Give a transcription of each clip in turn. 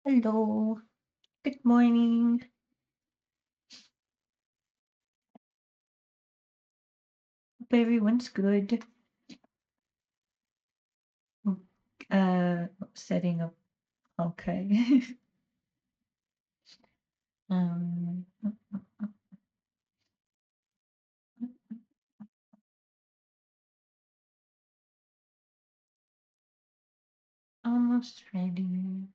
Hello, good morning. Hope everyone's good. Mm, Setting up Honkai. um, Almost ready.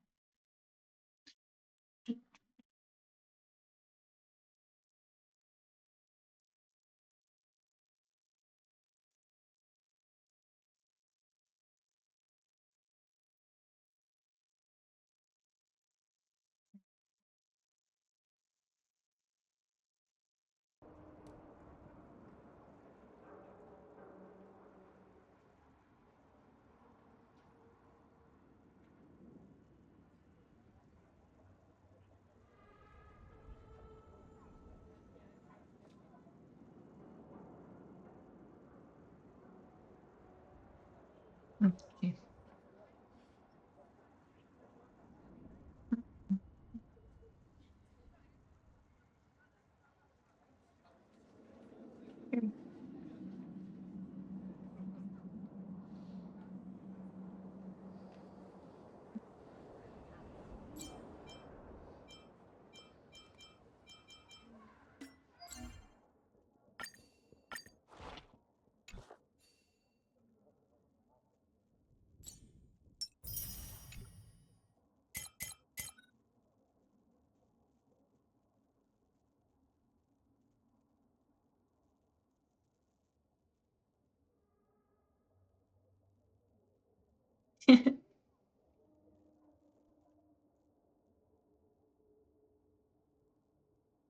Okay.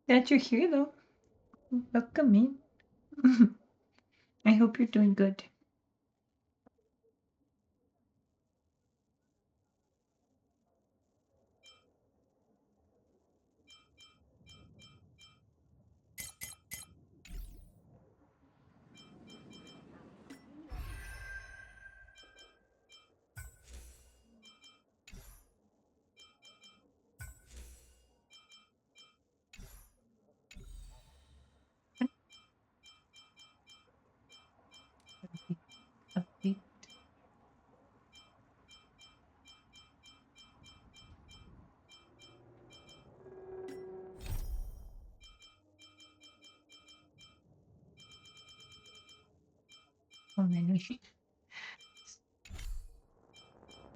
Glad you're here though. Welcome in. I hope you're doing good. Upbeat. Oh, many.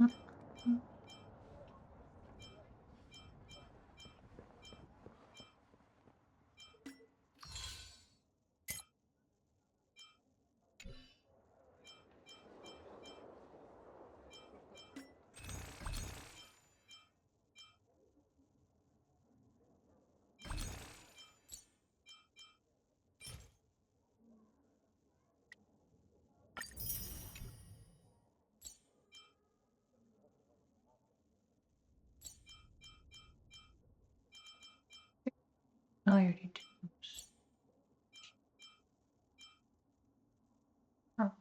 Oh, I already did. Oops. Oh,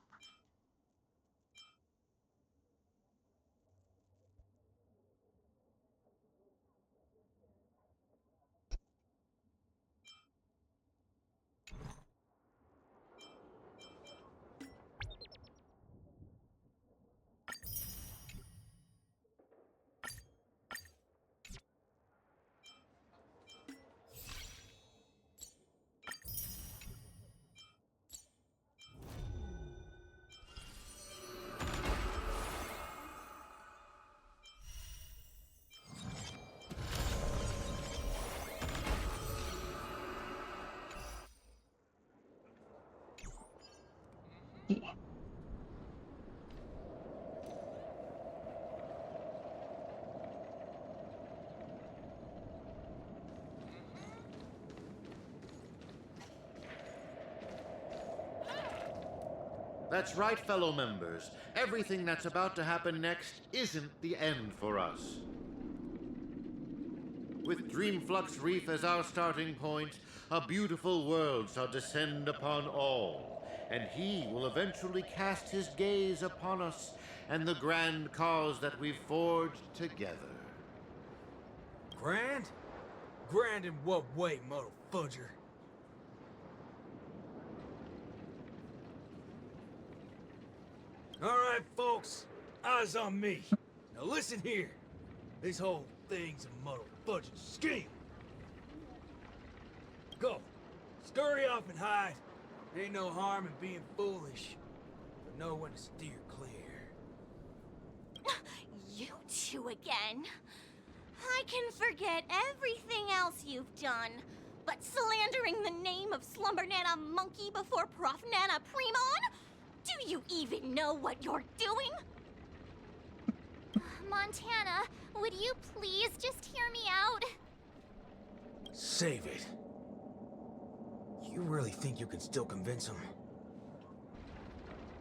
yeah. That's right, fellow members. Everything that's about to happen next isn't the end for us. With Dreamflux Reef as our starting point, a beautiful world shall descend upon all, and he will eventually cast his gaze upon us and the grand cause that we've forged together. Grand? Grand in what way, motherfudger? Alright, folks. Eyes on me. Now listen here. This whole thing's a motherfudging scheme. Go. Scurry off and hide. Ain't no harm in being foolish. But know when to steer clear. You two again. I can forget everything else you've done. But slandering the name of Slumber Nana Monkey before Prof Nana Premon? Do you even know what you're doing? Montana, would you please just hear me out? Save it. You really think you can still convince him?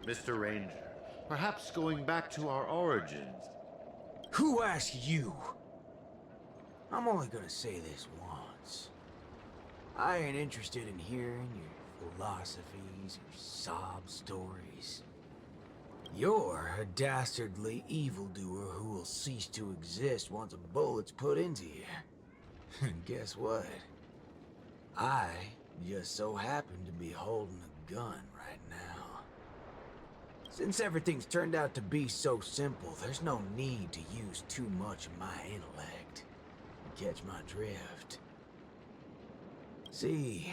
Mr. Ranger, perhaps going back to our origins. Who asked you? I'm only gonna say this once. I ain't interested in hearing your philosophies, your sob stories. You're a dastardly evildoer who will cease to exist once a bullet's put into you. And guess what? I just so happen to be holding a gun right now. Since everything's turned out to be so simple, there's no need to use too much of my intellect. Catch my drift? See,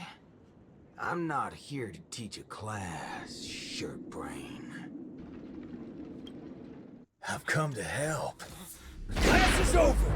I'm not here to teach a class, shirt brain. I've come to help. The class is over!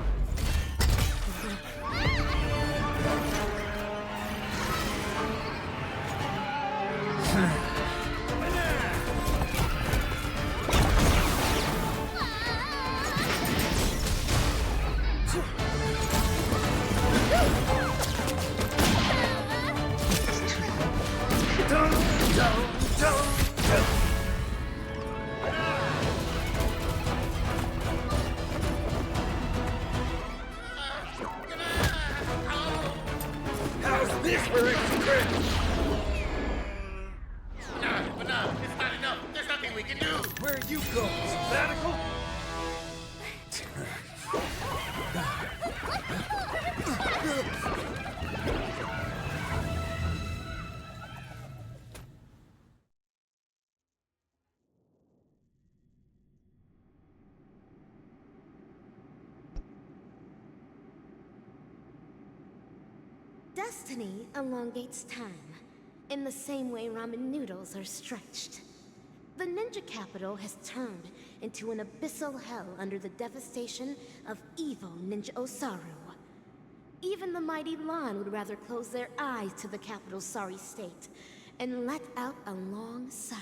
How's this for extra credit? But no, it's not enough. There's nothing we can do. Where are you going? Sabbatical? Destiny elongates time, in the same way ramen noodles are stretched. The ninja capital has turned into an abyssal hell under the devastation of evil Ninja Osaru. Even the mighty Lan would rather close their eyes to the capital's sorry state and let out a long sigh.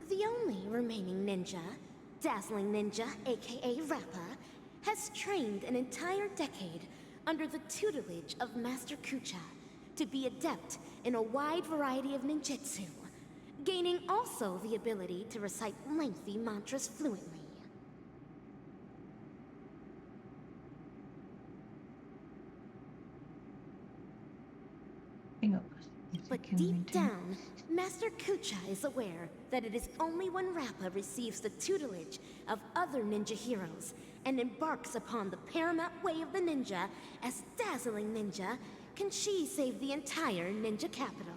The only remaining ninja, Dazzling Ninja, aka Rappa, has trained an entire decade under the tutelage of Master Kucha to be adept in a wide variety of ninjutsu, gaining also the ability to recite lengthy mantras fluently. But deep down, Master Kucha is aware that it is only when Rappa receives the tutelage of other ninja heroes and embarks upon the paramount way of the ninja as Dazzling Ninja can she save the entire ninja capital.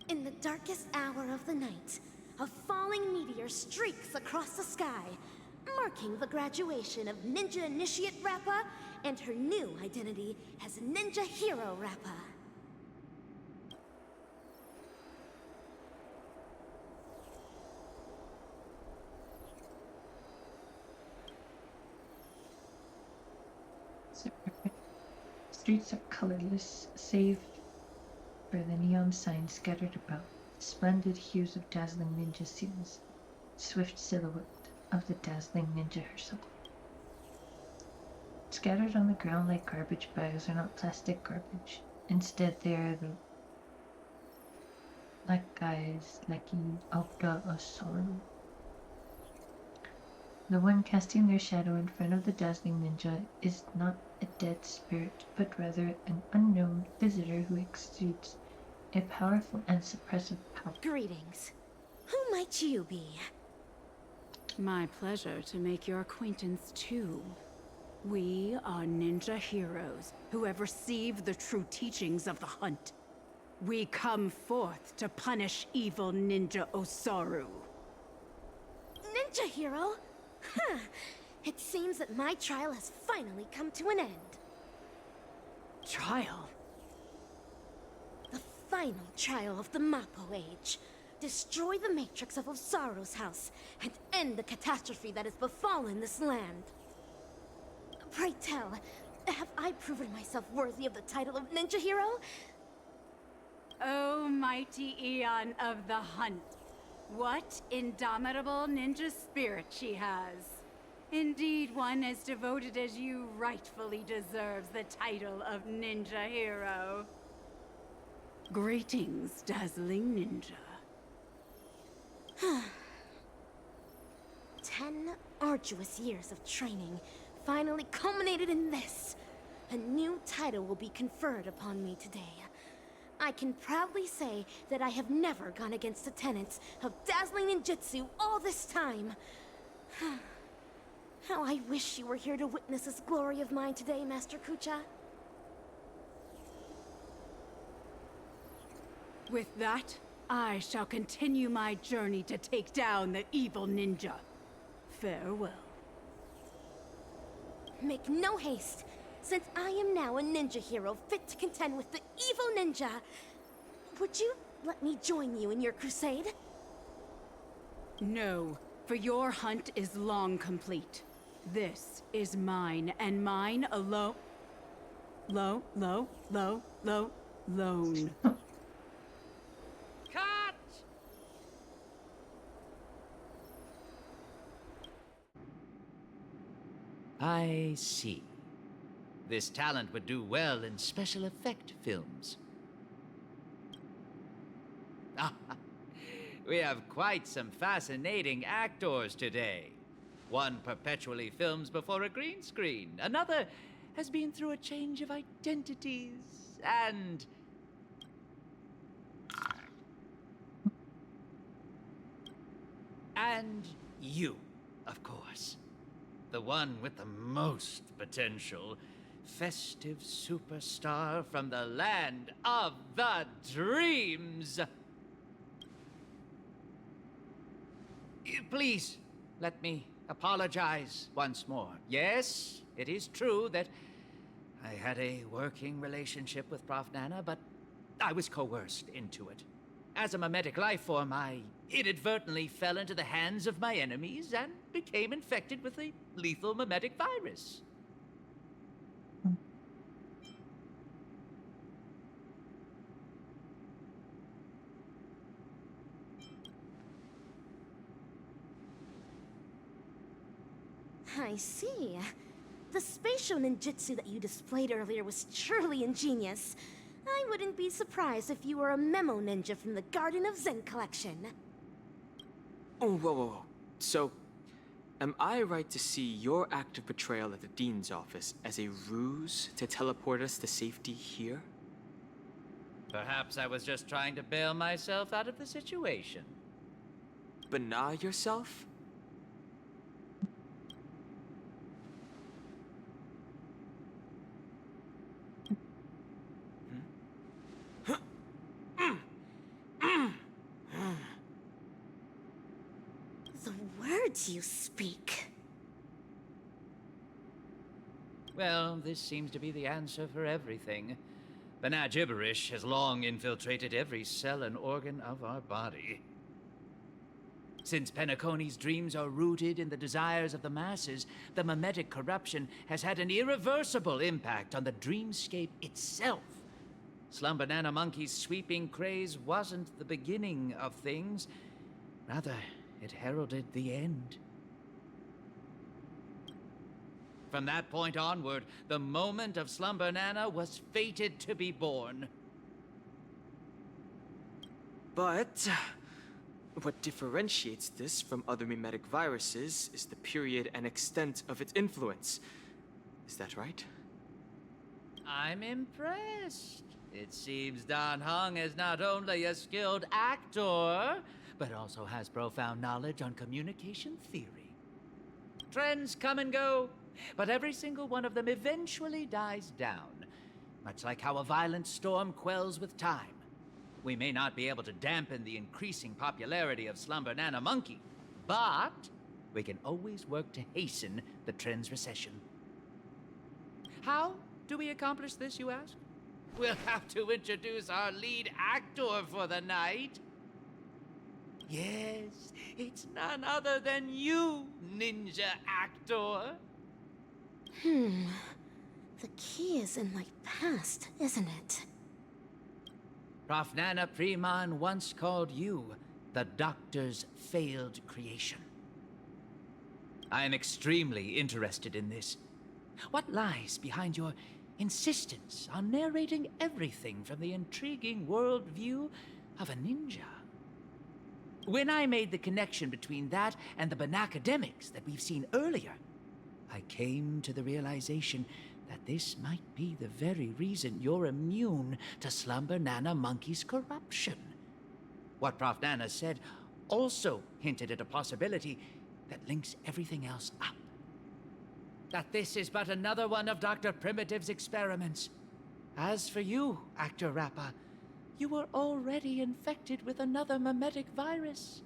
In the darkest hour of the night, a falling meteor streaks across the sky, marking the graduation of Ninja Initiate Rappa and her new identity as Ninja Hero Rappa. Streets are colorless, save for the neon signs scattered about, splendid hues of dazzling ninja seals, swift silhouette of the dazzling ninja herself. Scattered on the ground like garbage bags are not plastic garbage. Instead, they are the black guys like Alpha Osaru. The one casting their shadow in front of the dazzling ninja is not a dead spirit, but rather an unknown visitor who exudes a powerful and suppressive power. Greetings. Who might you be? My pleasure to make your acquaintance, too. We are ninja heroes who have received the true teachings of the hunt. We come forth to punish evil Ninja Osaru. Ninja hero? Huh. It seems that my trial has finally come to an end. Trial? The final trial of the Mappo Age. Destroy the matrix of Osaru's house and end the catastrophe that has befallen this land. Pray tell, have I proven myself worthy of the title of Ninja Hero? O mighty Eon of the Hunt. What indomitable ninja spirit she has. Indeed, one as devoted as you rightfully deserves the title of Ninja Hero. Greetings, dazzling ninja. 10 arduous years of training finally culminated in this. A new title will be conferred upon me today. I can proudly say that I have never gone against the tenets of dazzling ninjutsu all this time. How I wish you were here to witness this glory of mine today, Master Kucha. With that, I shall continue my journey to take down the evil ninja. Farewell. Make no haste, since I am now a ninja hero fit to contend with the evil ninja. Would you let me join you in your crusade? No, for your hunt is long complete. This is mine, and mine alone. Lone. Cut! I see. This talent would do well in special effect films. We have quite some fascinating actors today. One perpetually films before a green screen. Another has been through a change of identities. And you, of course. The one with the most potential. Festive superstar from the land of the dreams. Please, let me apologize once more. Yes, it is true that I had a working relationship with Prof. Nana, but I was coerced into it. As a mimetic life form, I inadvertently fell into the hands of my enemies and became infected with a lethal mimetic virus. I see. The spatial ninjutsu that you displayed earlier was truly ingenious. I wouldn't be surprised if you were a memo ninja from the Garden of Zen collection. Oh, whoa. So, am I right to see your act of betrayal at the Dean's office as a ruse to teleport us to safety here? Perhaps I was just trying to bail myself out of the situation. Bana yourself? The words you speak. Well, this seems to be the answer for everything. Bana gibberish has long infiltrated every cell and organ of our body. Since Penaconi's dreams are rooted in the desires of the masses, the mimetic corruption has had an irreversible impact on the dreamscape itself. Slumber Nana Monkey's sweeping craze wasn't the beginning of things. Rather, it heralded the end. From that point onward, the moment of Slumber Nana was fated to be born. But what differentiates this from other mimetic viruses is the period and extent of its influence. Is that right? I'm impressed. It seems Dan Heng is not only a skilled actor, but also has profound knowledge on communication theory. Trends come and go, but every single one of them eventually dies down, much like how a violent storm quells with time. We may not be able to dampen the increasing popularity of Slumber Nana Monkey, but we can always work to hasten the trend's recession. How do we accomplish this, you ask? We'll have to introduce our lead actor for the night. Yes, it's none other than you, ninja actor. The key is in my past, isn't it? Prof. Nana Primon once called you the Doctor's failed creation. I am extremely interested in this. What lies behind your insistence on narrating everything from the intriguing worldview of a ninja? When I made the connection between that and the Banacademics that we've seen earlier, I came to the realization that this might be the very reason you're immune to Slumber Nana Monkey's corruption. What Prof. Nana said also hinted at a possibility that links everything else up. That this is but another one of Dr. Primitive's experiments. As for you, Actor Rappa, you were already infected with another mimetic virus.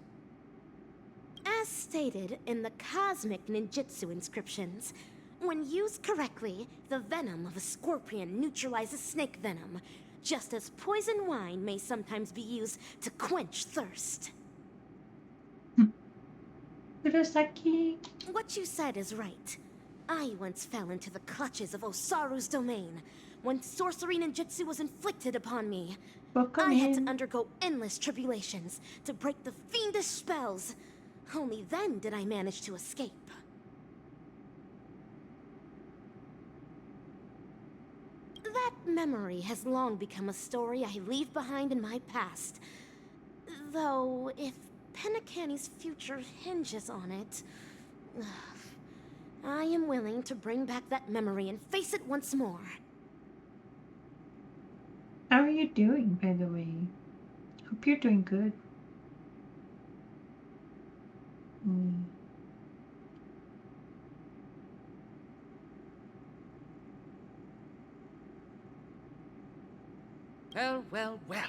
As stated in the cosmic ninjutsu inscriptions, when used correctly, the venom of a scorpion neutralizes snake venom, just as poison wine may sometimes be used to quench thirst. Kurosaki. What you said is right. I once fell into the clutches of Osaru's domain. When sorcery ninjutsu was inflicted upon me, Welcome I had to in. undergo endless tribulations to break the fiendish spells. Only then did I manage to escape. That memory has long become a story I leave behind in my past. Though, if Penacani's future hinges on it, I am willing to bring back that memory and face it once more. How are you doing, by the way? Hope you're doing good. Well, well, well.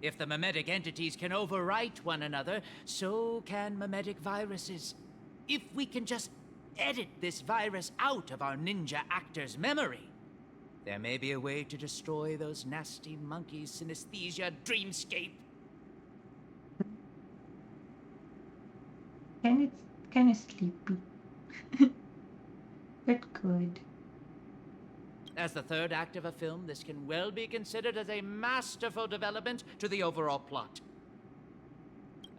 If the mimetic entities can overwrite one another, so can mimetic viruses. If we can just edit this virus out of our ninja actor's memory, there may be a way to destroy those nasty monkeys' synesthesia dreamscape. Kind of sleepy. But good. As the third act of a film, this can well be considered as a masterful development to the overall plot.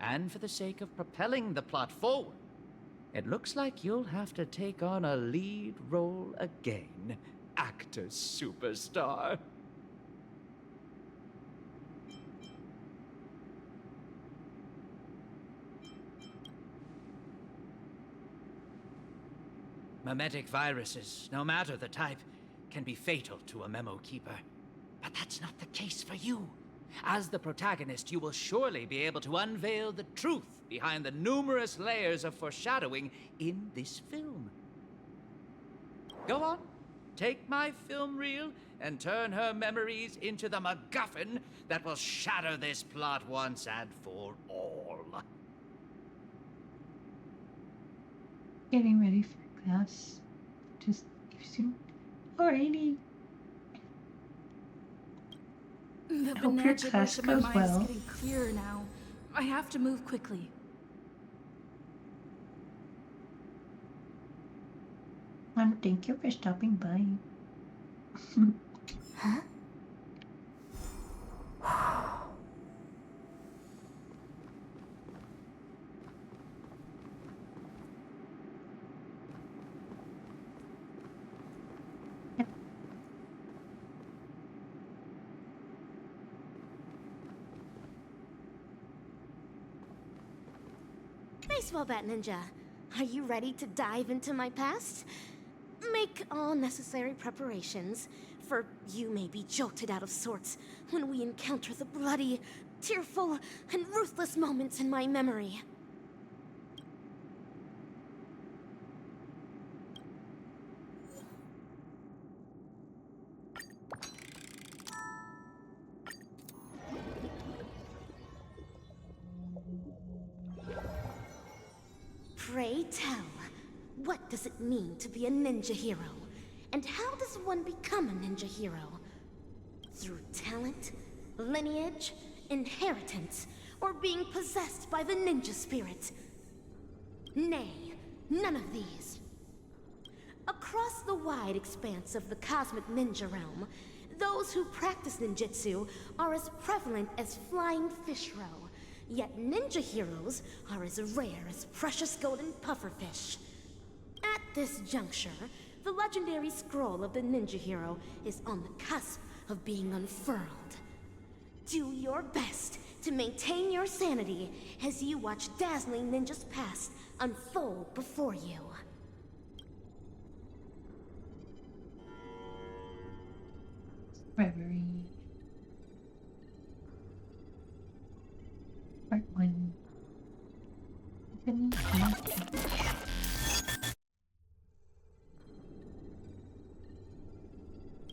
And for the sake of propelling the plot forward, it looks like you'll have to take on a lead role again, actor superstar. Mimetic viruses, no matter the type, can be fatal to a memo keeper. But that's not the case for you. As the protagonist, you will surely be able to unveil the truth behind the numerous layers of foreshadowing in this film. Go on, take my film reel and turn her memories into the MacGuffin that will shatter this plot once and for all. Getting ready for class. Just soon. Alrighty. The Hope your class gibberish in my goes mind well. is getting clearer now. I have to move quickly. Thank you for stopping by. Huh? Baseball bat ninja, are you ready to dive into my past? Make all necessary preparations, for you may be jolted out of sorts when we encounter the bloody, tearful and ruthless moments in my memory. Pray tell, what does it mean to be a ninja hero? And how does one become a ninja hero? Through talent, lineage, inheritance, or being possessed by the ninja spirit? Nay, none of these. Across the wide expanse of the cosmic ninja realm, those who practice ninjutsu are as prevalent as flying fish roe. Yet ninja heroes are as rare as precious golden pufferfish. At this juncture, the legendary scroll of the ninja hero is on the cusp of being unfurled. Do your best to maintain your sanity as you watch dazzling ninjas past unfold before you. Reverie. Part 1. Opening Honkai.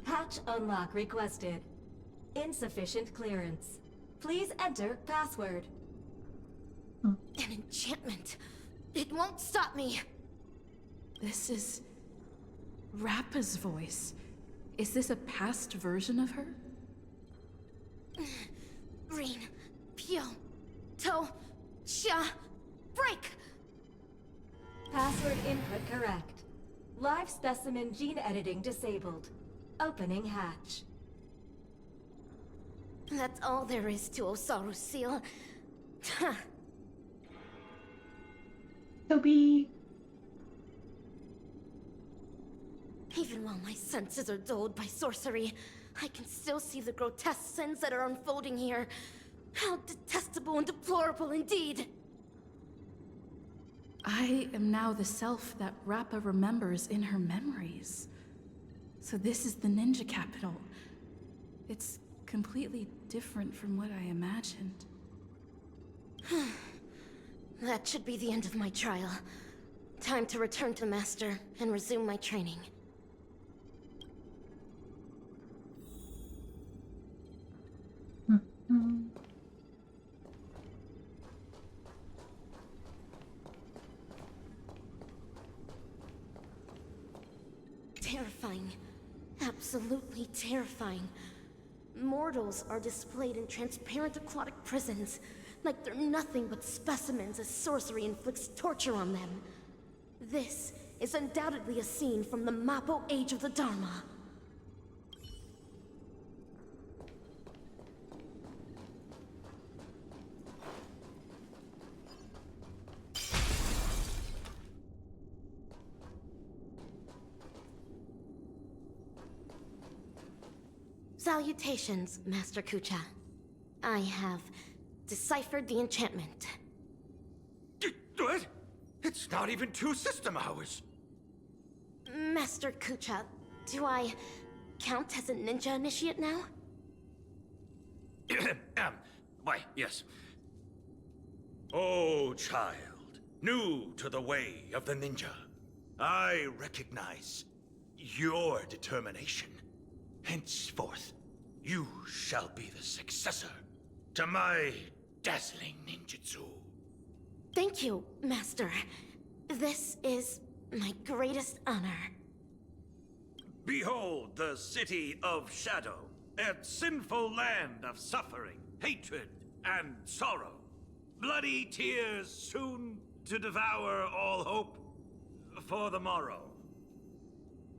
Hatch unlock requested. Insufficient clearance. Please enter password. An enchantment. It won't stop me. This is Rappa's voice. Is this a past version of her? Rin, Pyo, To, Sha, break! Password input correct. Live specimen gene editing disabled. Opening hatch. That's all there is to Osaru's seal. Toby. Even while my senses are dulled by sorcery, I can still see the grotesque sins that are unfolding here. How detestable and deplorable indeed! I am now the self that Rappa remembers in her memories. So this is the ninja capital. It's completely different from what I imagined. That should be the end of my trial. Time to return to Master and resume my training. Terrifying. Absolutely terrifying. Mortals are displayed in transparent aquatic prisons, like they're nothing but specimens as sorcery inflicts torture on them. This is undoubtedly a scene from the Mappo Age of the Dharma. Salutations, Master Kucha. I have deciphered the enchantment. What? It's not even 2 system hours. Master Kucha, do I count as a ninja initiate now? Why, yes. Oh, child, new to the way of the ninja, I recognize your determination. Henceforth, you shall be the successor to my dazzling ninjutsu. Thank you, Master. This is my greatest honor. Behold the city of shadow, a sinful land of suffering, hatred, and sorrow. Bloody tears soon to devour all hope for the morrow.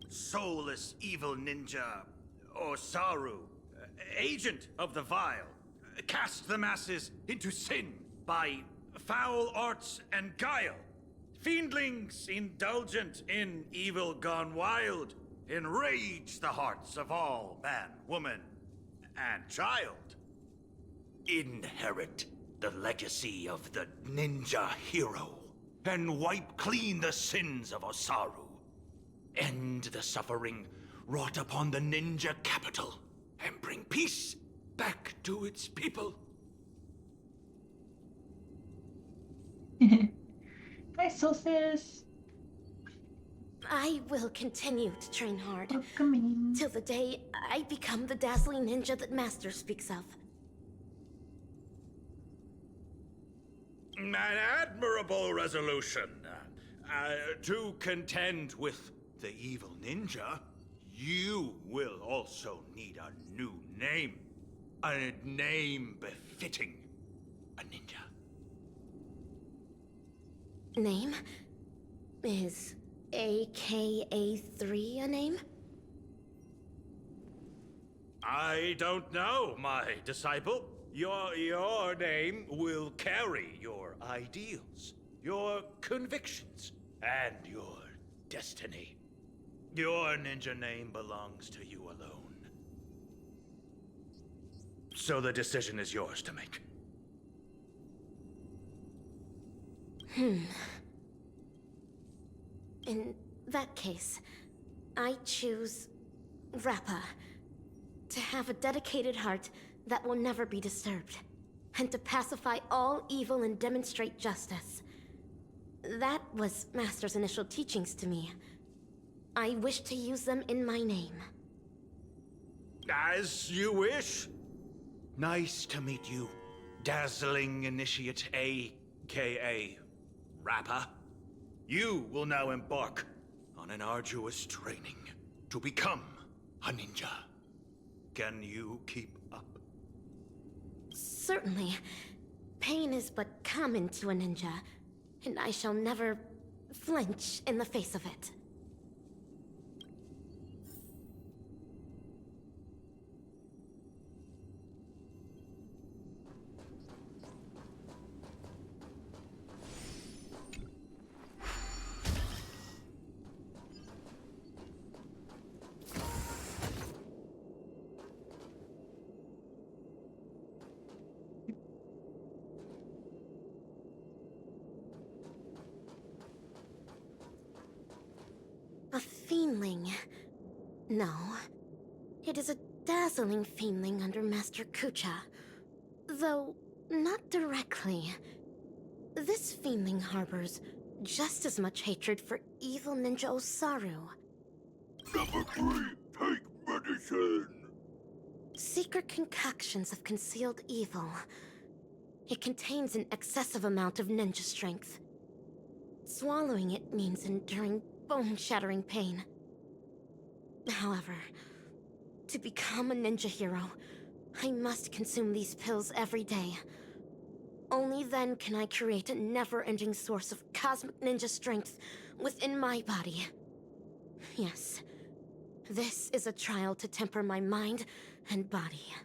Soulless evil ninja, Osaru, agent of the vile, cast the masses into sin by foul arts and guile. Fiendlings indulgent in evil gone wild, enrage the hearts of all man, woman, and child. Inherit the legacy of the ninja hero, and wipe clean the sins of Osaru. End the suffering wrought upon the ninja capital, and bring peace back to its people. Hi, Solstice. I will continue to train hard. Welcome Till the day I become the dazzling ninja that Master speaks of. An admirable resolution. To contend with the evil ninja, you will also need a new name. A name befitting a ninja. Name? Is AKA3 a name? I don't know, my disciple. Your name will carry your ideals, your convictions, and your destiny. Your ninja name belongs to you alone. So the decision is yours to make. In that case, I choose Rappa. To have a dedicated heart that will never be disturbed. And to pacify all evil and demonstrate justice. That was Master's initial teachings to me. I wish to use them in my name. As you wish. Nice to meet you, Dazzling Initiate A.K.A. Rappa. You will now embark on an arduous training to become a ninja. Can you keep up? Certainly. Pain is but common to a ninja, and I shall never flinch in the face of it. A fiendling. No. It is a dazzling fiendling under Master Kucha. Though, not directly. This fiendling harbors just as much hatred for evil ninja Osaru. Number 3, take medicine. Secret concoctions of concealed evil. It contains an excessive amount of ninja strength. Swallowing it means enduring bone-shattering pain. However, to become a ninja hero, I must consume these pills every day. Only then can I create a never-ending source of cosmic ninja strength within my body. Yes, this is a trial to temper my mind and body.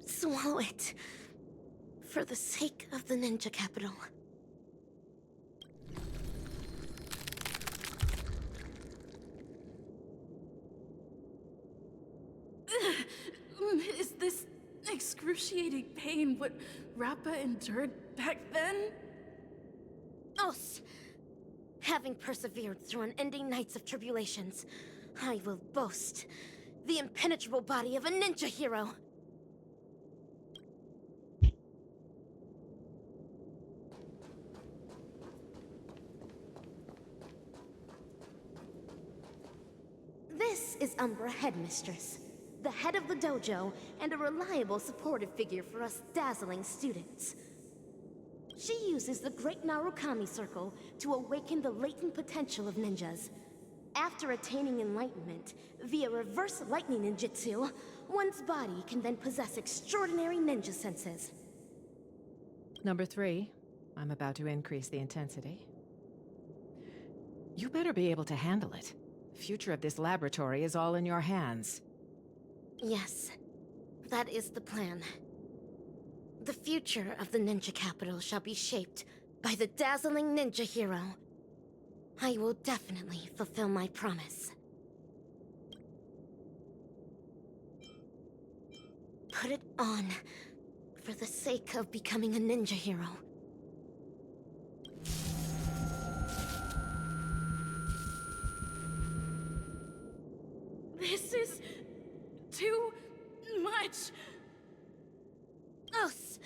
Swallow it. For the sake of the ninja capital. Is this excruciating pain what Rappa endured back then? Os! Having persevered through unending nights of tribulations, I will boast the impenetrable body of a ninja hero. This is Umbra Headmistress, the head of the dojo and a reliable supportive figure for us dazzling students. She uses the Great Narukami Circle to awaken the latent potential of ninjas. After attaining enlightenment via reverse lightning ninjutsu, one's body can then possess extraordinary ninja senses. Number 3, I'm about to increase the intensity. You better be able to handle it. The future of this laboratory is all in your hands. Yes, that is the plan. The future of the ninja capital shall be shaped by the dazzling ninja hero. I will definitely fulfill my promise. Put it on for the sake of becoming a ninja hero. This is too much. Us!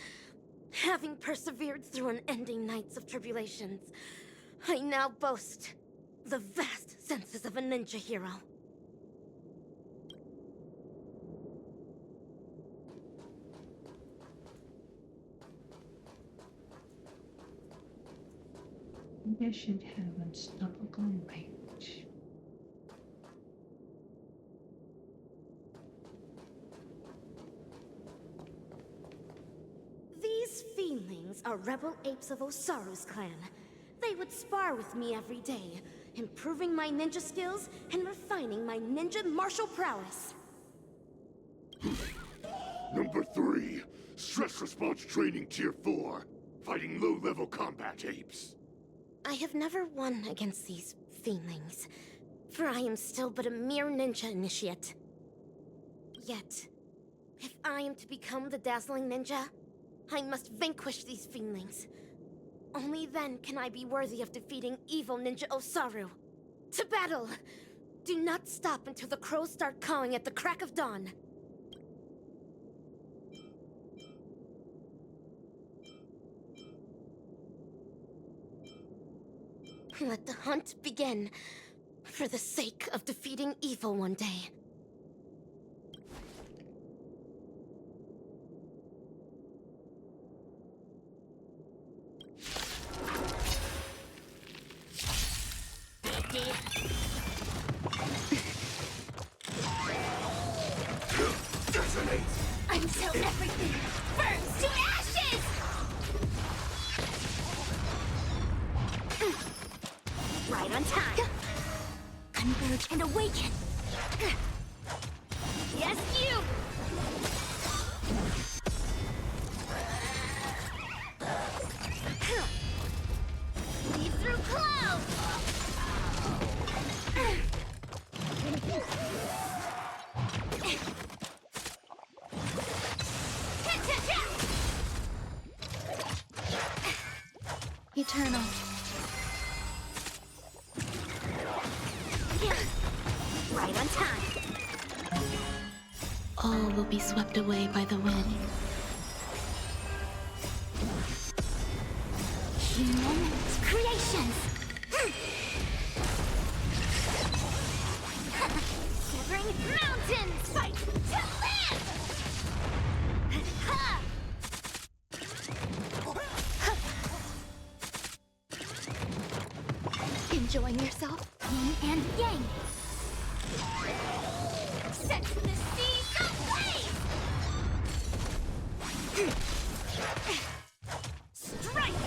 Having persevered through unending nights of tribulations, I now boast the vast senses of a ninja hero. They should have unstoppable range. These feelings are rebel apes of Osaru's clan. They would spar with me every day, improving my ninja skills and refining my ninja martial prowess. Number 3, stress response training tier 4, fighting low-level combat apes. I have never won against these feelings, for I am still but a mere ninja initiate. Yet, if I am to become the dazzling ninja, I must vanquish these feelings. Only then can I be worthy of defeating evil Ninja Osaru. To battle! Do not stop until the crows start cawing at the crack of dawn. Let the hunt begin, for the sake of defeating evil one day. Until everything burns to ashes! Right on time. Converge and awaken. Yes, you! Lead through clouds! Eternal. Right on time. All will be swept away by the wind. Human creations! Severing mountains! Fight to live! Enjoying yourself? Yin and yang! Set the seas ablaze! Strike!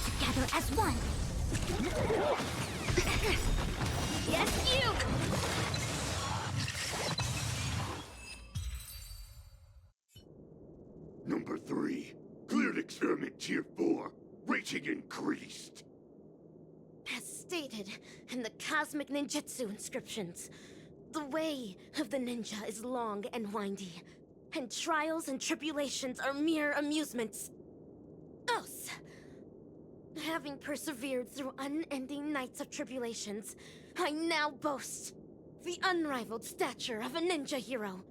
Together as one! Yes, you! Number 3, cleared experiment tier 4, rating increased. As stated in the cosmic ninjutsu inscriptions, the way of the ninja is long and windy, and trials and tribulations are mere amusements. Us! Having persevered through unending nights of tribulations, I now boast the unrivaled stature of a ninja hero.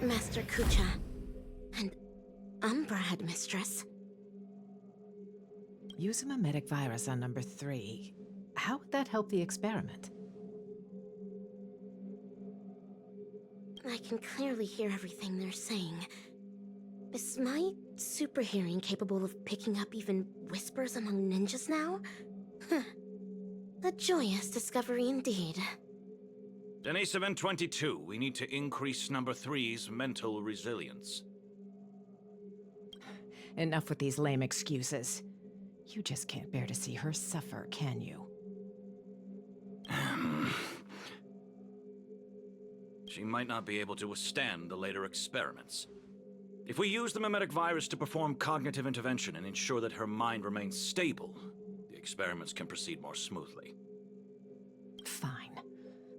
Master Kucha, and Umbra Headmistress. Use a mimetic virus on number 3. How would that help the experiment? I can clearly hear everything they're saying. Is my super hearing capable of picking up even whispers among ninjas now? Huh. A joyous discovery indeed. Deniseven 22, we need to increase number 3's mental resilience. Enough with these lame excuses. You just can't bear to see her suffer, can you? she might not be able to withstand the later experiments. If we use the mimetic virus to perform cognitive intervention and ensure that her mind remains stable, the experiments can proceed more smoothly. Fine.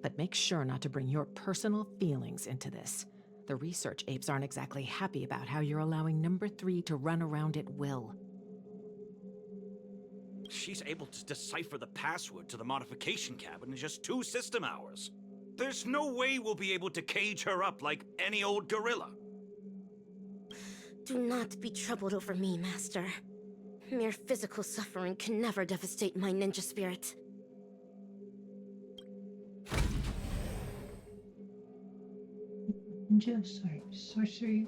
But make sure not to bring your personal feelings into this. The research apes aren't exactly happy about how you're allowing number 3 to run around at will. She's able to decipher the password to the modification cabin in just 2 system hours. There's no way we'll be able to cage her up like any old gorilla. Do not be troubled over me, Master. Mere physical suffering can never devastate my ninja spirit. Ninja, sorry, sorcery.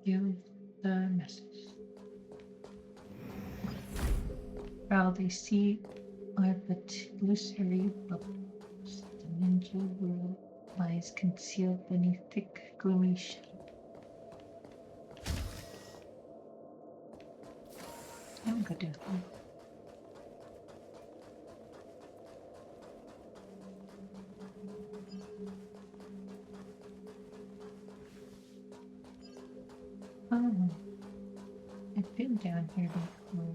Give the message. While they see are but illusory bubbles, the ninja world lies concealed beneath thick, gloomy shadow. I'm gonna do it. Oh, I've been down here before.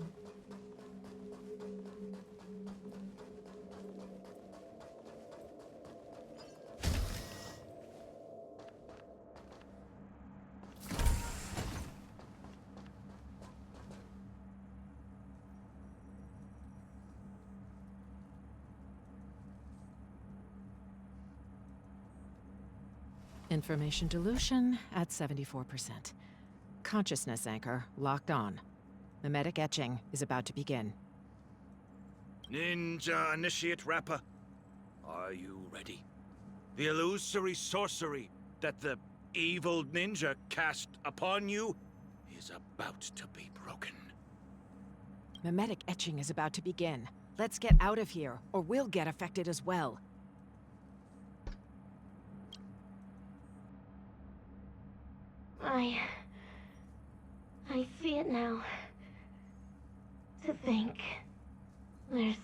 Information dilution at 74%. Consciousness anchor locked on. Mimetic etching is about to begin. Ninja Initiate Rapper, are you ready? The illusory sorcery that the evil ninja cast upon you is about to be broken. Mimetic etching is about to begin. Let's get out of here, or we'll get affected as well. I see it now. To think, there's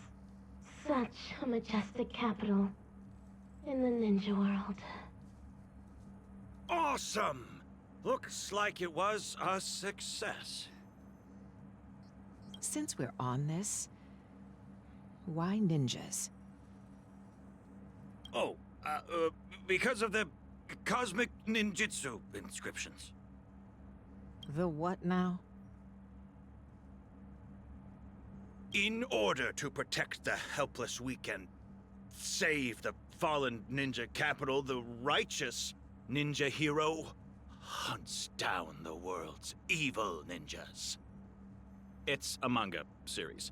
such a majestic capital in the ninja world. Awesome! Looks like it was a success. Since we're on this, why ninjas? Oh, because of the cosmic ninjutsu inscriptions. The what now? In order to protect the helpless weak and save the fallen ninja capital, the righteous ninja hero hunts down the world's evil ninjas. It's a manga series.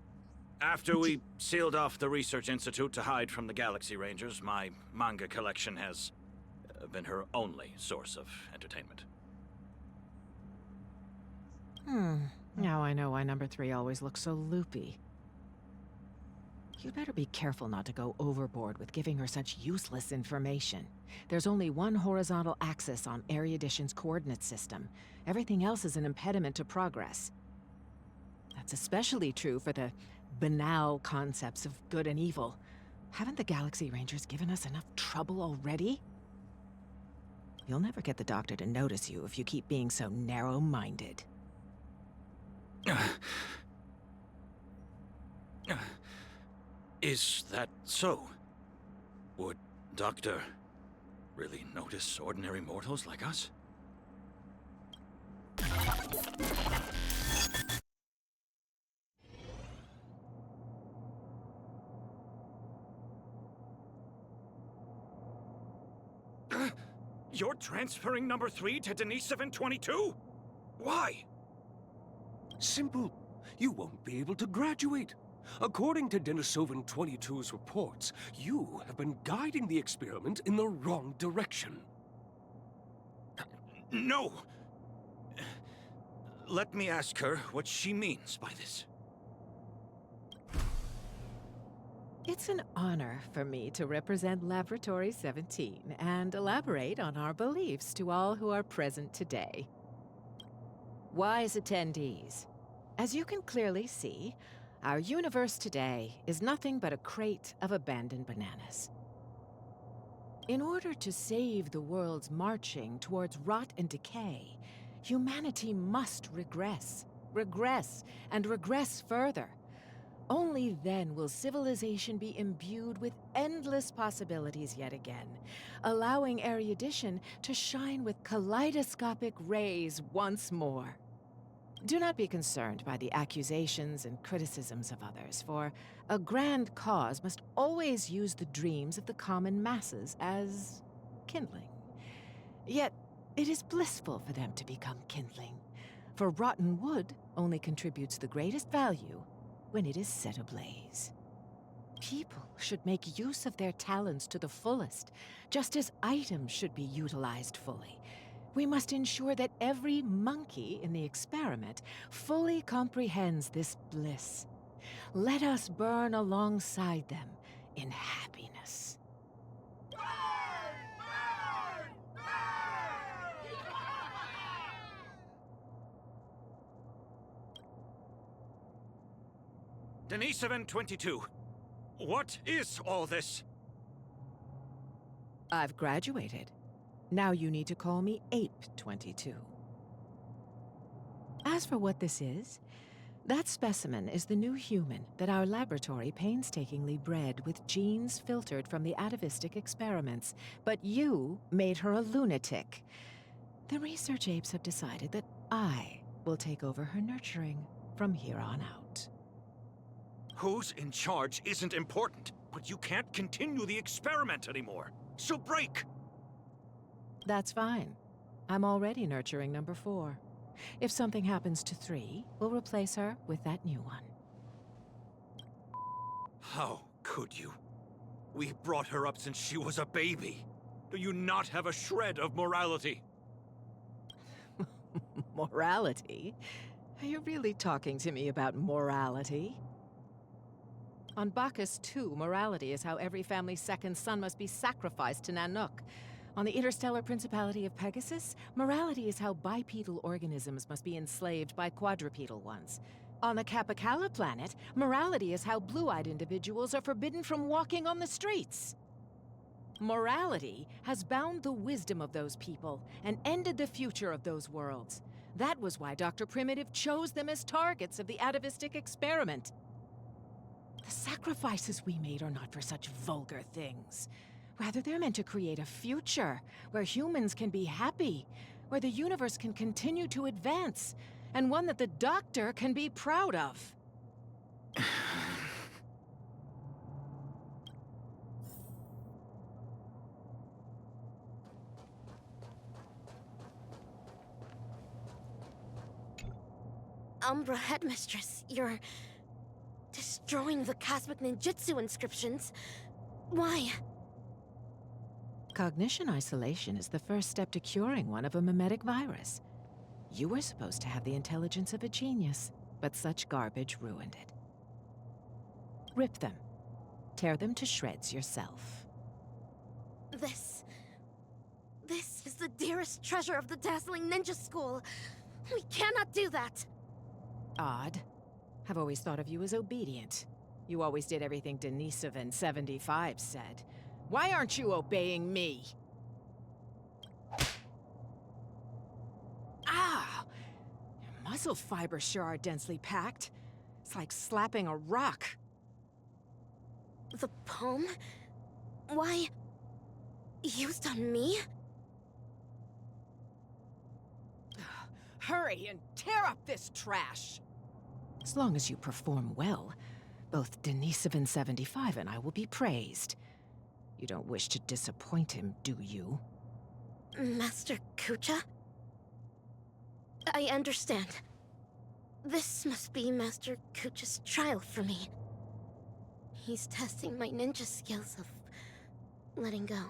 After we sealed off the Research Institute to hide from the Galaxy Rangers, my manga collection has been her only source of entertainment. Now I know why number 3 always looks so loopy. You'd better be careful not to go overboard with giving her such useless information. There's only one horizontal axis on Erudition's coordinate system. Everything else is an impediment to progress. That's especially true for the banal concepts of good and evil. Haven't the Galaxy Rangers given us enough trouble already? You'll never get the Doctor to notice you if you keep being so narrow-minded. Is that so? Would Doctor really notice ordinary mortals like us? You're transferring number 3 to Denisovin 22? Why? Simple. You won't be able to graduate. According to Denisovin 22's reports, you have been guiding the experiment in the wrong direction. No! Let me ask her what she means by this. It's an honor for me to represent Laboratory 17 and elaborate on our beliefs to all who are present today. Wise attendees, as you can clearly see, Our universe today is nothing but a crate of abandoned bananas. In order to save the world's marching towards rot and decay, humanity must regress, and regress further. Only then will civilization be imbued with endless possibilities yet again, allowing erudition to shine with kaleidoscopic rays once more. Do not be concerned by the accusations and criticisms of others, for a grand cause must always use the dreams of the common masses as kindling. Yet, it is blissful for them to become kindling, for rotten wood only contributes the greatest value when it is set ablaze. People should make use of their talents to the fullest, just as items should be utilized fully. We must ensure that every monkey in the experiment fully comprehends this bliss. Let us burn alongside them in happiness. Denisovan 22, what is all this? I've graduated. Now you need to call me Ape 22. As for what this is, that specimen is the new human that our laboratory painstakingly bred with genes filtered from the atavistic experiments, but you made her a lunatic. The research apes have decided that I will take over her nurturing from here on out. Who's in charge isn't important, but you can't continue the experiment anymore. So break! That's fine. I'm already nurturing number 4. If something happens to 3, we'll replace her with that new one. How could you? We brought her up since she was a baby. Do you not have a shred of morality? Morality? Are you really talking to me about morality? On Bacchus 2, morality is how every family's second son must be sacrificed to Nanook. On the interstellar principality of Pegasus, morality is how bipedal organisms must be enslaved by quadrupedal ones. On the Capicala planet, morality is how blue-eyed individuals are forbidden from walking on the streets. Morality has bound the wisdom of those people and ended the future of those worlds. That was why Dr. Primitive chose them as targets of the atavistic experiment. The sacrifices we made are not for such vulgar things. Rather, they're meant to create a future where humans can be happy, where the universe can continue to advance, and one that the Doctor can be proud of. Umbra Headmistress, you're destroying the cosmic ninjutsu inscriptions. Why? Cognition isolation is the first step to curing one of a mimetic virus. You were supposed to have the intelligence of a genius, but such garbage ruined it. Rip them. Tear them to shreds yourself. This is the dearest treasure of the dazzling ninja school. We cannot do that. Odd. I've always thought of you as obedient. You always did everything Denisovan 75 said. Why aren't you obeying me? Ah! Your muscle fibers sure are densely packed. It's like slapping a rock. The poem? Why? Used on me? Hurry and tear up this trash! As long as you perform well, both Denisovan 75 and I will be praised. You don't wish to disappoint him, do you? Master Kucha? I understand. This must be Master Kucha's trial for me. He's testing my ninja skills of letting go.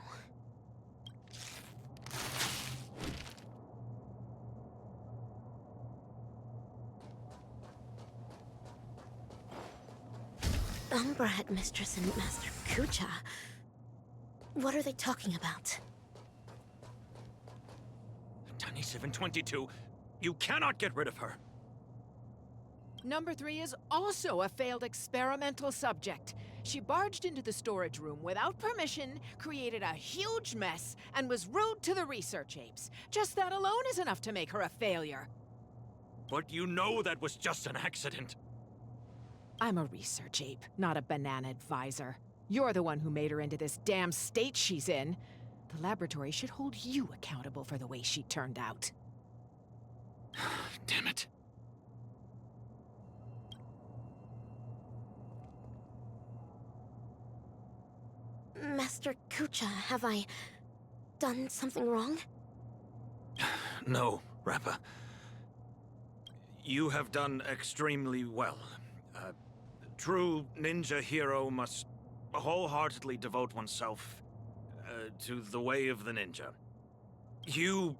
Umbra Headmistress and Master Kucha. What are they talking about? Denisovan 22, you cannot get rid of her. Number 3 is also a failed experimental subject. She barged into the storage room without permission, created a huge mess, and was rude to the research apes. Just that alone is enough to make her a failure. But you know that was just an accident. I'm a research ape, not a banana advisor. You're the one who made her into this damn state she's in. The laboratory should hold you accountable for the way she turned out. Damn it. Master Kucha, have I done something wrong? No, Rappa. You have done extremely well. A true ninja hero must wholeheartedly devote oneself to the way of the ninja. You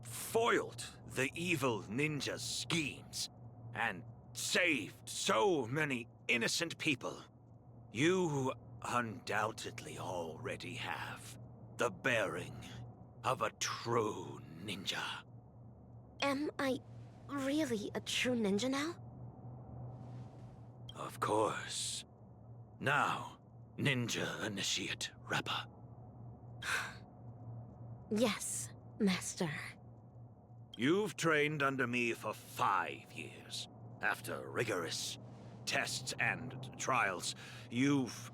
foiled the evil ninja's schemes and saved so many innocent people. You undoubtedly already have the bearing of a true ninja. Am I really a true ninja now? Of course. Now, ninja initiate Rappa. Yes, Master. You've trained under me for 5 years. After rigorous tests and trials, you've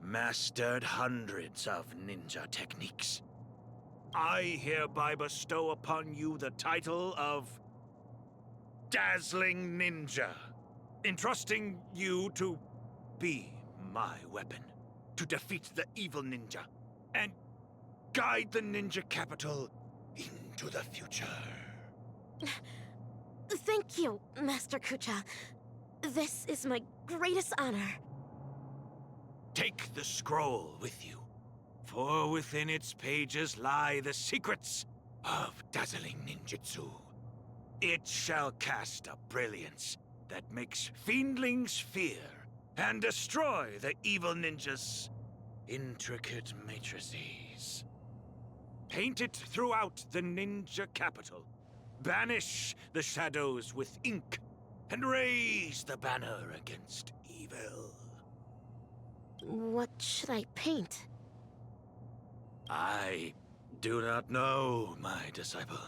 mastered hundreds of ninja techniques. I hereby bestow upon you the title of Dazzling Ninja, entrusting you to be my weapon, to defeat the evil ninja, and guide the ninja capital into the future. Thank you, Master Kucha. This is my greatest honor. Take the scroll with you, for within its pages lie the secrets of dazzling ninjutsu. It shall cast a brilliance that makes fiendlings fear and destroy the evil ninja's intricate matrices. Paint it throughout the ninja capital. Banish the shadows with ink and raise the banner against evil. What should I paint? I do not know, my disciple.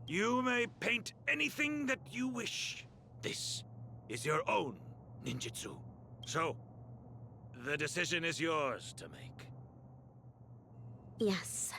You may paint anything that you wish. This is your own ninjutsu. So, the decision is yours to make. Yes.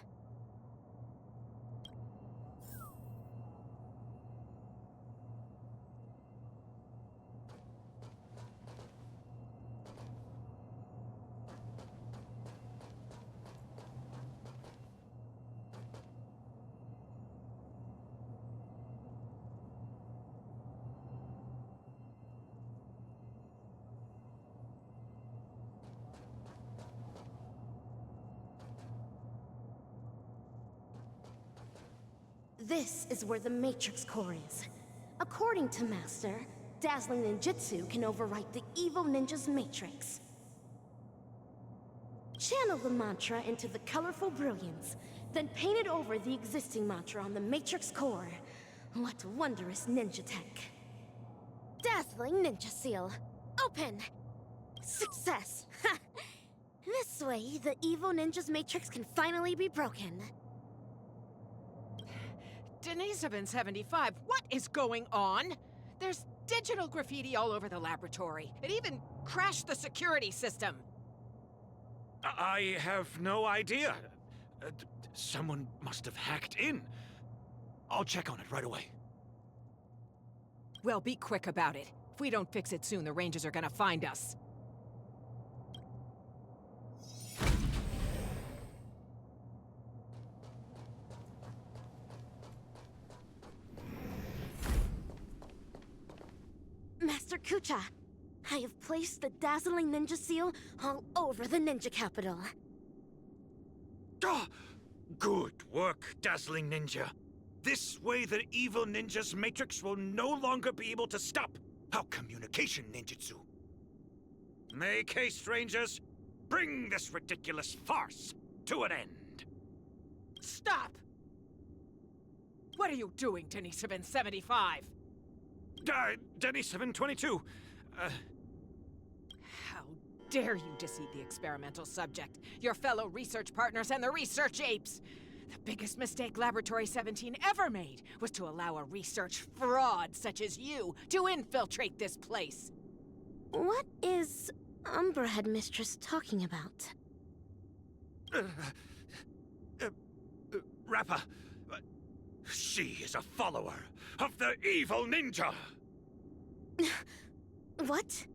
This is where the Matrix Core is. According to Master, Dazzling Ninjutsu can overwrite the evil ninja's Matrix. Channel the mantra into the colorful brilliance, then paint it over the existing mantra on the Matrix Core. What wondrous ninja tech. Dazzling Ninja Seal. Open! Success! Ha! This way, the evil ninja's Matrix can finally be broken. Denisovin 75, what is going on? There's digital graffiti all over the laboratory. It even crashed the security system. I have no idea. Someone must have hacked in. I'll check on it right away. Well, be quick about it. If we don't fix it soon, the Rangers are gonna find us. Master Kucha, I have placed the Dazzling Ninja Seal all over the Ninja Capital. Ah, good work, Dazzling Ninja. This way the evil ninja's matrix will no longer be able to stop our communication ninjutsu. Make haste, Rangers. Bring this ridiculous farce to an end. Stop! What are you doing, Denisovin 75? Denny 722. How dare you deceive the experimental subject, your fellow research partners, and the research apes? The biggest mistake Laboratory 17 ever made was to allow a research fraud such as you to infiltrate this place. What is Umbra Headmistress talking about? Rappa, she is a follower of the evil ninja! What?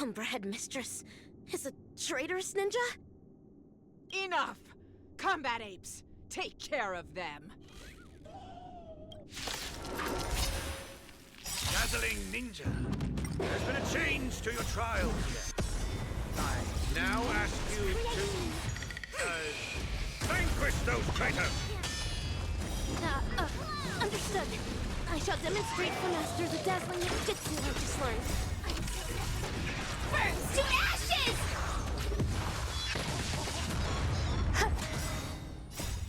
Umbra Headmistress is a traitorous ninja? Enough! Combat apes, take care of them. Dazzling ninja, there's been a change to your trial here. I now ask you to, vanquish those traitors! Understood. I shall demonstrate for Master the dazzling ninjutsu I just learned. Burns to ashes!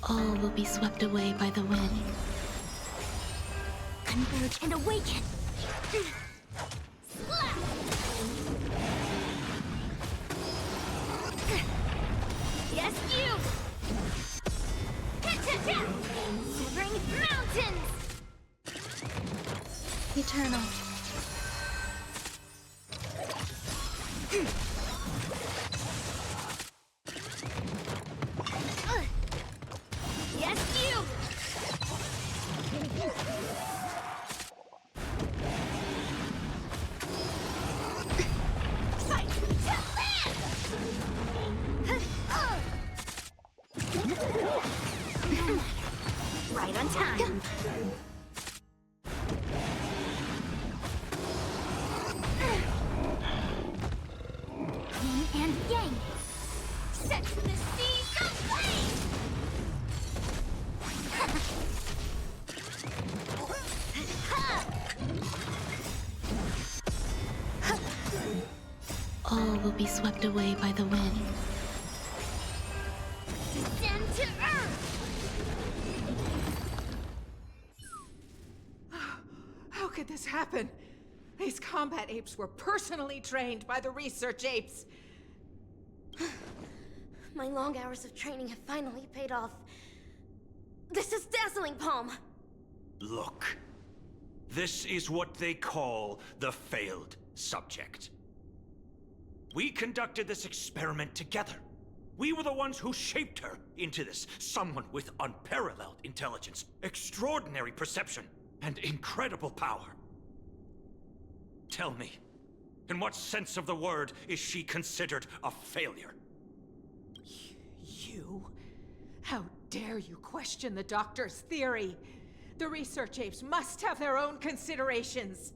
All will be swept away by the wind. Converge and awaken! Slap! Yes, you! Shivering mountains! Eternal. Yes, you! Fight to live! Right on time. Yin and yang. Set the seas aflame! All will be swept away by the wind. Descend to earth! How could this happen? These combat apes were personally trained by the research apes. My long hours of training have finally paid off. This is dazzling, Palm! Look. This is what they call the failed subject. We conducted this experiment together. We were the ones who shaped her into this, someone with unparalleled intelligence, extraordinary perception, and incredible power. Tell me, in what sense of the word is she considered a failure? You? How dare you question the doctor's theory? The research apes must have their own considerations.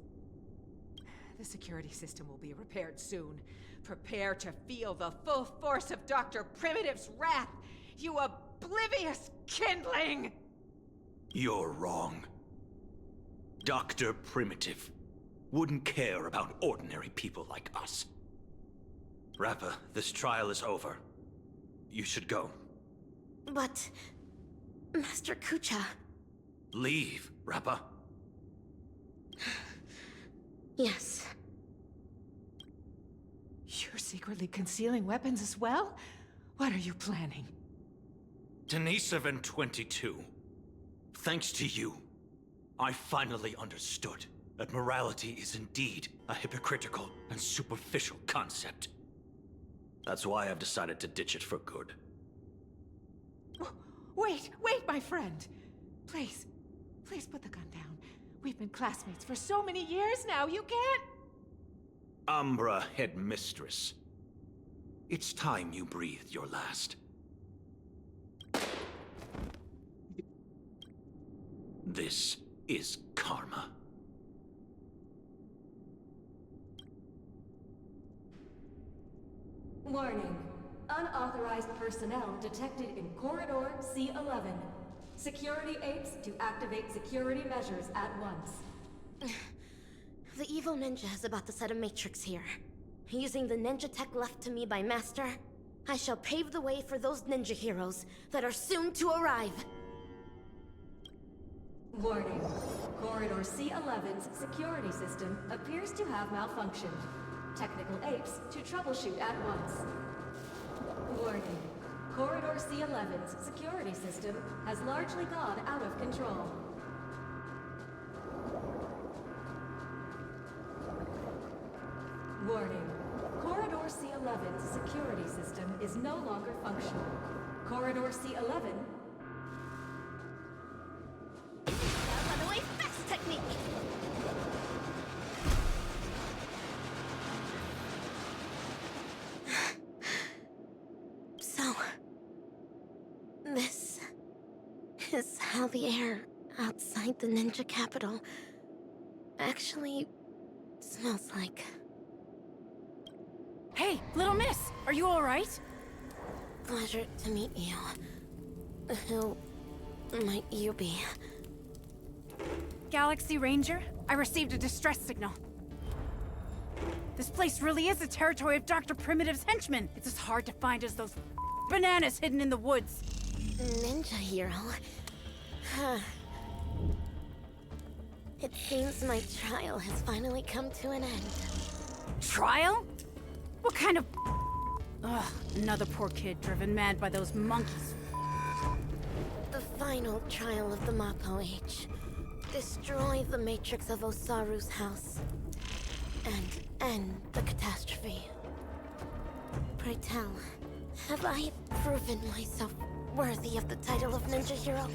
The security system will be repaired soon. Prepare to feel the full force of Dr. Primitive's wrath, you oblivious kindling! You're wrong. Dr. Primitive wouldn't care about ordinary people like us. Rappa, this trial is over. You should go. But... Master Kucha... Leave, Rappa. Yes. You're secretly concealing weapons as well? What are you planning? Deniseven 22. Thanks to you, I finally understood that morality is indeed a hypocritical and superficial concept. That's why I've decided to ditch it for good. Wait, my friend. Please put the gun down. We've been classmates for so many years now, you can't... Umbra Headmistress. It's time you breathed your last. This is karma. Warning. Unauthorized personnel detected in Corridor C11. Security apes to activate security measures at once. The evil ninja is about to set a matrix here. Using the ninja tech left to me by Master, I shall pave the way for those ninja heroes that are soon to arrive. Warning. Corridor C11's security system appears to have malfunctioned. Technical apes to troubleshoot at once. Warning. Corridor C11's security system has largely gone out of control. Warning. Corridor C11's security system is no longer functional. Corridor C11... Runaway fast technique! So... this... is how the air outside the ninja capital actually smells like. Hey, little miss! Are you alright? Pleasure to meet you. Who might you be? Galaxy Ranger, I received a distress signal. This place really is the territory of Dr. Primitive's henchmen. It's as hard to find as those bananas hidden in the woods. Ninja hero? Huh. It seems my trial has finally come to an end. Trial? What kind of... Ugh, another poor kid driven mad by those monkeys. The final trial of the Mappo Age. Destroy the matrix of Osaru's house. And end the catastrophe. Pray tell, have I proven myself worthy of the title of Ninja Hero?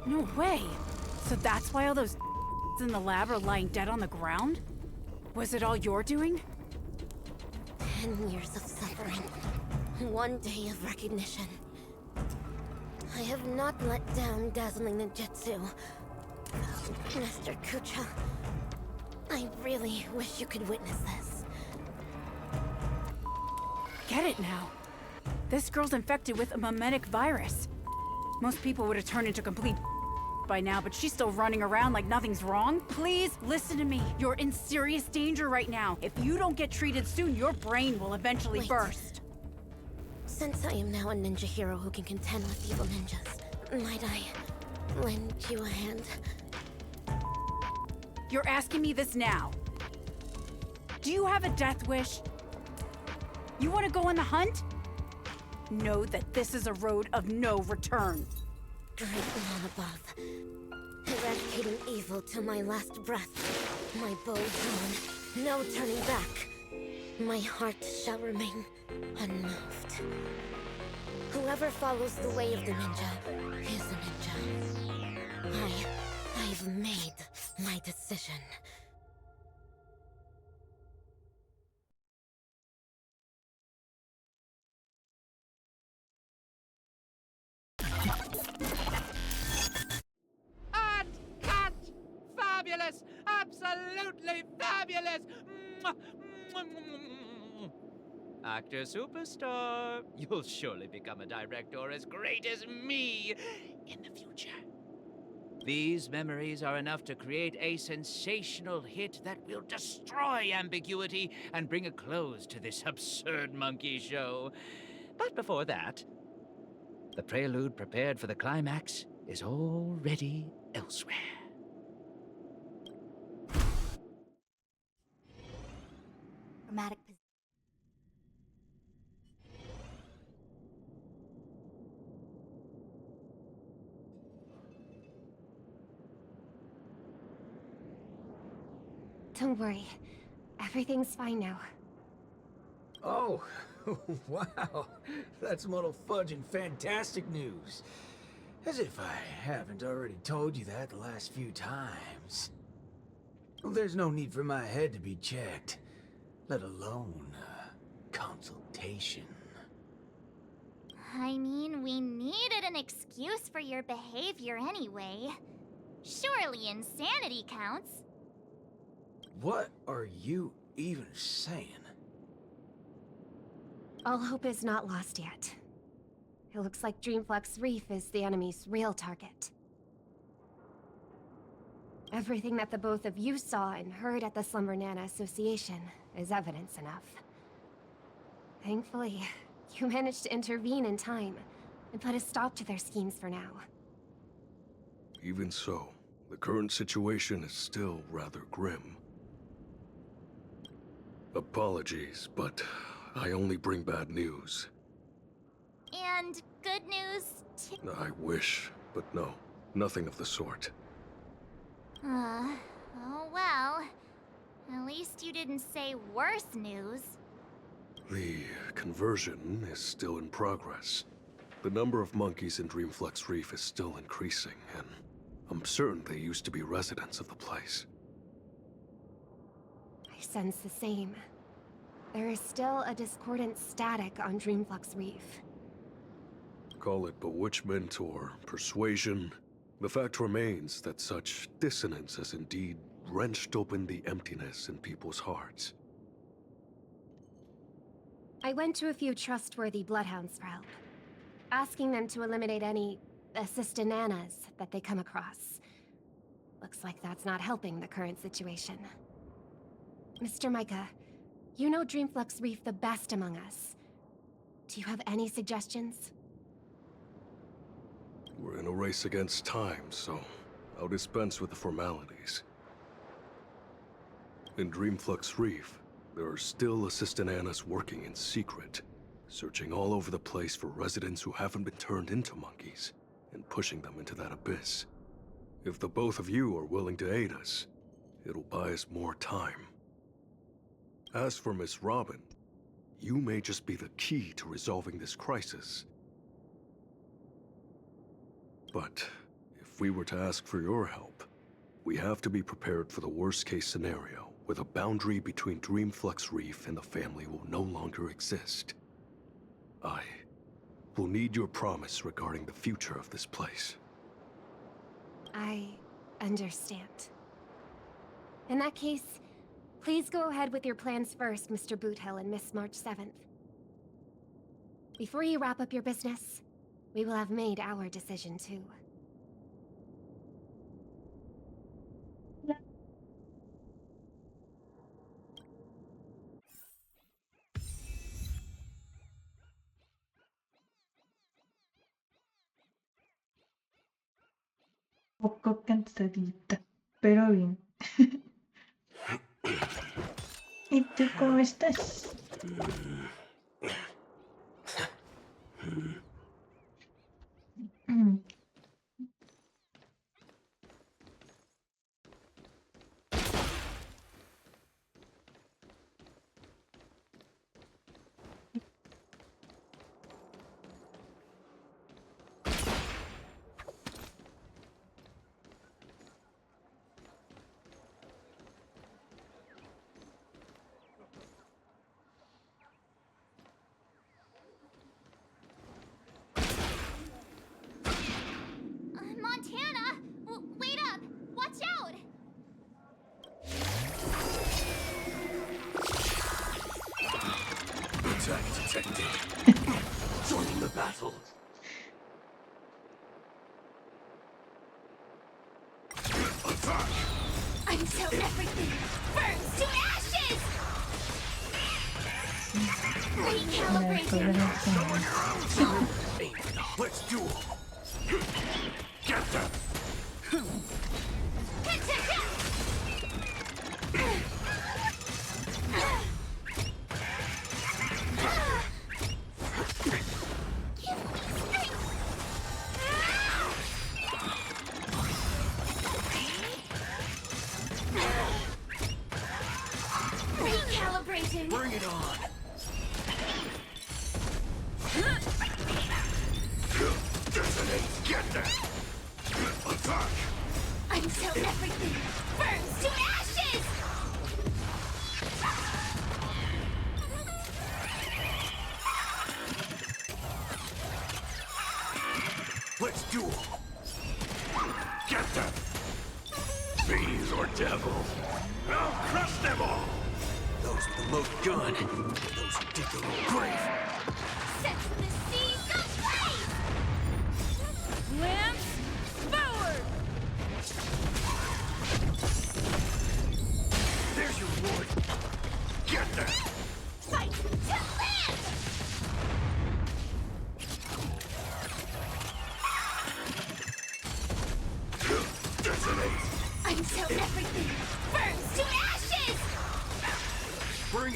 No way. So that's why all those in the lab are lying dead on the ground? Was it all your doing? 10 years of suffering. 1 day of recognition. I have not let down dazzling ninjutsu. Master Kucha, I really wish you could witness this. Get it now. This girl's infected with a mimetic virus. Most people would have turned into complete by now, but she's still running around like nothing's wrong. Please, listen to me. You're in serious danger right now. If you don't get treated soon, your brain will eventually burst. Since I am now a ninja hero who can contend with evil ninjas, might I lend you a hand? You're asking me this now. Do you have a death wish? You want to go on the hunt? Know that this is a road of no return. Great one above. Eradicating evil till my last breath. My bow drawn, no turning back. My heart shall remain unmoved. Whoever follows the way of the ninja is a ninja. I've made my decision. Uncut! Fabulous! Absolutely fabulous! Actor superstar, you'll surely become a director as great as me in the future. These memories are enough to create a sensational hit that will destroy ambiguity and bring a close to this absurd monkey show. But before that, the prelude prepared for the climax is already elsewhere. Dramatic. Don't worry. Everything's fine now. Oh, wow. That's muddle fudge and fantastic news. As if I haven't already told you that the last few times. There's no need for my head to be checked, let alone consultation. I mean, we needed an excuse for your behavior anyway. Surely insanity counts. What are you even saying? All hope is not lost yet. It looks like Dreamflux Reef is the enemy's real target. Everything that the both of you saw and heard at the Slumber Nana Association is evidence enough. Thankfully, you managed to intervene in time and put a stop to their schemes for now. Even so, the current situation is still rather grim. Apologies, but I only bring bad news. And good news too. I wish, but no, nothing of the sort. Oh well. At least you didn't say worse news. The conversion is still in progress. The number of monkeys in Dreamflux Reef is still increasing, and I'm certain they used to be residents of the place. I sense the same. There is still a discordant static on Dreamflux Reef. Call it bewitchment or persuasion, the fact remains that such dissonance has indeed wrenched open the emptiness in people's hearts. I went to a few trustworthy bloodhounds for help, asking them to eliminate any assistananas that they come across. Looks like that's not helping the current situation. Mr. Micah, you know Dreamflux Reef the best among us. Do you have any suggestions? We're in a race against time, so I'll dispense with the formalities. In Dreamflux Reef, there are still assistananas working in secret, searching all over the place for residents who haven't been turned into monkeys, and pushing them into that abyss. If the both of you are willing to aid us, it'll buy us more time. As for Miss Robin, you may just be the key to resolving this crisis. But if we were to ask for your help, we have to be prepared for the worst-case scenario, where the boundary between Dreamflux Reef and the family will no longer exist. I will need your promise regarding the future of this place. I understand. In that case, please go ahead with your plans first, Mr. Boothill and Miss March 7th. Before you wrap up your business, we will have made our decision too. Poco cansadita, pero bien. ¿Y tú cómo estás? Montana! Wait up! Watch out! Attack detected. Joining the battle. Attack! Until everything burns to ashes! Recalibrating. Let's duel. Get them. Recalibrating. Bring it on. Detonate. Get them. Attack. Until everything burns to ashes! Let's duel. Get them. Fiends or devils. I'll crush them all. Those with the most gun. Those who dig their own grave. Set the seas ablaze! Lance, forward! There's your reward. Get them. Fight to live!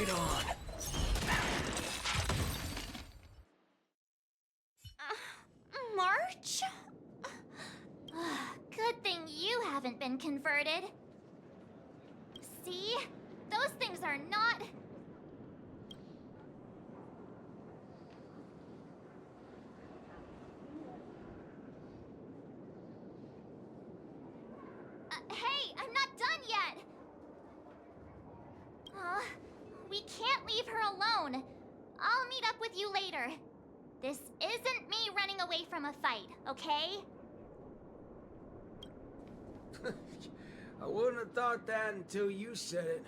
it on. March? Good thing you haven't been converted. See? Those things are not... Hey, I'm not done yet! We can't leave her alone. I'll meet up with you later. This isn't me running away from a fight, okay? I wouldn't have thought that until you said it.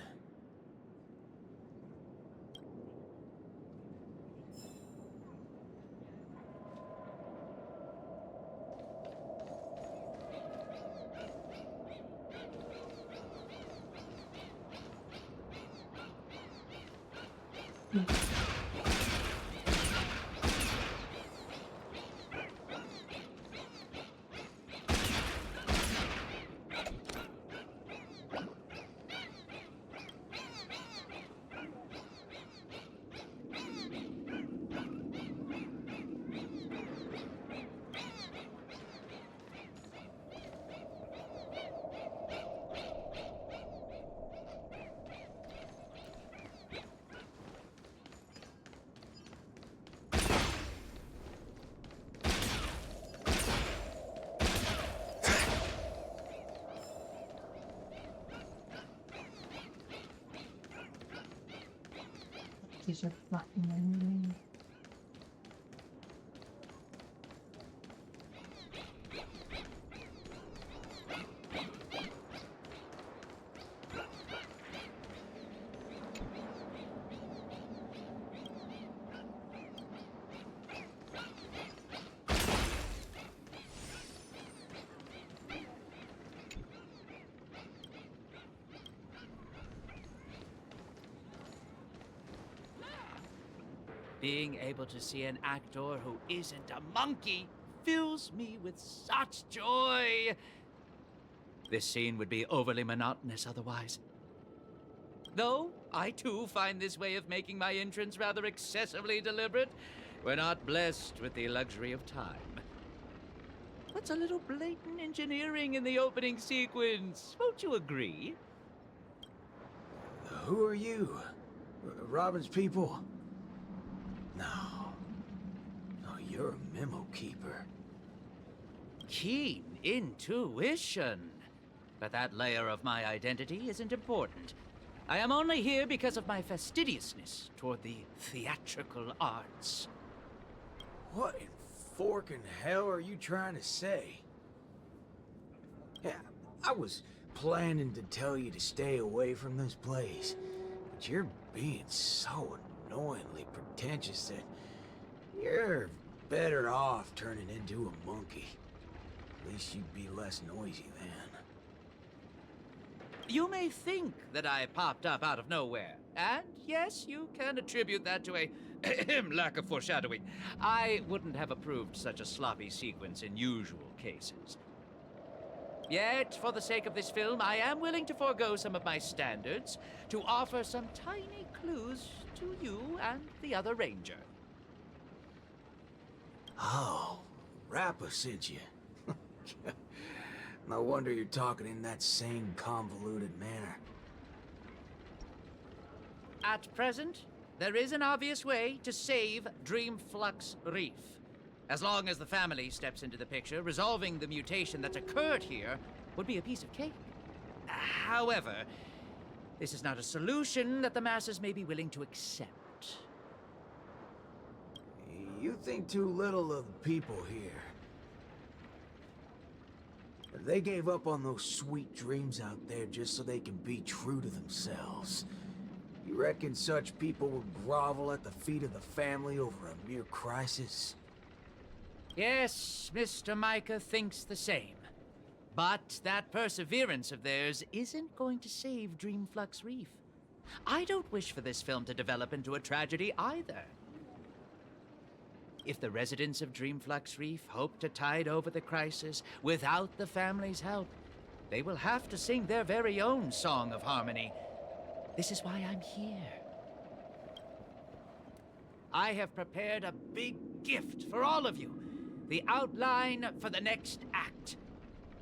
These are blocking my way. Being able to see an actor who isn't a monkey fills me with such joy. This scene would be overly monotonous otherwise. Though I too find this way of making my entrance rather excessively deliberate. We're not blessed with the luxury of time. What's a little blatant engineering in the opening sequence? Won't you agree? Who are you? Robin's people? No. No, you're a memo keeper. Keen intuition. But that layer of my identity isn't important. I am only here because of my fastidiousness toward the theatrical arts. What in forking hell are you trying to say? Yeah, I was planning to tell you to stay away from this place, but you're being so annoyingly pretentious that you're better off turning into a monkey. At least you'd be less noisy then. You may think that I popped up out of nowhere, and yes, you can attribute that to a lack of foreshadowing. I wouldn't have approved such a sloppy sequence in usual cases. Yet, for the sake of this film, I am willing to forego some of my standards to offer some tiny clues to you and the other ranger. Oh, Rappa sent you. No wonder you're talking in that same convoluted manner. At present, there is an obvious way to save Dreamflux Reef. As long as the family steps into the picture, resolving the mutation that's occurred here would be a piece of cake. However, this is not a solution that the masses may be willing to accept. You think too little of the people here. They gave up on those sweet dreams out there just so they can be true to themselves. You reckon such people would grovel at the feet of the family over a mere crisis? Yes, Mr. Micah thinks the same. But that perseverance of theirs isn't going to save Dreamflux Reef. I don't wish for this film to develop into a tragedy either. If the residents of Dreamflux Reef hope to tide over the crisis without the family's help, they will have to sing their very own song of harmony. This is why I'm here. I have prepared a big gift for all of you. The outline for the next act.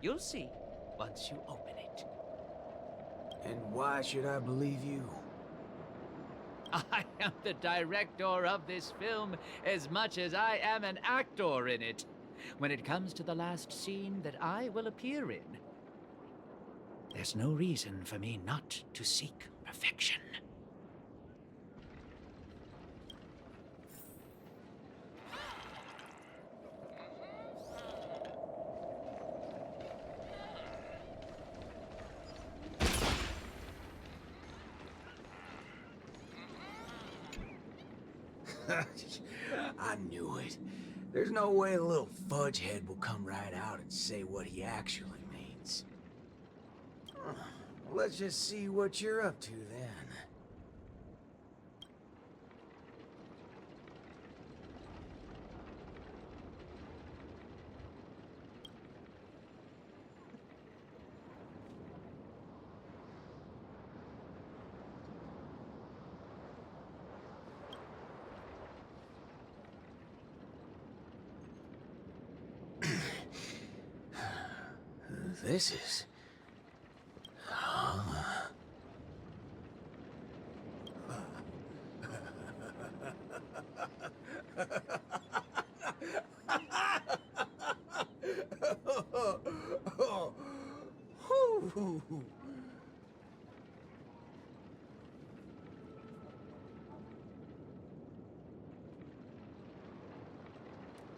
You'll see once you open it. And why should I believe you? I am the director of this film as much as I am an actor in it. When it comes to the last scene that I will appear in, there's no reason for me not to seek perfection. I knew it. There's no way a little fudgehead will come right out and say what he actually means. Let's just see what you're up to then. This is...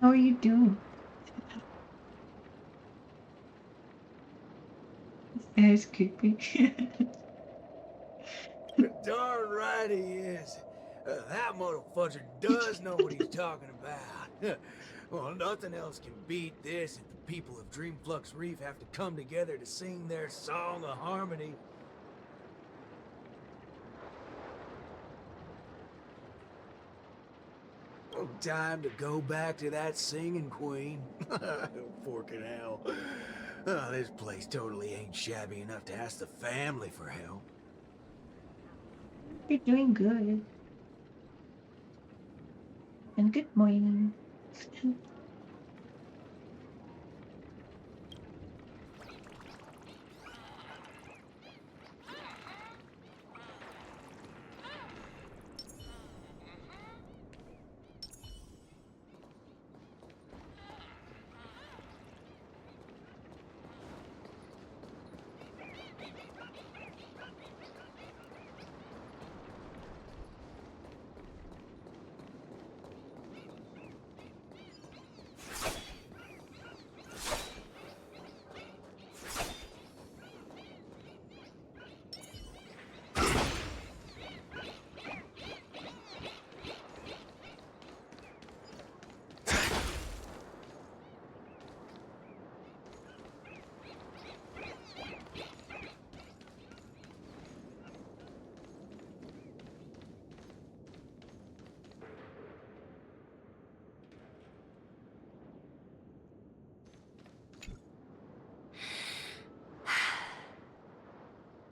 How are you doing? This guy's creepy. Darn right he is. That motherfucker does know what he's talking about. Well, nothing else can beat this if the people of Dreamflux Reef have to come together to sing their song of harmony. Oh, time to go back to that singing queen. Forking hell. Oh, this place totally ain't shabby enough to ask the family for help. You're doing good. And good morning.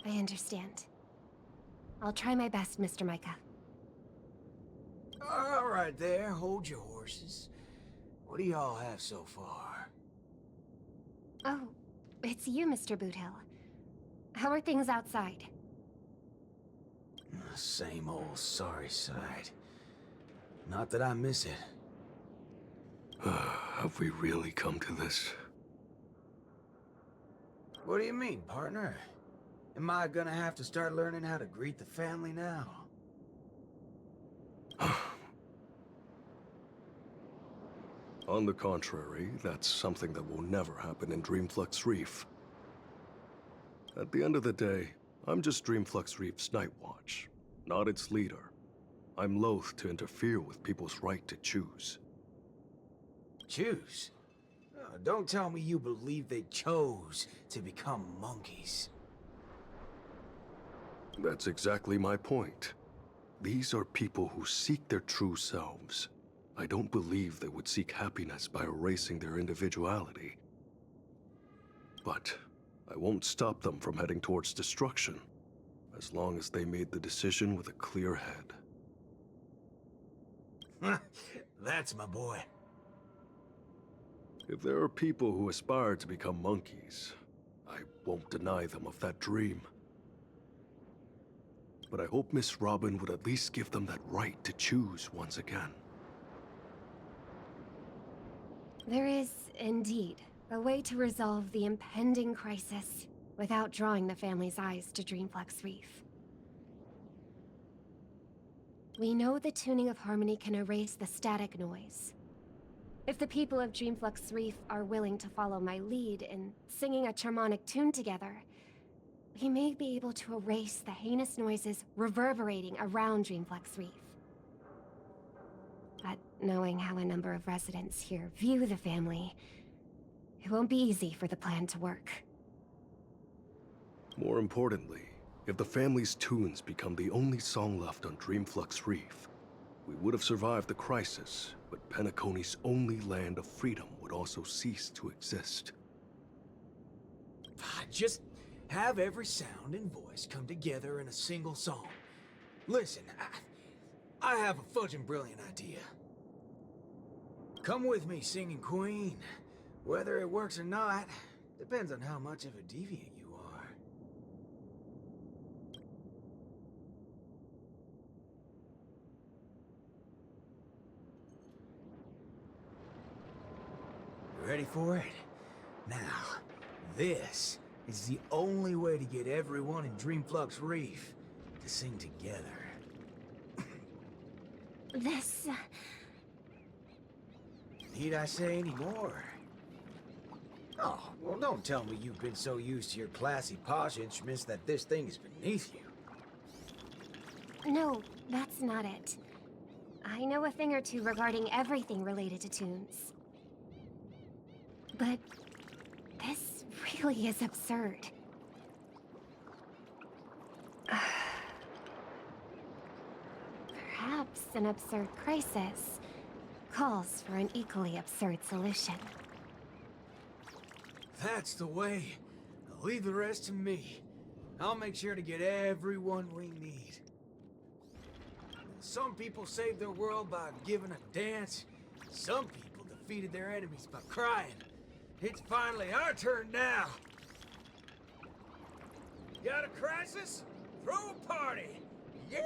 I understand. I'll try my best, Mr. Micah. All right there, hold your horses. What do y'all have so far? Oh, it's you, Mr. Boothill. How are things outside? Same old sorry sight. Not that I miss it. Have we really come to this? What do you mean, partner? Am I gonna have to start learning how to greet the family now? On the contrary, that's something that will never happen in Dreamflux Reef. At the end of the day, I'm just Dreamflux Reef's Night Watch, not its leader. I'm loath to interfere with people's right to choose. Choose? Don't tell me you believe they chose to become monkeys. That's exactly my point. These are people who seek their true selves. I don't believe they would seek happiness by erasing their individuality. But I won't stop them from heading towards destruction, as long as they made the decision with a clear head. That's my boy. If there are people who aspire to become monkeys, I won't deny them of that dream. But I hope Miss Robin would at least give them that right to choose once again. There is, indeed, a way to resolve the impending crisis without drawing the family's eyes to Dreamflux Reef. We know the tuning of harmony can erase the static noise. If the people of Dreamflux Reef are willing to follow my lead in singing a charmonic tune together, we may be able to erase the heinous noises reverberating around Dreamflux Reef. But knowing how a number of residents here view the family, it won't be easy for the plan to work. More importantly, if the family's tunes become the only song left on Dreamflux Reef, we would have survived the crisis, but Penacony's only land of freedom would also cease to exist. Just have every sound and voice come together in a single song. Listen, I have a fudging brilliant idea. Come with me, Singing Queen. Whether it works or not, depends on how much of a deviant you are. Ready for it? Now, this is the only way to get everyone in Dreamflux Reef to sing together. This... Need I say any more? Oh, well, don't tell me you've been so used to your classy, posh instruments that this thing is beneath you. No, that's not it. I know a thing or two regarding everything related to tunes. But this really is absurd. Perhaps an absurd crisis calls for an equally absurd solution. That's the way. Leave the rest to me. I'll make sure to get everyone we need. Some people saved their world by giving a dance. Some people defeated their enemies by crying. It's finally our turn now. Got a crisis? Throw a party! Yeah!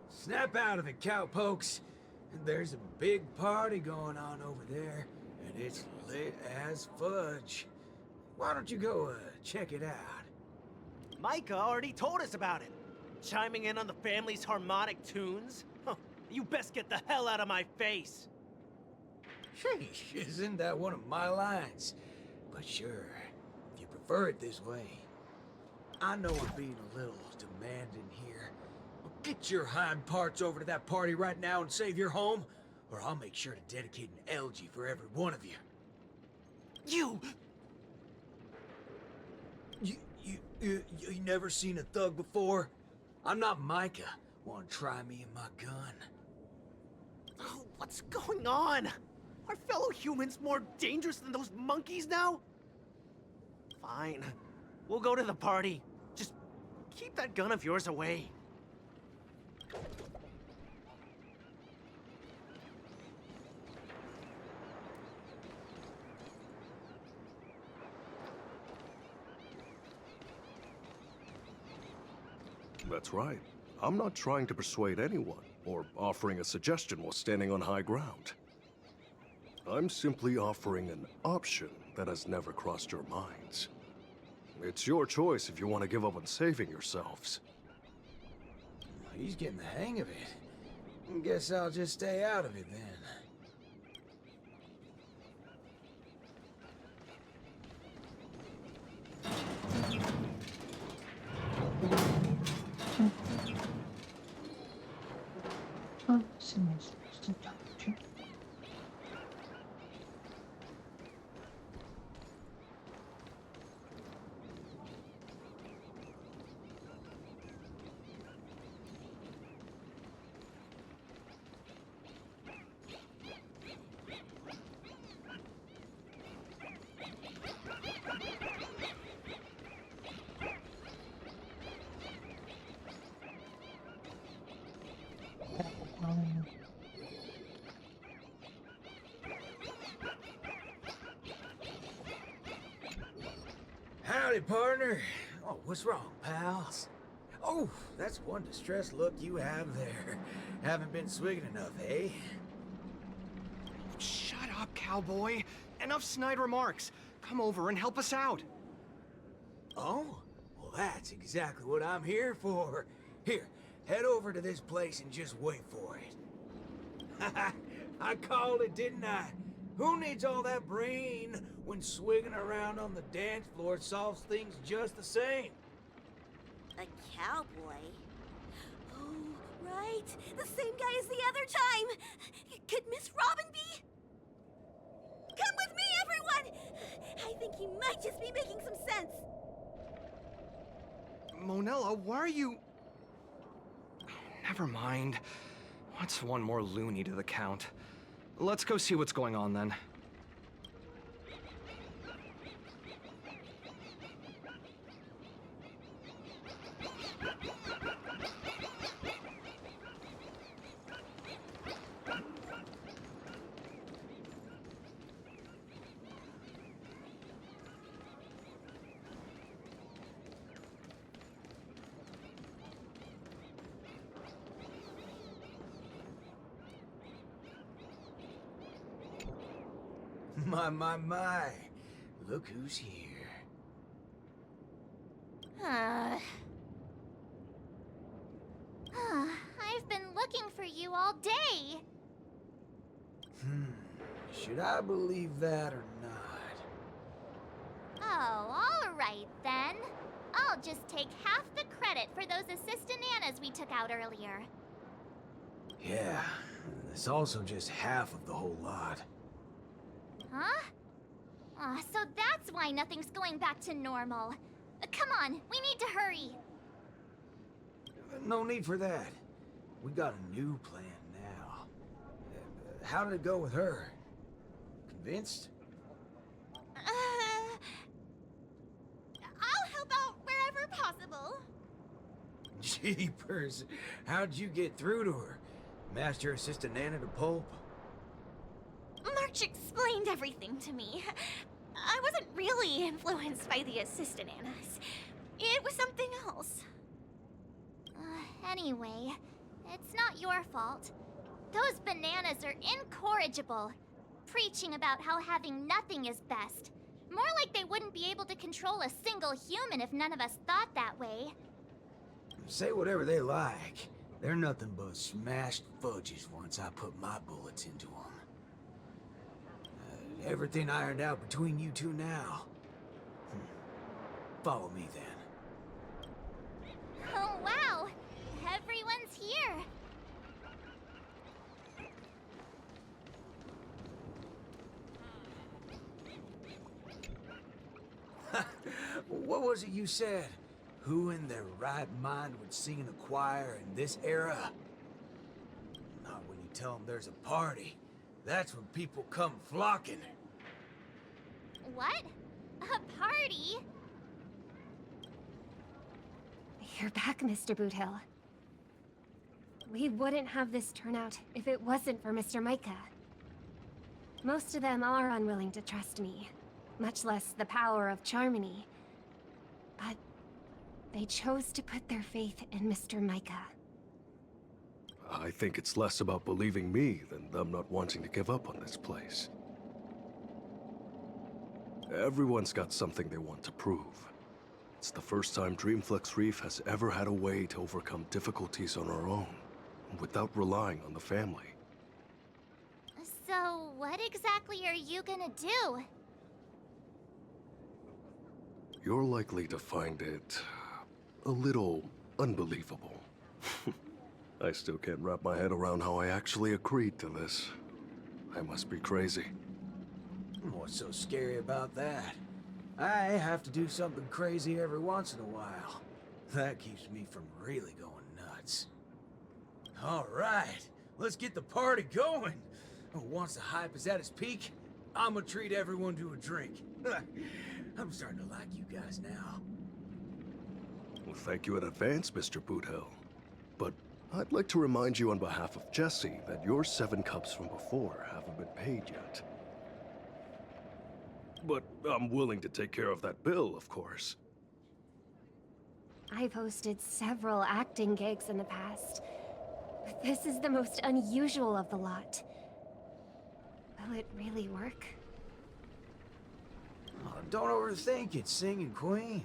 Snap out of it, cowpokes. There's a big party going on over there, and it's lit as fudge. Why don't you go check it out? Micah already told us about it. Chiming in on the family's harmonic tunes? Huh, you best get the hell out of my face. Sheesh, isn't that one of my lines? But sure, if you prefer it this way. I know I'm being a little demanding here. Get your hind parts over to that party right now and save your home, or I'll make sure to dedicate an elegy for every one of you. You never seen a thug before? I'm not Micah. Want to try me and my gun? Oh, what's going on? Are fellow humans more dangerous than those monkeys now? Fine. We'll go to the party. Just keep that gun of yours away. That's right. I'm not trying to persuade anyone, or offering a suggestion while standing on high ground. I'm simply offering an option that has never crossed your minds. It's your choice if you want to give up on saving yourselves. He's getting the hang of it. Guess I'll just stay out of it then. Oh, someone's supposed to talk to. Howdy, partner. Oh, what's wrong, pals? Oh, that's one distressed look you have there. Haven't been swigging enough, eh? Shut up, cowboy. Enough snide remarks. Come over and help us out. Oh? Well, that's exactly what I'm here for. Here, head over to this place and just wait for it. I called it, didn't I? Who needs all that brain when swigging around on the dance floor solves things just the same? A cowboy? Oh, right. The same guy as the other time. Could Miss Robin be? Come with me, everyone! I think he might just be making some sense. Monella, why are you... Never mind. What's one more loony to the count? Let's go see what's going on then. My. Look who's here. I've been looking for you all day. Should I believe that or not? Oh, all right then. I'll just take half the credit for those assistant Annas we took out earlier. Yeah, it's also just half of the whole lot. Huh? So that's why nothing's going back to normal. Come on, we need to hurry. No need for that. We got a new plan now. How did it go with her? Convinced? I'll help out wherever possible. Jeepers, how'd you get through to her? Master Assistant Anna to pulp? March explained everything to me. I wasn't really influenced by the assistant Annas. It was something else. Anyway, it's not your fault. Those bananas are incorrigible, preaching about how having nothing is best. More like they wouldn't be able to control a single human if none of us thought that way. Say whatever they like. They're nothing but smashed fudges once I put my bullets into them. Everything ironed out between you two now. Follow me then. Oh wow! Everyone's here! What was it you said? Who in their right mind would sing in a choir in this era? Not when you tell them there's a party. That's when people come flocking. What? A party? You're back, Mr. Boothill. We wouldn't have this turnout if it wasn't for Mr. Micah. Most of them are unwilling to trust me, much less the power of Charmony. But they chose to put their faith in Mr. Micah. I think it's less about believing me than them not wanting to give up on this place. Everyone's got something they want to prove. It's the first time Dreamflex Reef has ever had a way to overcome difficulties on our own, without relying on the family. So, what exactly are you gonna do? You're likely to find it a little unbelievable. I still can't wrap my head around how I actually agreed to this. I must be crazy. What's so scary about that? I have to do something crazy every once in a while. That keeps me from really going nuts. All right, let's get the party going. Once the hype is at its peak, I'm gonna treat everyone to a drink. I'm starting to like you guys now. Well, thank you in advance, Mr. Boothill. But I'd like to remind you on behalf of Jesse that your 7 cups from before haven't been paid yet. But I'm willing to take care of that bill, of course. I've hosted several acting gigs in the past. But this is the most unusual of the lot. Will it really work? Oh, don't overthink it, Singing Queen.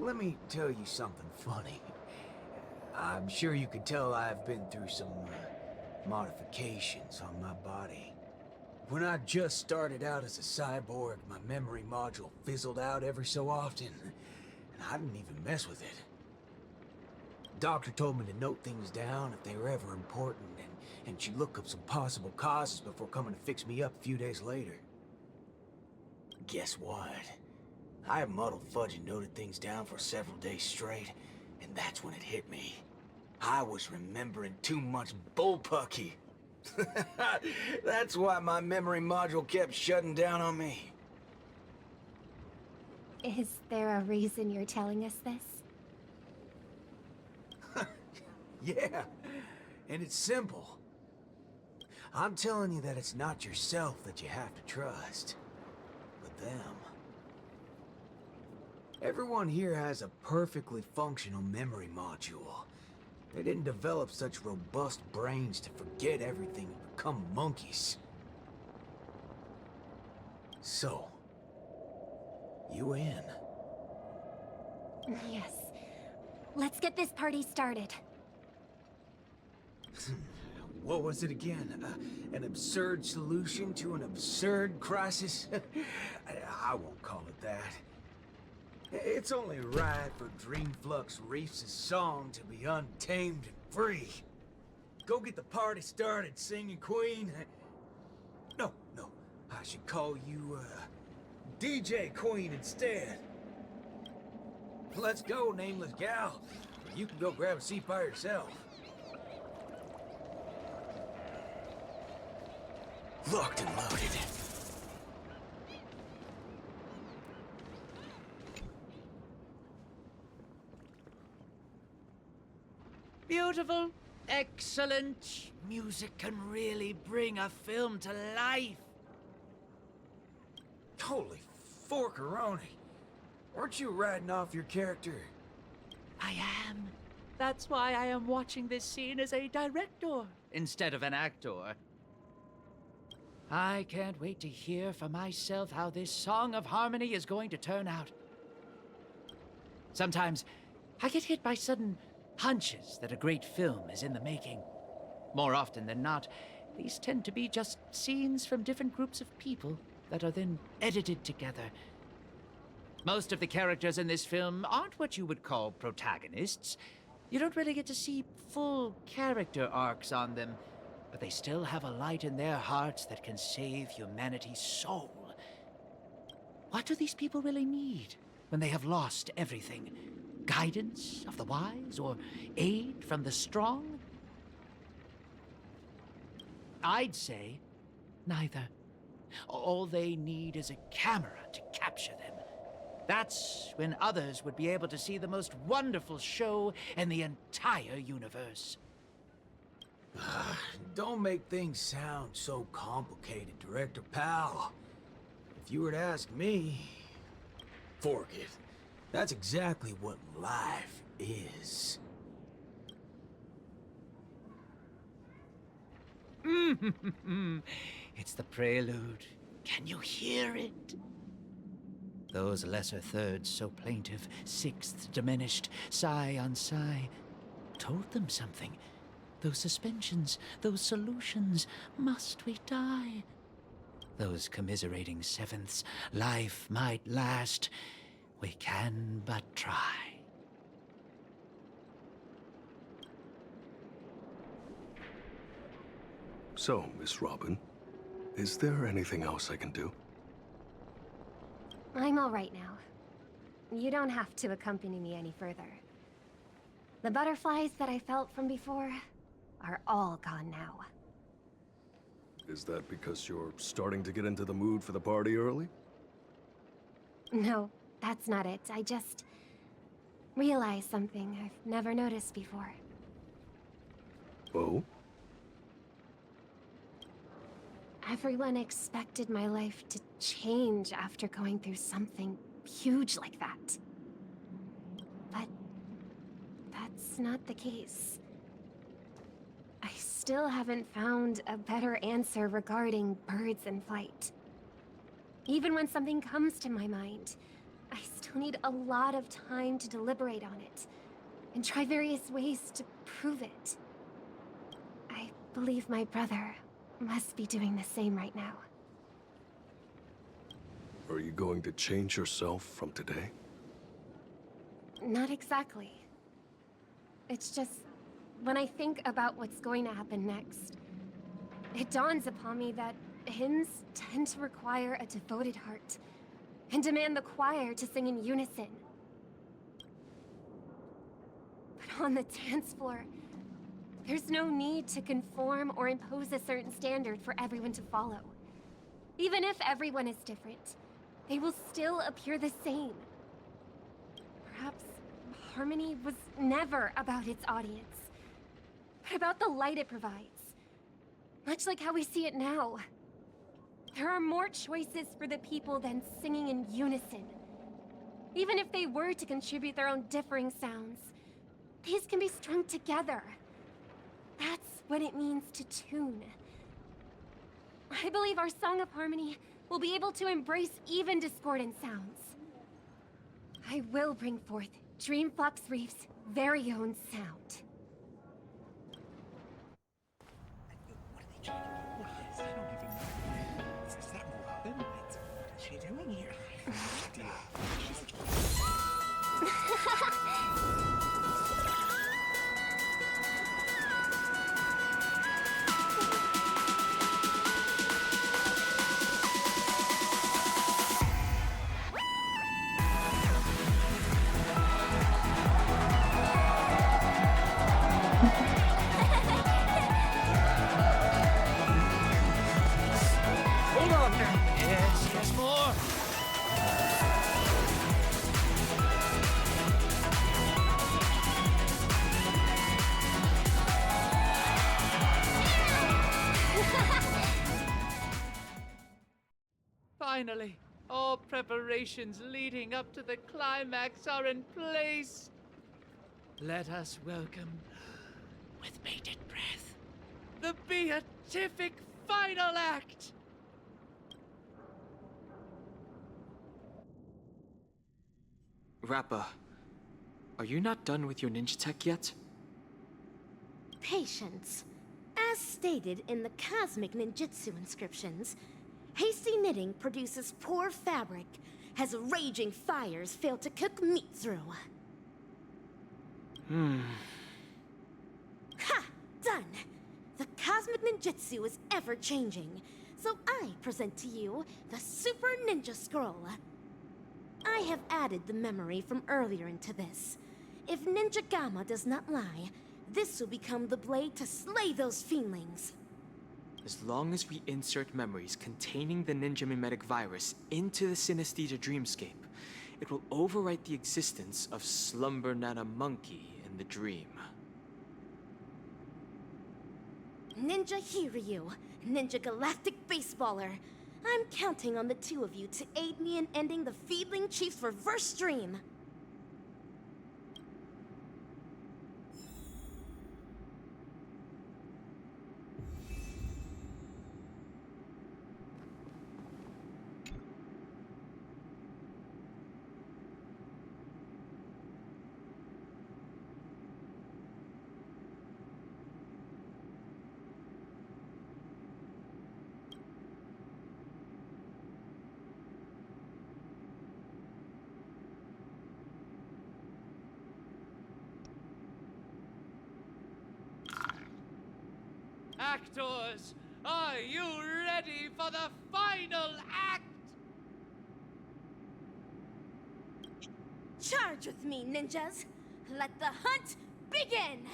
Let me tell you something funny. I'm sure you could tell I've been through some modifications on my body. When I just started out as a cyborg, my memory module fizzled out every so often, and I didn't even mess with it. Doctor told me to note things down if they were ever important, and she'd look up some possible causes before coming to fix me up a few days later. Guess what? I muddled fudge and noted things down for several days straight, and that's when it hit me. I was remembering too much bullpucky. That's why my memory module kept shutting down on me. Is there a reason you're telling us this? Yeah, and it's simple. I'm telling you that it's not yourself that you have to trust, but them. Everyone here has a perfectly functional memory module. They didn't develop such robust brains to forget everything and become monkeys. So, you in? Yes. Let's get this party started. What was it again? An absurd solution to an absurd crisis? I won't call it that. It's only right for Dreamflux Reefs' song to be untamed and free. Go get the party started, Singing Queen. No, I should call you, DJ Queen instead. Let's go, nameless gal. You can go grab a seat by yourself. Locked and loaded. Beautiful, excellent. Music can really bring a film to life. Holy forkeroni. Weren't you riding off your character? I am. That's why I am watching this scene as a director instead of an actor. I can't wait to hear for myself how this Song of Harmony is going to turn out. Sometimes I get hit by sudden hunches that a great film is in the making. More often than not, these tend to be just scenes from different groups of people that are then edited together. Most of the characters in this film aren't what you would call protagonists. You don't really get to see full character arcs on them, but they still have a light in their hearts that can save humanity's soul. What do these people really need when they have lost everything? Guidance of the wise or aid from the strong? I'd say neither. All they need is a camera to capture them. That's when others would be able to see the most wonderful show in the entire universe. Don't make things sound so complicated, Director Powell. If you were to ask me, fork it. That's exactly what life is. It's the prelude. Can you hear it? Those lesser thirds so plaintive, sixths diminished, sigh on sigh, told them something. Those suspensions, those solutions, must we die? Those commiserating sevenths, life might last. We can but try. So, Miss Robin, is there anything else I can do? I'm all right now. You don't have to accompany me any further. The butterflies that I felt from before are all gone now. Is that because you're starting to get into the mood for the party early? No, that's not it. I just realized something I've never noticed before. Oh? I Everyone expected my life to change after going through something huge like that. But that's not the case. I still haven't found a better answer regarding birds in flight. Even when something comes to my mind, I still need a lot of time to deliberate on it and try various ways to prove it. I believe my brother must be doing the same right now. Are you going to change yourself from today? Not exactly. It's just, when I think about what's going to happen next, it dawns upon me that hymns tend to require a devoted heart and demand the choir to sing in unison. But on the dance floor, there's no need to conform or impose a certain standard for everyone to follow. Even if everyone is different, they will still appear the same. Perhaps harmony was never about its audience, but about the light it provides. Much like how we see it now. There are more choices for the people than singing in unison. Even if they were to contribute their own differing sounds, these can be strung together. That's what it means to tune. I believe our Song of Harmony will be able to embrace even discordant sounds. I will bring forth Dreamflux Reef's very own sound. I don't even know. Is that Robin? What is she doing here? Hold on now. Yes, yes, more. Finally, all preparations leading up to the climax are in place. Let us welcome, with bated breath, the beatific final act. Rappa, are you not done with your ninja tech yet? Patience. As stated in the cosmic ninjutsu inscriptions, hasty knitting produces poor fabric, as raging fires fail to cook meat through. Ha! Done! The cosmic ninjutsu is ever-changing, so I present to you the Super Ninja Scroll. I have added the memory from earlier into this. If Ninja Gamma does not lie, this will become the blade to slay those fiendlings. As long as we insert memories containing the ninja mimetic virus into the synesthesia dreamscape, it will overwrite the existence of Slumber Nana Monkey in the dream. Ninja Hiryu, Ninja Galactic Baseballer. I'm counting on the two of you to aid me in ending the Feedling Chief's reverse dream. Actors, are you ready for the final act? Charge with me, ninjas! Let the hunt begin!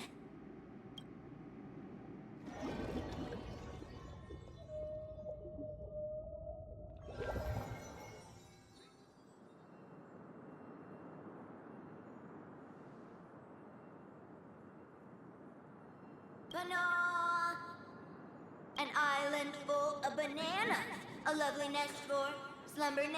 Banana! An island full of bananas? A lovely nest for slumber nanas.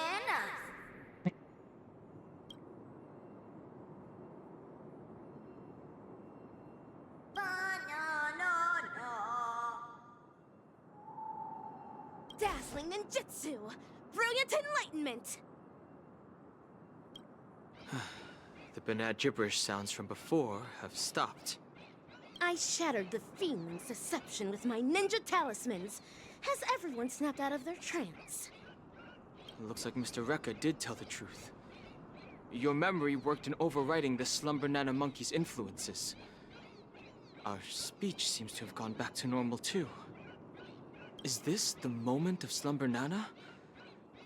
Dazzling ninjutsu! Brilliant enlightenment! The banal gibberish sounds from before have stopped. I shattered the fiendling's deception with my ninja talismans. Has everyone snapped out of their trance? It looks like Mr. Rekka did tell the truth. Your memory worked in overriding the Slumber Nana Monkey's influences. Our speech seems to have gone back to normal too. Is this the moment of Slumber Nana?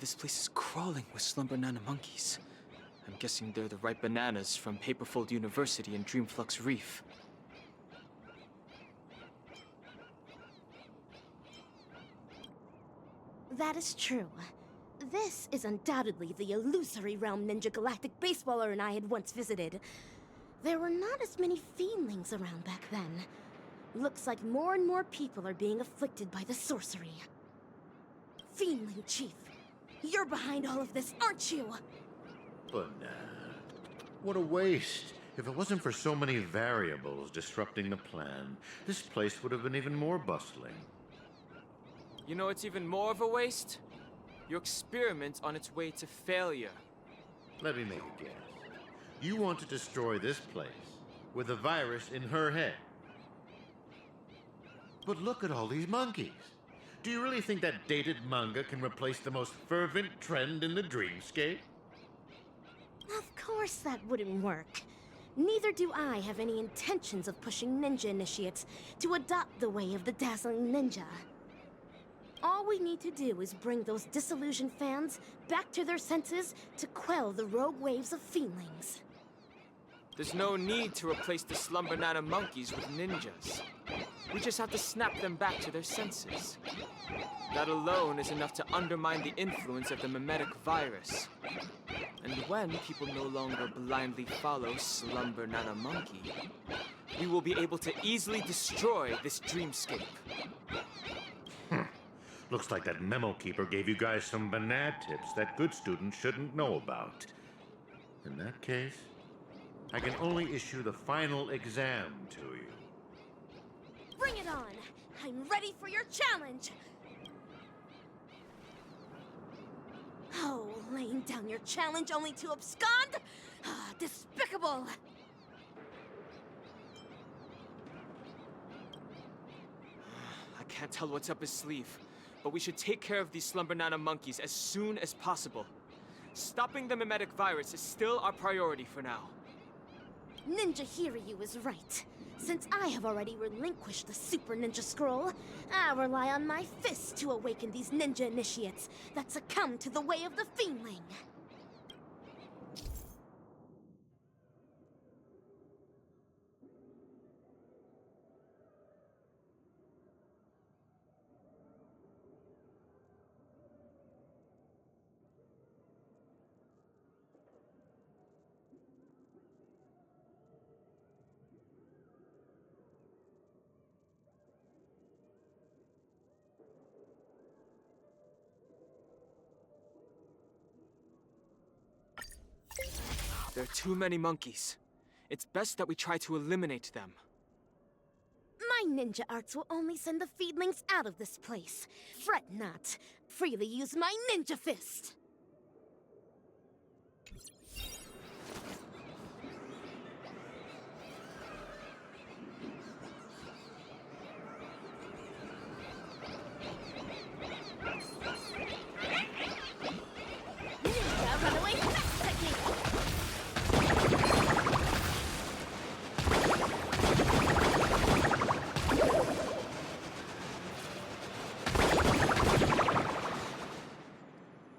This place is crawling with Slumber Nana monkeys. I'm guessing they're the right bananas from Paperfold University and Dreamflux Reef. That is true. This is undoubtedly the illusory realm Ninja Galactic Baseballer and I had once visited. There were not as many fiendlings around back then. Looks like more and more people are being afflicted by the sorcery. Fiendling Chief, you're behind all of this, aren't you? But what a waste. If it wasn't for so many variables disrupting the plan, this place would have been even more bustling. You know it's even more of a waste? Your experiment's on its way to failure. Let me make a guess. You want to destroy this place with a virus in her head. But look at all these monkeys. Do you really think that dated manga can replace the most fervent trend in the dreamscape? Of course that wouldn't work. Neither do I have any intentions of pushing ninja initiates to adopt the way of the dazzling ninja. All we need to do is bring those disillusioned fans back to their senses to quell the rogue waves of fiendlings. There's no need to replace the Slumber Nana monkeys with ninjas. We just have to snap them back to their senses. That alone is enough to undermine the influence of the mimetic virus. And when people no longer blindly follow Slumber Nana Monkey, we will be able to easily destroy this dreamscape. Looks like that memo keeper gave you guys some banana tips that good students shouldn't know about. In that case, I can only issue the final exam to you. Bring it on! I'm ready for your challenge! Oh, laying down your challenge only to abscond? Ah, despicable! I can't tell what's up his sleeve, but we should take care of these Slumber Nana monkeys as soon as possible. Stopping the mimetic virus is still our priority for now. Ninja Hiryu is right. Since I have already relinquished the Super Ninja Scroll, I rely on my fists to awaken these ninja initiates that succumb to the way of the Fiendling. There are too many monkeys. It's best that we try to eliminate them. My ninja arts will only send the Fiendlings out of this place. Fret not. Freely use my ninja fist. Ninja runaway fist technique!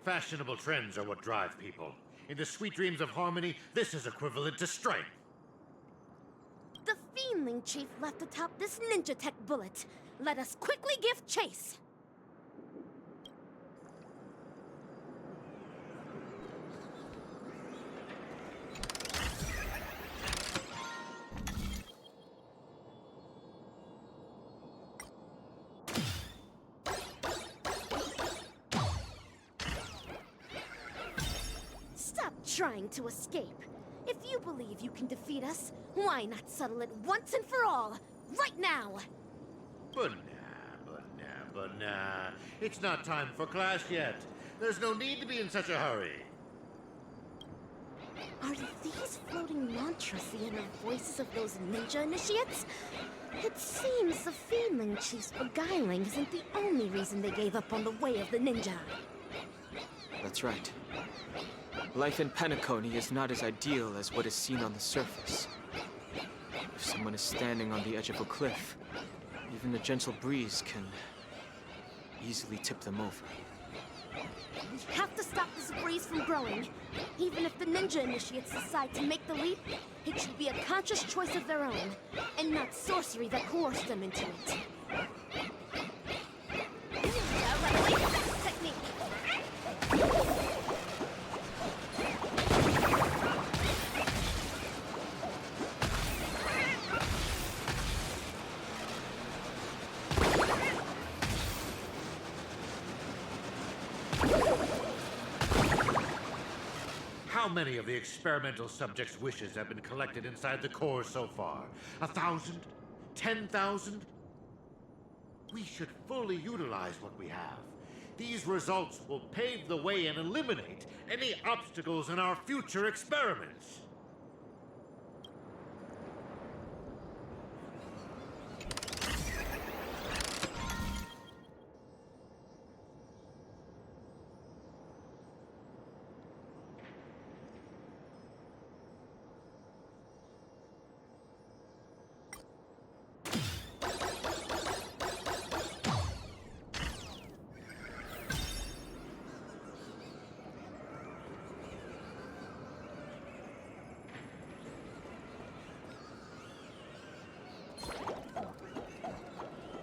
Fashionable trends are what drive people. In the sweet dreams of harmony, this is equivalent to strength. The Fiendling Chief left atop this ninja tech bullet. Let us quickly give chase. trying to escape. If you believe you can defeat us, why not settle it once and for all, right now? But nah. It's not time for class yet. There's no need to be in such a hurry. Are these floating mantras the inner voices of those ninja initiates? It seems the Fiendling Chief's beguiling isn't the only reason they gave up on the way of the ninja. That's right. Life in Penacony is not as ideal as what is seen on the surface. If someone is standing on the edge of a cliff, even a gentle breeze can easily tip them over. We have to stop this breeze from growing. Even if the ninja initiates decide to make the leap, it should be a conscious choice of their own, and not sorcery that coerced them into it. Ninja runaway fast technique! How many of the experimental subjects' wishes have been collected inside the core so far? 1,000? 10,000? We should fully utilize what we have. These results will pave the way and eliminate any obstacles in our future experiments.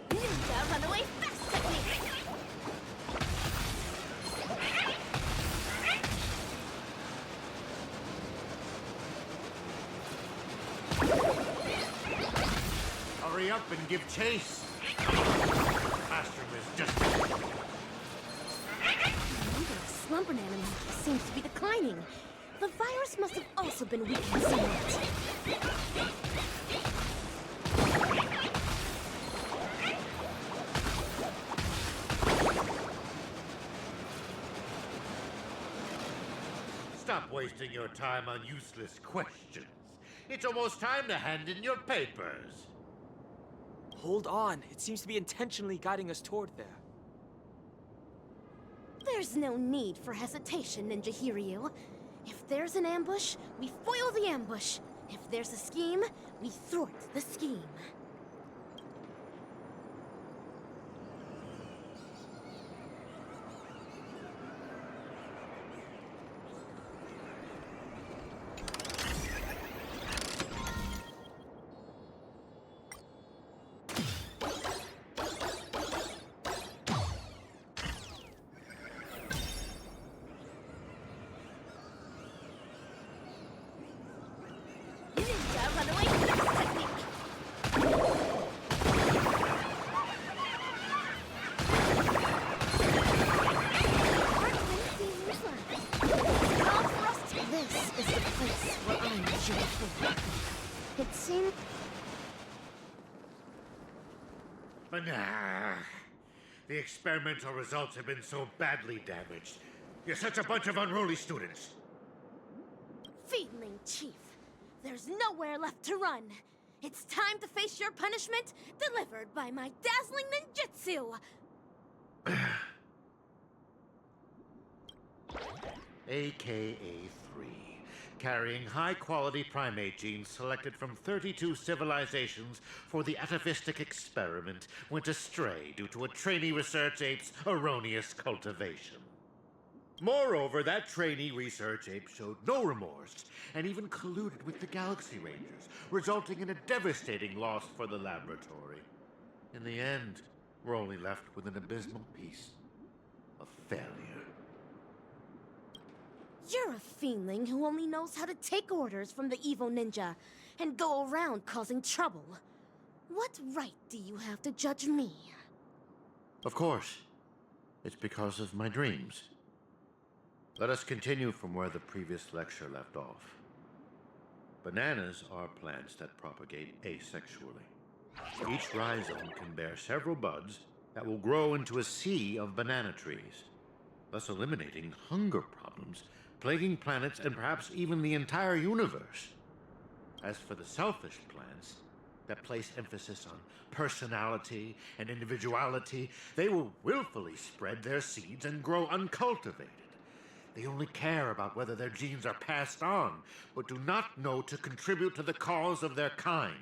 Ninja runaway fast technique! Hurry up and give chase. Classroom is just... The number of slumber animals seems to be declining. The virus must have also been weakened somewhat. Stop wasting your time on useless questions. It's almost time to hand in your papers. Hold on. It seems to be intentionally guiding us toward there. There's no need for hesitation, Ninja Hiryu. If there's an ambush, we foil the ambush. If there's a scheme, we thwart the scheme. Ninja runaway fast technique! This is the place where I'm joyful. It seems... But nah. The experimental results have been so badly damaged. You're such a bunch of unruly students. Fiendling Chief, there's nowhere left to run. It's time to face your punishment, delivered by my dazzling ninjutsu. AKA 3. Carrying high-quality primate genes selected from 32 civilizations for the atavistic experiment went astray due to a trainee research ape's erroneous cultivation. Moreover, that trainee research ape showed no remorse and even colluded with the Galaxy Rangers, resulting in a devastating loss for the laboratory. In the end, we're only left with an abysmal piece of failure. You're a fiendling who only knows how to take orders from the evil ninja and go around causing trouble. What right do you have to judge me? Of course. It's because of my dreams. Let us continue from where the previous lecture left off. Bananas are plants that propagate asexually. Each rhizome can bear several buds that will grow into a sea of banana trees, thus eliminating hunger problems plaguing planets and perhaps even the entire universe. As for the selfish plants that place emphasis on personality and individuality, they will willfully spread their seeds and grow uncultivated. They only care about whether their genes are passed on, but do not know to contribute to the cause of their kind.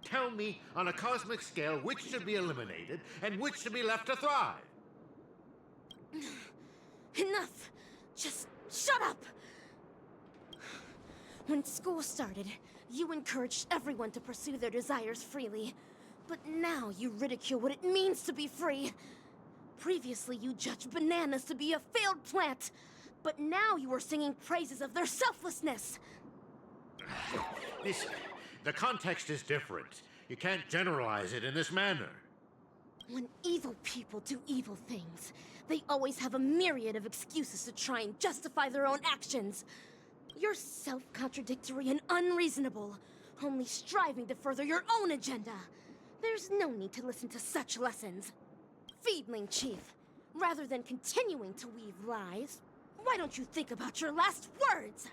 Tell me, on a cosmic scale, which should be eliminated and which should be left to thrive? Enough! Just shut up! When school started, you encouraged everyone to pursue their desires freely. But now you ridicule what it means to be free. Previously, you judged bananas to be a failed plant. But now you are singing praises of their selflessness. The context is different. You can't generalize it in this manner. When evil people do evil things, they always have a myriad of excuses to try and justify their own actions. You're self-contradictory and unreasonable, only striving to further your own agenda. There's no need to listen to such lessons. Feedling Chief, rather than continuing to weave lies, why don't you think about your last words?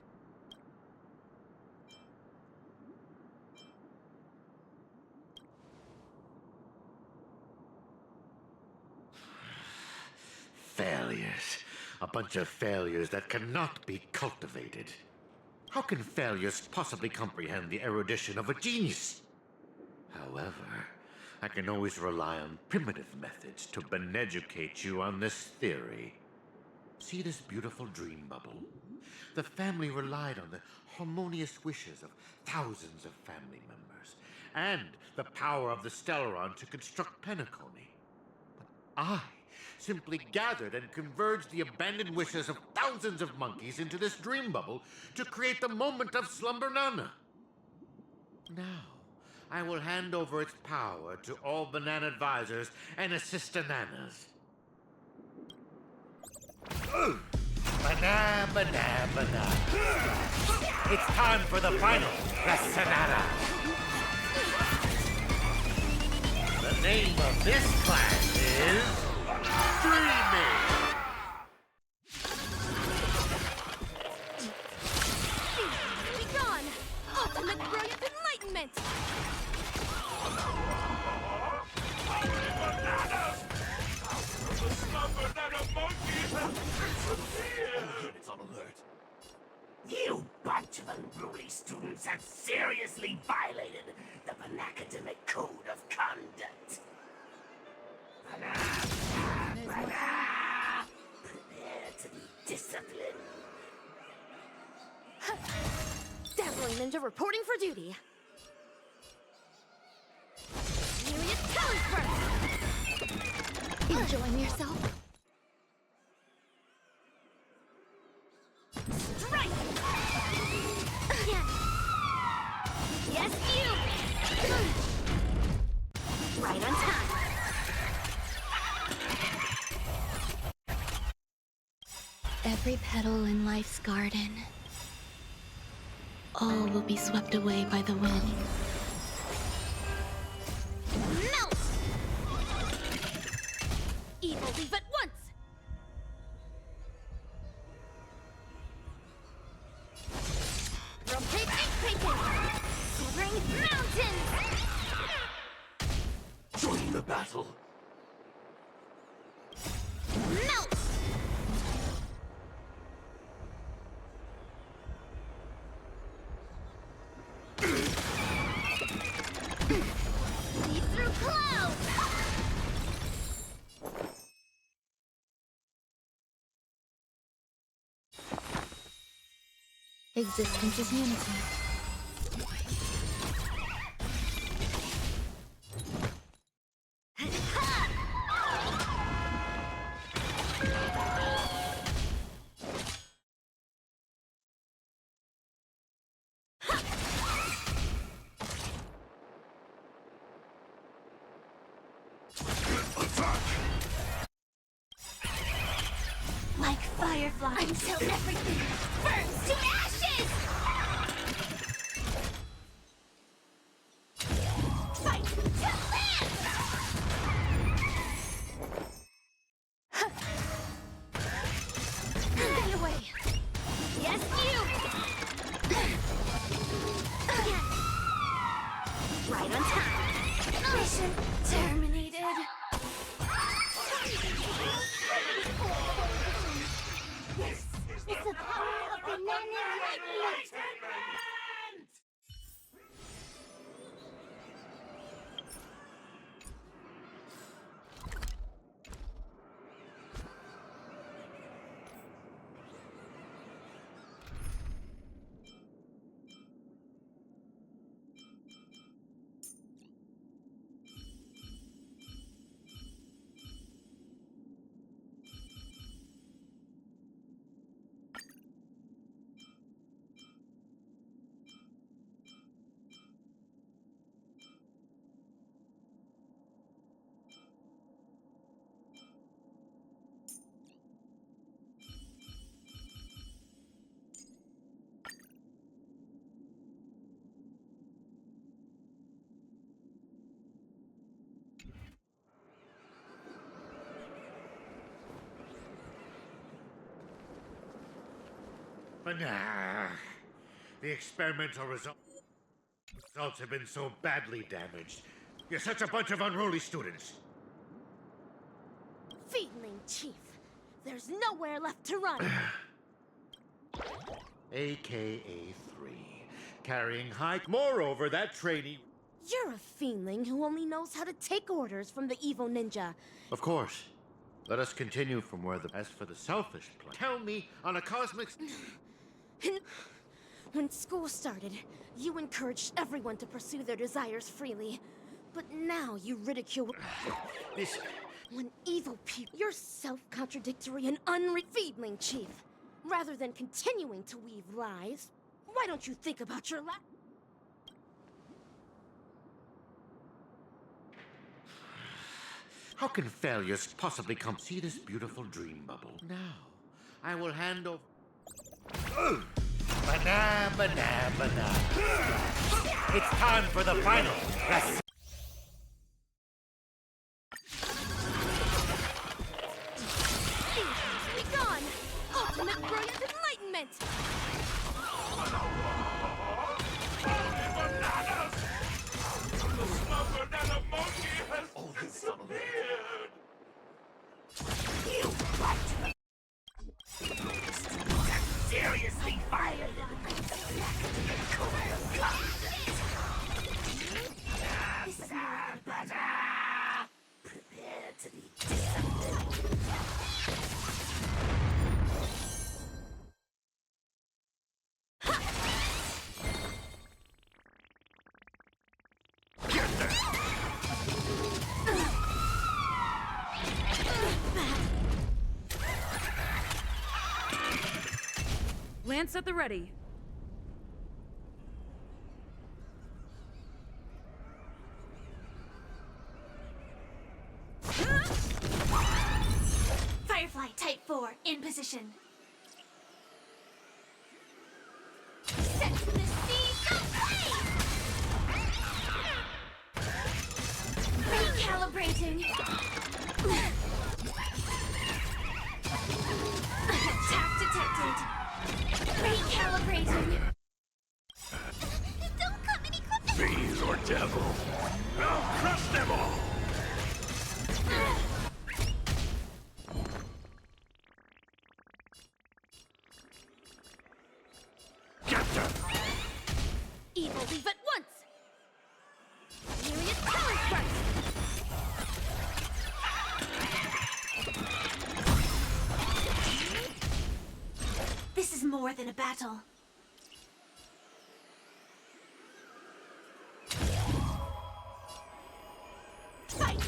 Failures. A bunch of failures that cannot be cultivated. How can failures possibly comprehend the erudition of a genius? However, I can always rely on primitive methods to beneducate you on this theory. See this beautiful dream bubble? The family relied on the harmonious wishes of thousands of family members, and the power of the Stellaron to construct Penacony. But I simply gathered and converged the abandoned wishes of thousands of monkeys into this dream bubble to create the moment of Slumber Nana. Now, I will hand over its power to all banana advisors and assistananas. Banana, banana, banana. It's time for the final, the Sonata. The name of this class is Dreaming. Be gone! Ultimate brilliant enlightenment! Units on alert. You bunch of unruly students have seriously violated the Panacademic Code of Conduct. Prepare to be disciplined. Dazzling Ninja reporting for duty. Myriad talent burst! Enjoying yourself? Strike! Again! Yes, you! Right on time. Every petal in life's garden, all will be swept away by the wind. Melt! Evil, leave at once! Rotate ink painting! Severing mountains! Join the battle. Melt! Lead through clouds! Existence is unity. Like fire! Firefly until everything burns to ashes! Fight to live! Stay away! Yes, you! Again! Right on time! Mission terminated! This is the power of the enlightenment! But nah, the experimental results have been so badly damaged. You're such a bunch of unruly students. Feedling, Chief. There's nowhere left to run. AKA 3. Carrying high... Moreover, that trainee... You're a fiendling who only knows how to take orders from the evil ninja. Of course. Let us continue from where the... As for the selfish plan... Tell me, on a cosmic... When school started, you encouraged everyone to pursue their desires freely. But now you ridicule... This... When evil people... You're self-contradictory and feedling, Chief. Rather than continuing to weave lies, why don't you think about your How can failures possibly come... See this beautiful dream bubble? Now, I will hand over... Banana. It's time for the final. Yes. Be gone! Ultimate brilliant enlightenment! Seriously fired. Prepare to be disciplined. Lance at the ready. Firefly Type 4 in position. Set the seeds ablaze! Recalibrating. Attack detected. Recalibrating. Don't come any closer. Fiends or devil. I'll crush them all. Get them. Evil, leave at once! Myriad power strike! This is more than a battle. Fight to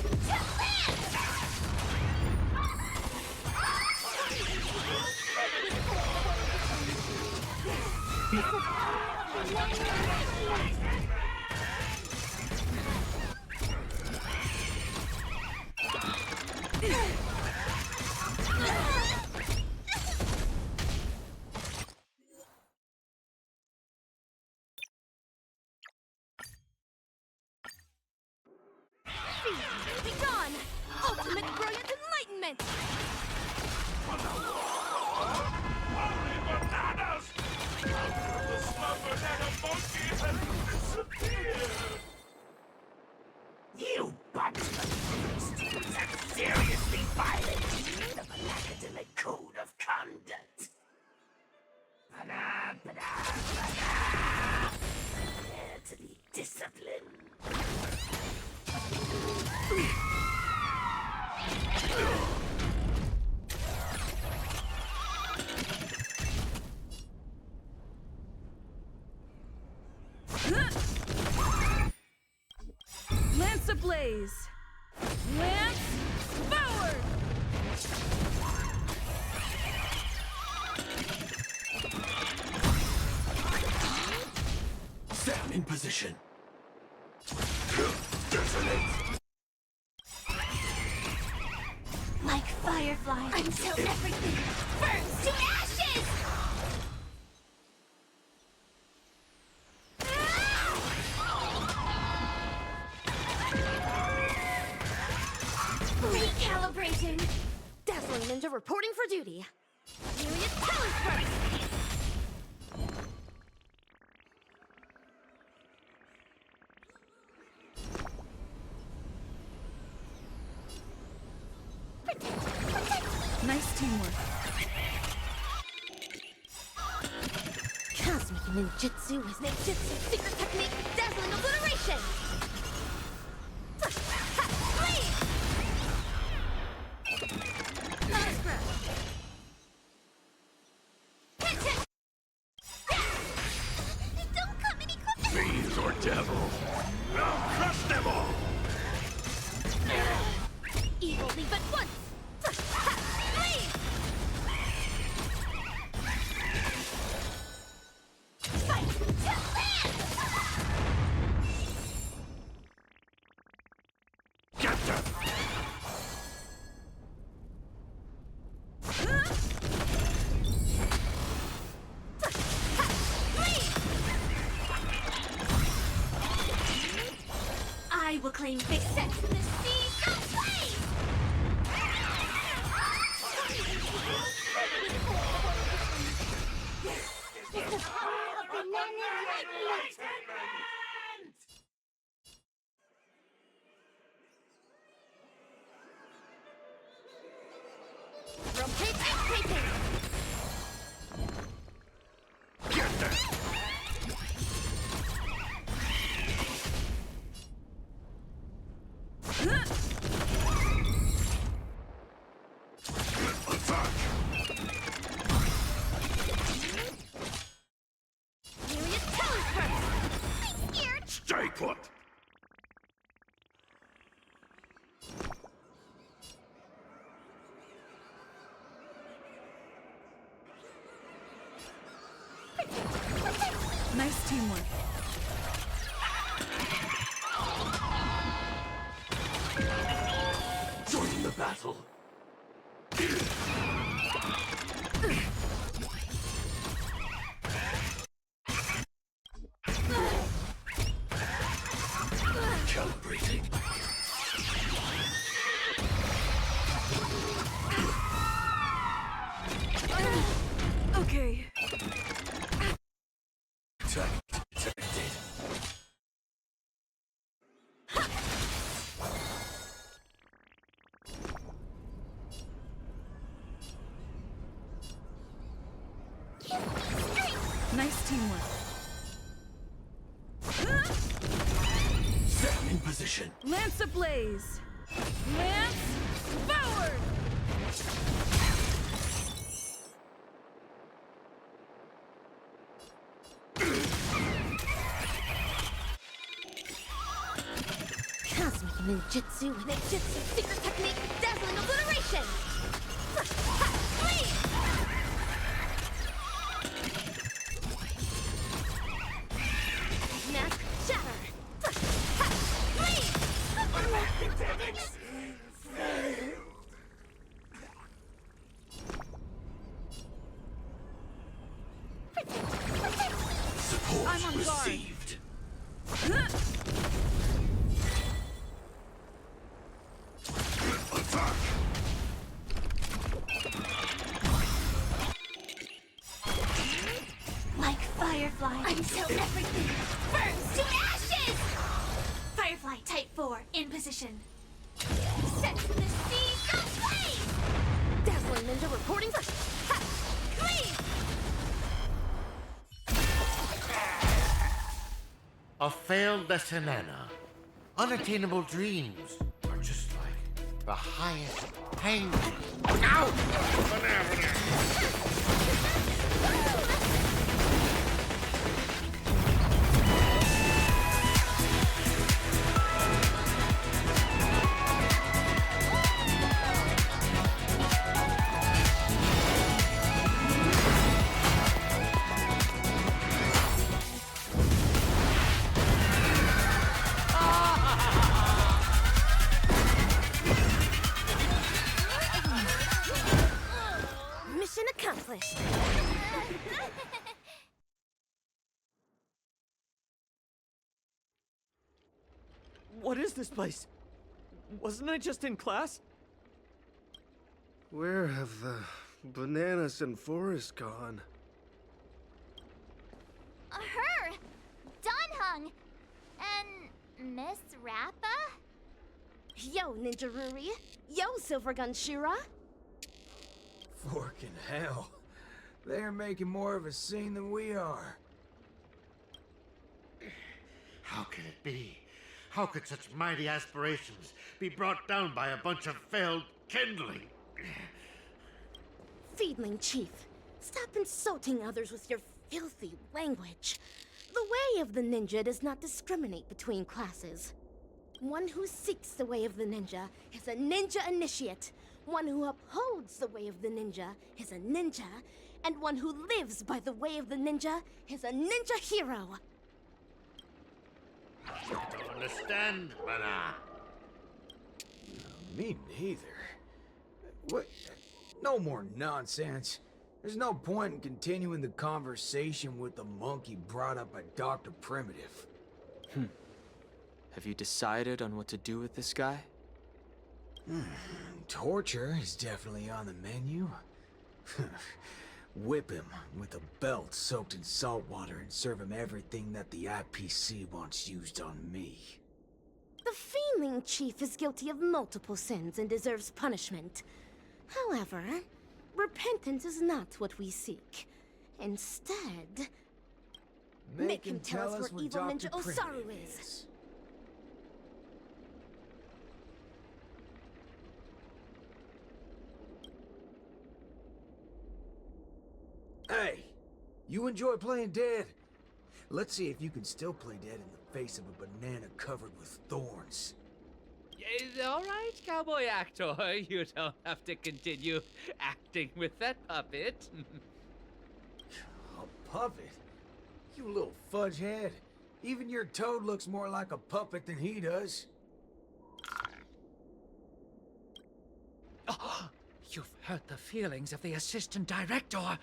movement! Holy bananas! The slumber monkey has disappeared! You button students have seriously violated the academic code of conduct. Prepare to be disciplined. Lance ablaze! Lance forward! Stand in position. Detonate. Like fireflies until everything burns to ashes! Recalibrating! Dazzling Ninja reporting for duty. Myriad talent burst! Nice teamwork. Cosmic ninjutsu with ninjutsu secret technique, dazzling obliteration. Don't come any closer! Fiends or devils. I'll crush them all! Evil leave at once! Fight to land! Get them! I will claim big set in the sea. Go play! Rotate and taping. Get them! Attack! Myriad talent burst! I'm scared! Stay put! Nice teamwork. Join the battle! Calibrating. Okay. Attack detected. Nice teamwork. Stand in position. Lance ablaze! Lance forward! Cosmic ninjutsu with ninjutsu secret technique, dazzling obliteration. Mask shatter. Academics failed. Support I'm on guard. received. Attack! Firefly until everything burns to ashes! Firefly Type 4 in position. Set the seeds ablaze! Dazzling Ninja reporting for... Ha! Cleave! A failed Lessanana. Unattainable dreams are just like the highest hang. Ow! Mission accomplished. What is this place? Wasn't I just in class? Where have the bananas and Forrest gone? Her! Donhung! And Miss Rappa? Yo, Ninja Ruri. Yo, Silvergun Shira. Forking hell. They're making more of a scene than we are. How can it be? How could such mighty aspirations be brought down by a bunch of failed kindling? Feedling Chief, stop insulting others with your filthy language. The way of the ninja does not discriminate between classes. One who seeks the way of the ninja is a ninja initiate. One who upholds the way of the ninja is a ninja. And one who lives by the way of the ninja is a ninja hero. I don't understand, but Me neither. What? No more nonsense. There's no point in continuing the conversation with the monkey brought up by Dr. Primitive. Have you decided on what to do with this guy? Torture is definitely on the menu. Whip him with a belt soaked in salt water and serve him everything that the IPC wants used on me. The Feeling Chief is guilty of multiple sins and deserves punishment. However, repentance is not what we seek. Instead, make him tell us where evil Ninja Osaru is. Hey, you enjoy playing dead? Let's see if you can still play dead in the face of a banana covered with thorns. All right, cowboy actor. You don't have to continue acting with that puppet. A puppet? You little fudge head. Even your toad looks more like a puppet than he does. Oh, you've hurt the feelings of the assistant director.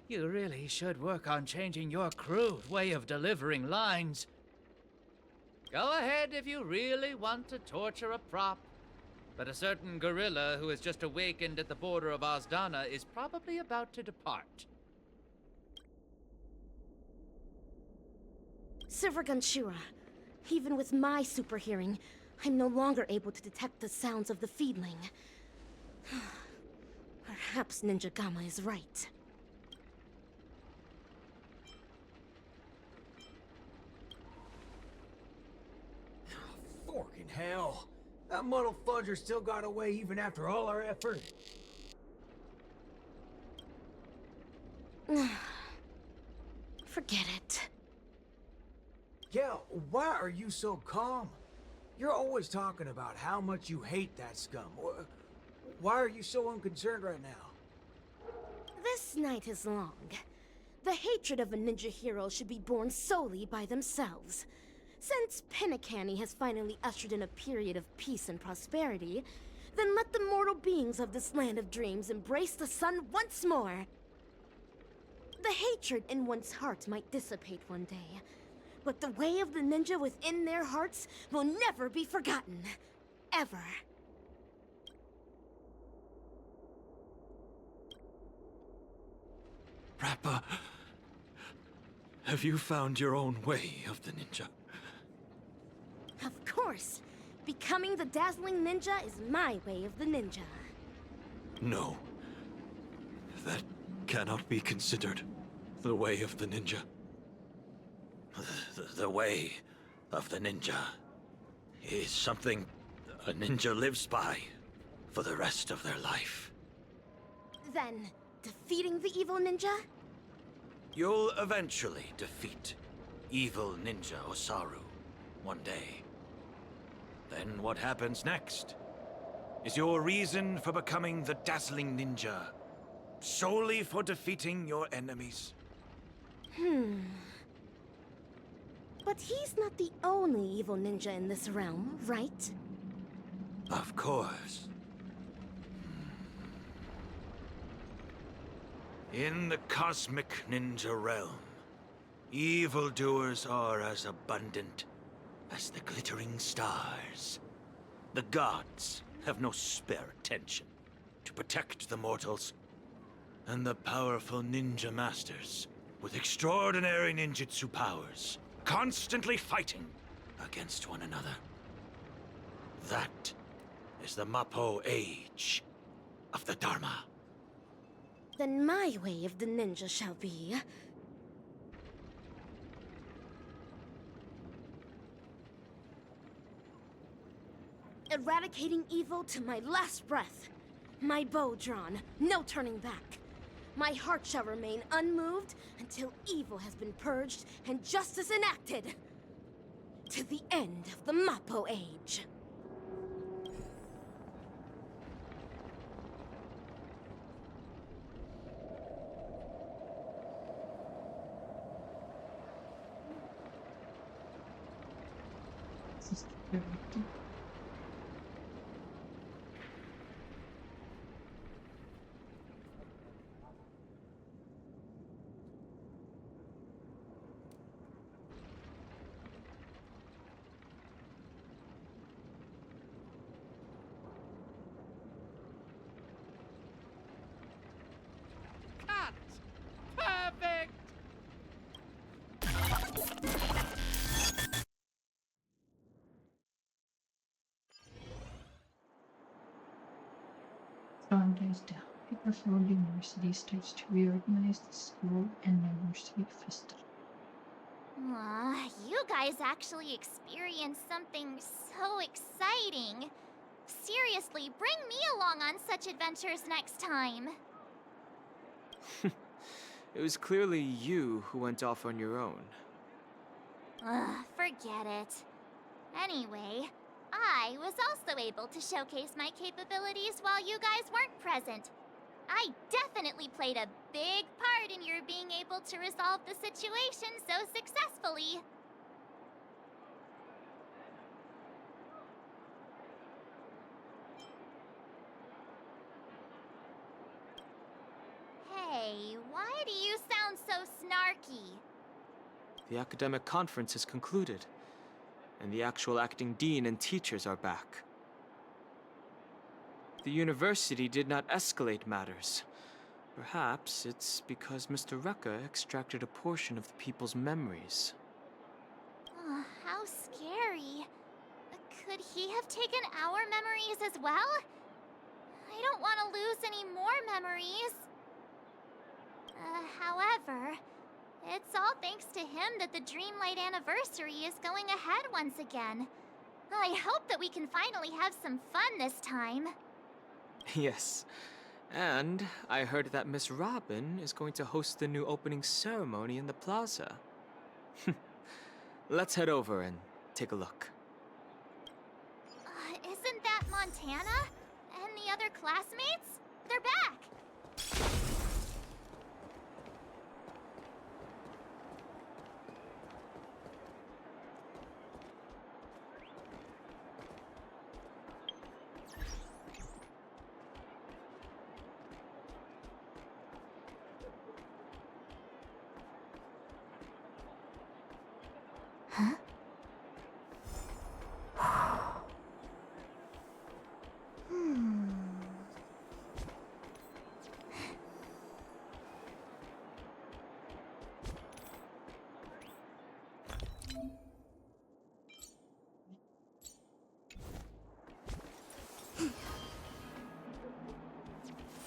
You really should work on changing your crude way of delivering lines. Go ahead if you really want to torture a prop. But a certain gorilla who has just awakened at the border of Ozdana is probably about to depart. Silvergun Shira, even with my super hearing, I'm no longer able to detect the sounds of the feedling. Perhaps Ninja Gamma is right. Forking hell. That muddle fudger still got away even after all our effort. Forget it. Yeah, why are you so calm? You're always talking about how much you hate that scum. Why are you so unconcerned right now? This night is long. The hatred of a ninja hero should be borne solely by themselves. Since Penacany has finally ushered in a period of peace and prosperity, then let the mortal beings of this land of dreams embrace the sun once more. The hatred in one's heart might dissipate one day, but the way of the ninja within their hearts will never be forgotten. Ever. Rappa Have you found your own way of the ninja? Of course. Becoming the dazzling ninja is my way of the ninja. No. That cannot be considered the way of the ninja. The way of the ninja is something a ninja lives by for the rest of their life. Then, defeating the evil ninja? You'll eventually defeat evil ninja Osaru one day. Then what happens next? Is your reason for becoming the dazzling ninja solely for defeating your enemies? But he's not the only evil ninja in this realm, right? Of course. In the cosmic ninja realm, evildoers are as abundant as the glittering stars. The gods have no spare attention to protect the mortals, and the powerful ninja masters with extraordinary ninjutsu powers constantly fighting against one another. That is the Mappo age of the Dharma. Then my way of the ninja shall be... eradicating evil to my last breath. My bow drawn, no turning back. My heart shall remain unmoved until evil has been purged and justice enacted. To the end of the Mappo age. Perfect! Dawn dies down. Paperfold University starts to reorganize the school and university festival. Aw, you guys actually experienced something so exciting. Seriously, bring me along on such adventures next time. It was clearly you who went off on your own. Ugh, forget it. Anyway, I was also able to showcase my capabilities while you guys weren't present. I definitely played a big part in your being able to resolve the situation so successfully. Hey, why do you sound so snarky? The academic conference has concluded, and the actual acting dean and teachers are back. The university did not escalate matters. Perhaps it's because Mr. Rekka extracted a portion of the people's memories. Oh, how scary. Could he have taken our memories as well? I don't want to lose any more memories. However, it's all thanks to him that the Dreamlight anniversary is going ahead once again. I hope that we can finally have some fun this time. Yes. And I heard that Miss Robin is going to host the new opening ceremony in the plaza. Let's head over and take a look. Isn't that Montana? And the other classmates? They're back!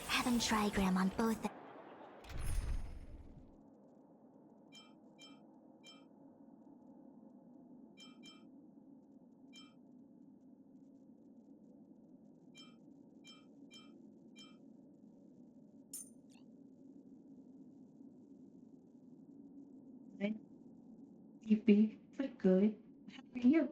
Have an trigram on both. You be for good. How are you?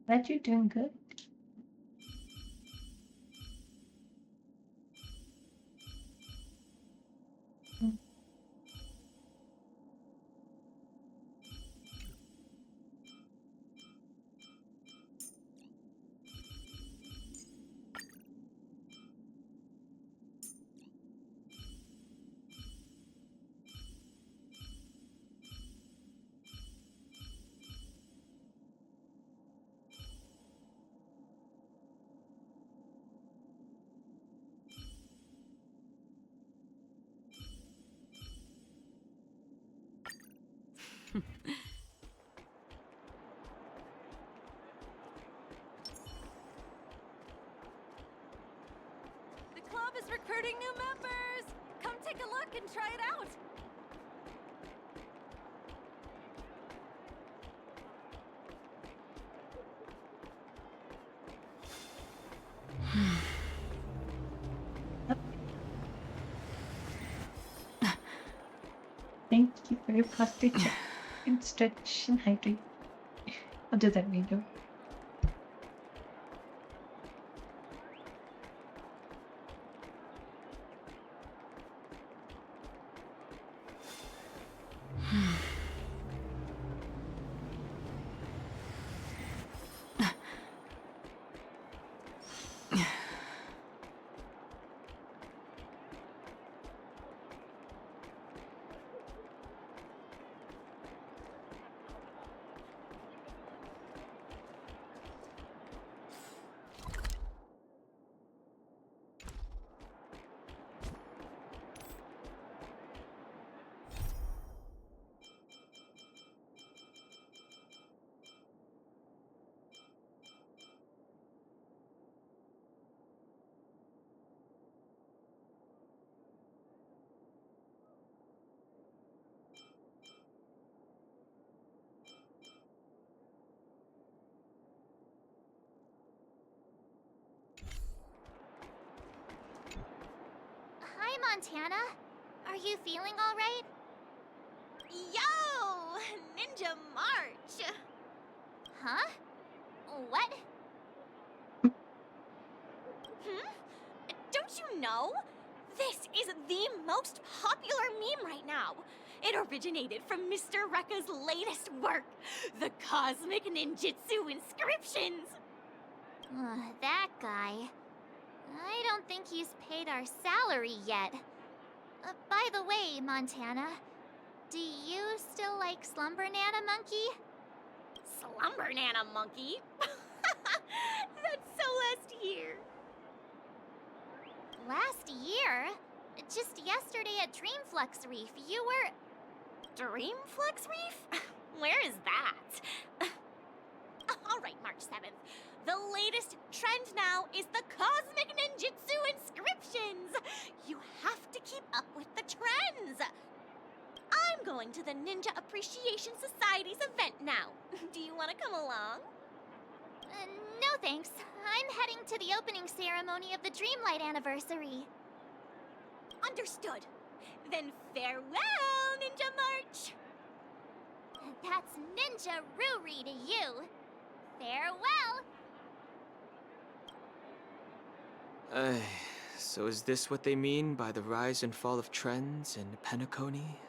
Glad you're doing good. The club is recruiting new members! Come take a look and try it out! Thank you for your posture check and stretch and hydrate. I'll do that later. Hi, Montana. Are you feeling all right? Yo! Ninja March! Huh? What? Don't you know? This is the most popular meme right now. It originated from Mr. Rekka's latest work, the Cosmic Ninjutsu Inscriptions. That guy. I don't think he's paid our salary yet. By the way, Montana, do you still like Slumber Nana Monkey? Slumber Nana Monkey? That's so last year. Last year? Just yesterday at Dreamflux Reef, you were... Dreamflux Reef? Where is that? Alright, March 7th. The latest trend now is the Cosmic Ninjutsu Inscriptions! You have to keep up with the trends! I'm going to the Ninja Appreciation Society's event now. Do you want to come along? No thanks. I'm heading to the opening ceremony of the Dreamlight anniversary. Understood. Then farewell, Ninja March! That's Ninja Ruri to you. Farewell! So is this what they mean by the rise and fall of trends in Penacony?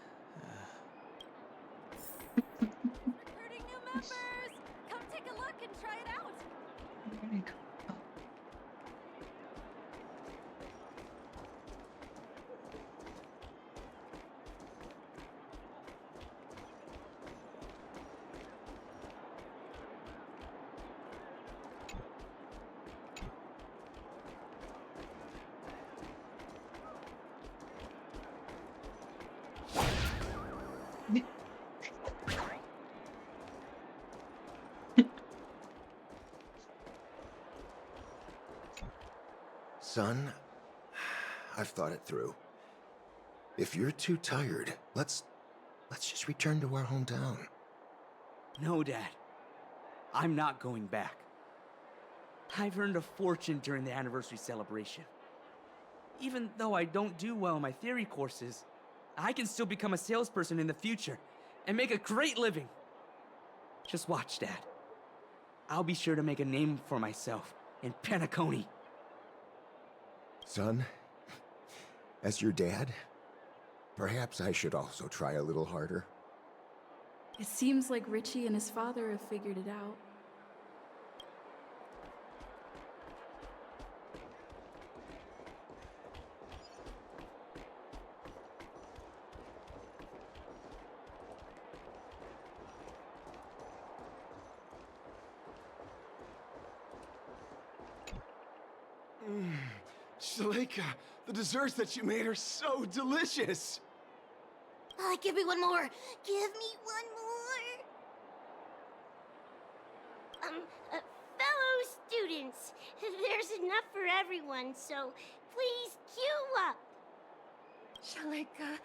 Son, I've thought it through. If you're too tired, let's just return to our hometown. No, Dad. I'm not going back. I've earned a fortune during the anniversary celebration. Even though I don't do well in my theory courses, I can still become a salesperson in the future and make a great living. Just watch, Dad. I'll be sure to make a name for myself in Penacony. Son, as your dad, perhaps I should also try a little harder. It seems like Richie and his father have figured it out. Shaleka, the desserts that you made are so delicious! Give me one more! Give me one more! Fellow students, there's enough for everyone, so please queue up! Shaleka,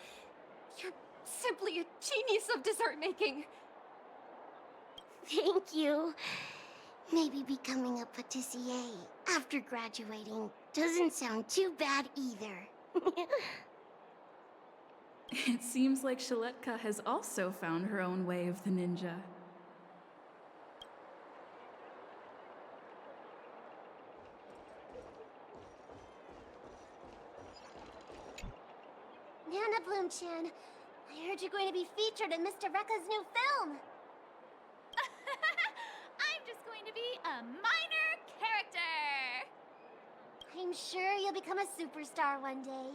you're simply a genius of dessert making. Thank you. Maybe becoming a patissier after graduating doesn't sound too bad either. It seems like Shaletka has also found her own way of the ninja. Nana Bloom-chan, I heard you're going to be featured in Mr. Rekka's new film. I'm just going to be a minor character. I'm sure you'll become a superstar one day.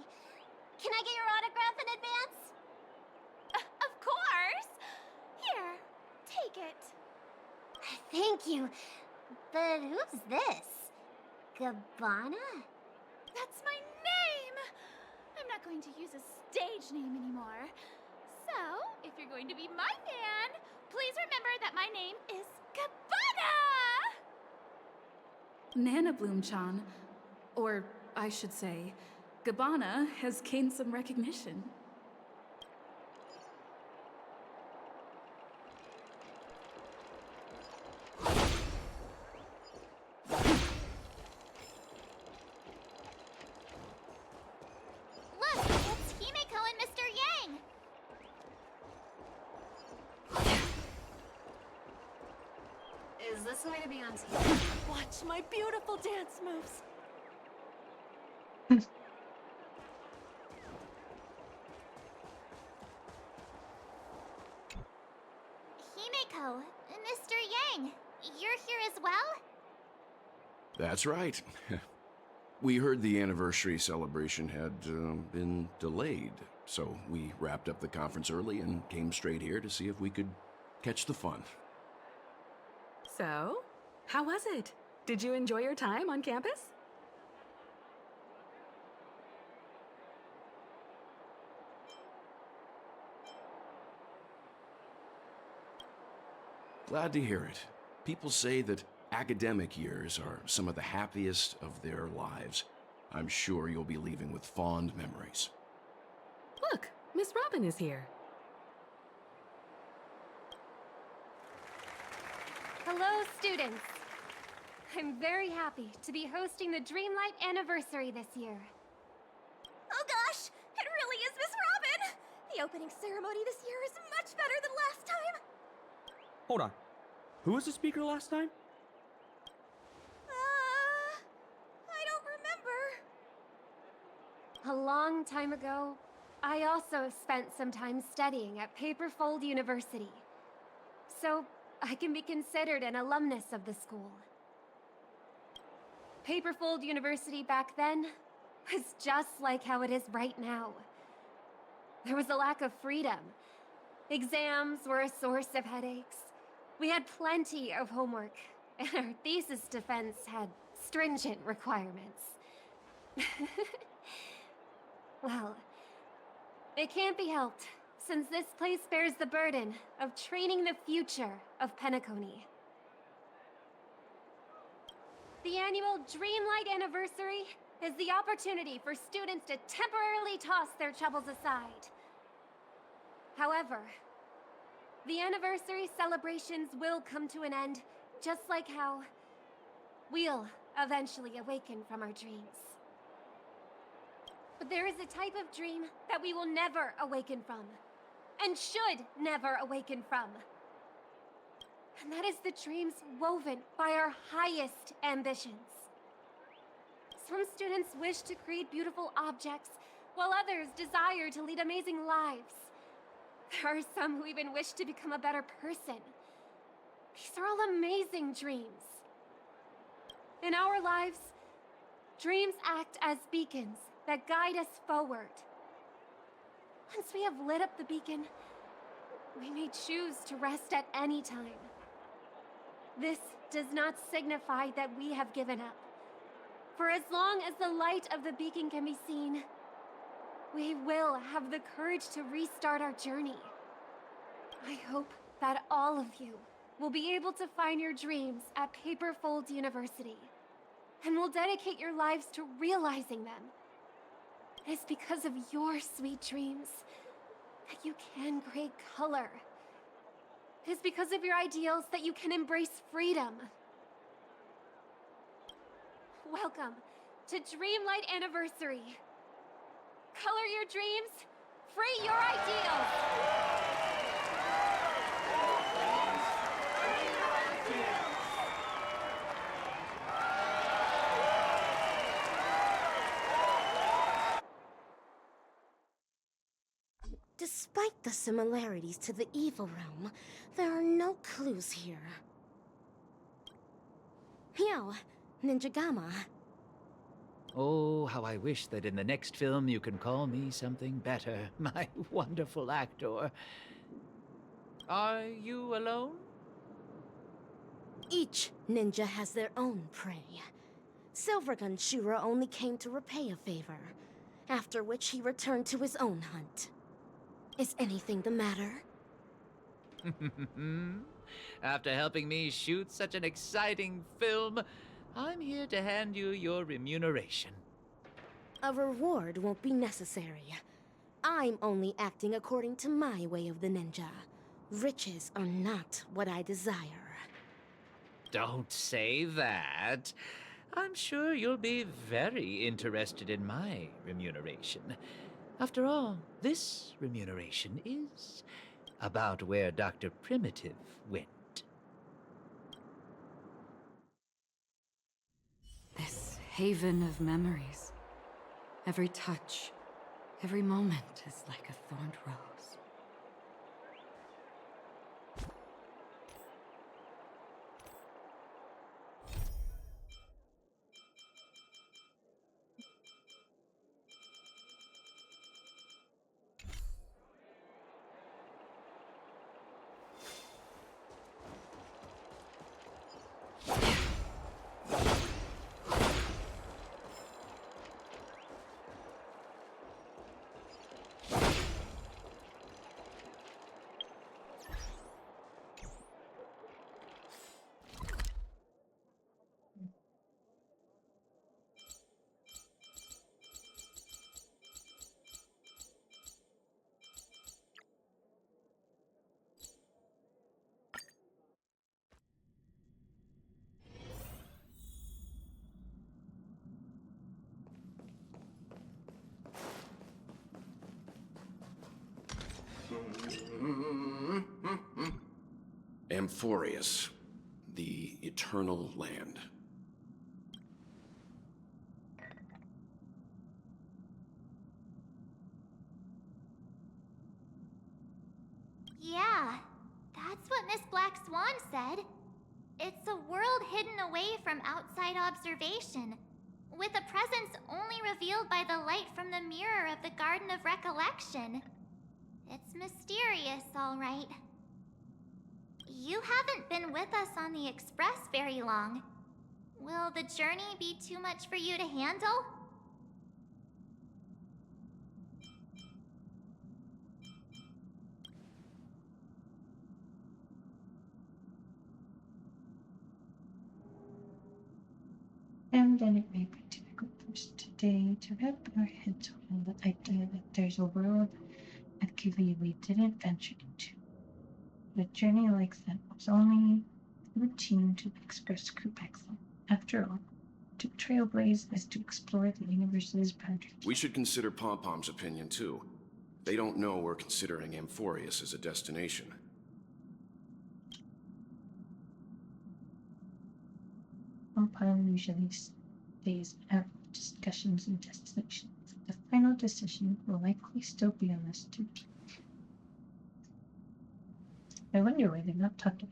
Can I get your autograph in advance? Of course. Here, take it. Thank you. But who's this? Gabbana? That's my name. I'm not going to use a stage name anymore. So, if you're going to be my fan, please remember that my name is Gabbana! Nana Bloom-chan, or I should say, Gabbana has gained some recognition. Look, it's Himeko and Mr. Yang! Is this going to be on TV? Watch my beautiful dance moves. Himeko, Mr. Yang, you're here as well? That's right. We heard the anniversary celebration had been delayed, so we wrapped up the conference early and came straight here to see if we could catch the fun. So, how was it? Did you enjoy your time on campus? Glad to hear it. People say that academic years are some of the happiest of their lives. I'm sure you'll be leaving with fond memories. Look, Miss Robin is here. Hello, students. I'm very happy to be hosting the Dreamlight anniversary this year. Oh gosh, it really is Miss Robin! The opening ceremony this year is much better than last time. Hold on. Who was the speaker last time? I don't remember. A long time ago, I also spent some time studying at Paperfold University. So, I can be considered an alumnus of the school. Paperfold University back then was just like how it is right now. There was a lack of freedom. Exams were a source of headaches. We had plenty of homework, and our thesis defense had stringent requirements. Well, it can't be helped, since this place bears the burden of training the future of Penacony. The annual Dreamlight anniversary is the opportunity for students to temporarily toss their troubles aside. However, the anniversary celebrations will come to an end, just like how we'll eventually awaken from our dreams. But there is a type of dream that we will never awaken from, and should never awaken from. And that is the dreams woven by our highest ambitions. Some students wish to create beautiful objects, while others desire to lead amazing lives. There are some who even wish to become a better person. These are all amazing dreams. In our lives, dreams act as beacons that guide us forward. Once we have lit up the beacon, we may choose to rest at any time. This does not signify that we have given up. For as long as the light of the beacon can be seen, we will have the courage to restart our journey. I hope that all of you will be able to find your dreams at Paperfold University, and will dedicate your lives to realizing them. It is because of your sweet dreams that you can create color. It is because of your ideals that you can embrace freedom. Welcome to Dreamlight Anniversary. Color your dreams, free your ideals! Despite the similarities to the evil realm, there are no clues here. Yo, Ninja Gamma. Oh, how I wish that in the next film you can call me something better, my wonderful actor. Are you alone? Each ninja has their own prey. Silvergun Shura only came to repay a favor, after which he returned to his own hunt. Is anything the matter? After helping me shoot such an exciting film, I'm here to hand you your remuneration. A reward won't be necessary. I'm only acting according to my way of the ninja. Riches are not what I desire. Don't say that. I'm sure you'll be very interested in my remuneration. After all, this remuneration is about where Dr. Primitive went. This haven of memories. Every touch, every moment is like a thorned rose. Amphorius, the Eternal Land. Yeah, that's what Miss Black Swan said. It's a world hidden away from outside observation, with a presence only revealed by the light from the mirror of the Garden of Recollection. It's mysterious, all right. You haven't been with us on the Express very long. Will the journey be too much for you to handle? And then it may be difficult. us today to wrap our heads around the idea that there's a world at Kiwi we didn't venture into. A journey like that was only routine to express group excellence. After all, to trailblaze is to explore the universe's boundaries. We should consider Pom-Pom's opinion, too. They don't know we're considering Amphorius as a destination. Pom-Pom usually stays out of discussions and destinations. The final decision will likely still be on us too. I wonder why they're not talking.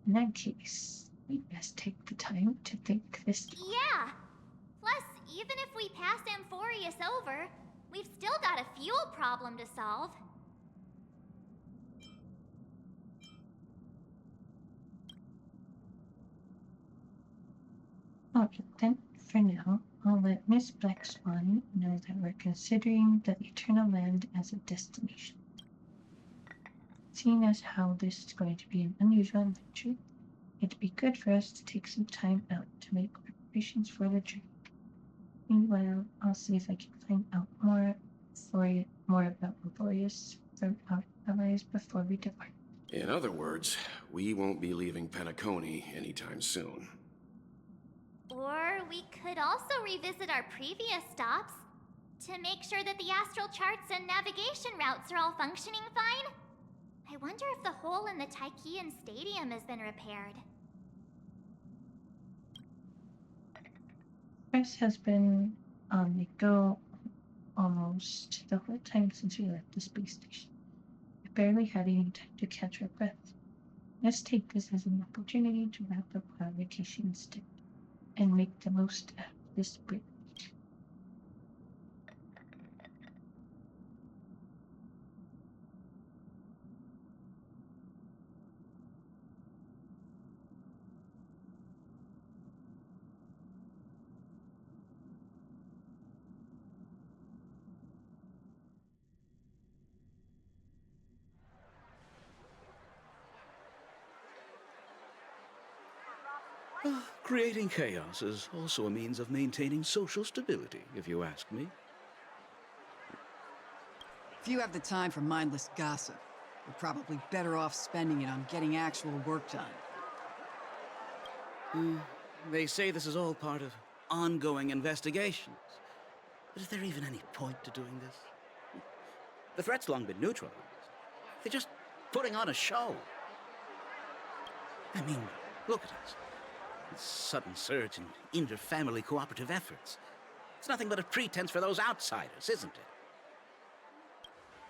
In that case, we'd best take the time to think this through. Yeah! Plus, even if we pass Amphorius over, we've still got a fuel problem to solve. Alright then, for now, I'll let Miss Black Swan know that we're considering the Eternal Land as a destination. Seeing as how this is going to be an unusual adventure, it'd be good for us to take some time out to make preparations for the trip. Meanwhile, I'll see if I can find out more about Amphorius from our allies before we depart. In other words, we won't be leaving Penacony anytime soon. Or we could also revisit our previous stops to make sure that the astral charts and navigation routes are all functioning fine. I wonder if the hole in the Tychean Stadium has been repaired. Chris has been on the go almost the whole time since we left the space station. We barely had any time to catch our breath. Let's take this as an opportunity to wrap up our vacation instead and make the most of this break. Creating chaos is also a means of maintaining social stability, if you ask me. If you have the time for mindless gossip, you're probably better off spending it on getting actual work done. They say this is all part of ongoing investigations. But is there even any point to doing this? The threat's long been neutralized. They're just putting on a show. I mean, look at us. This sudden surge in inter-family cooperative efforts. It's nothing but a pretense for those outsiders, isn't it?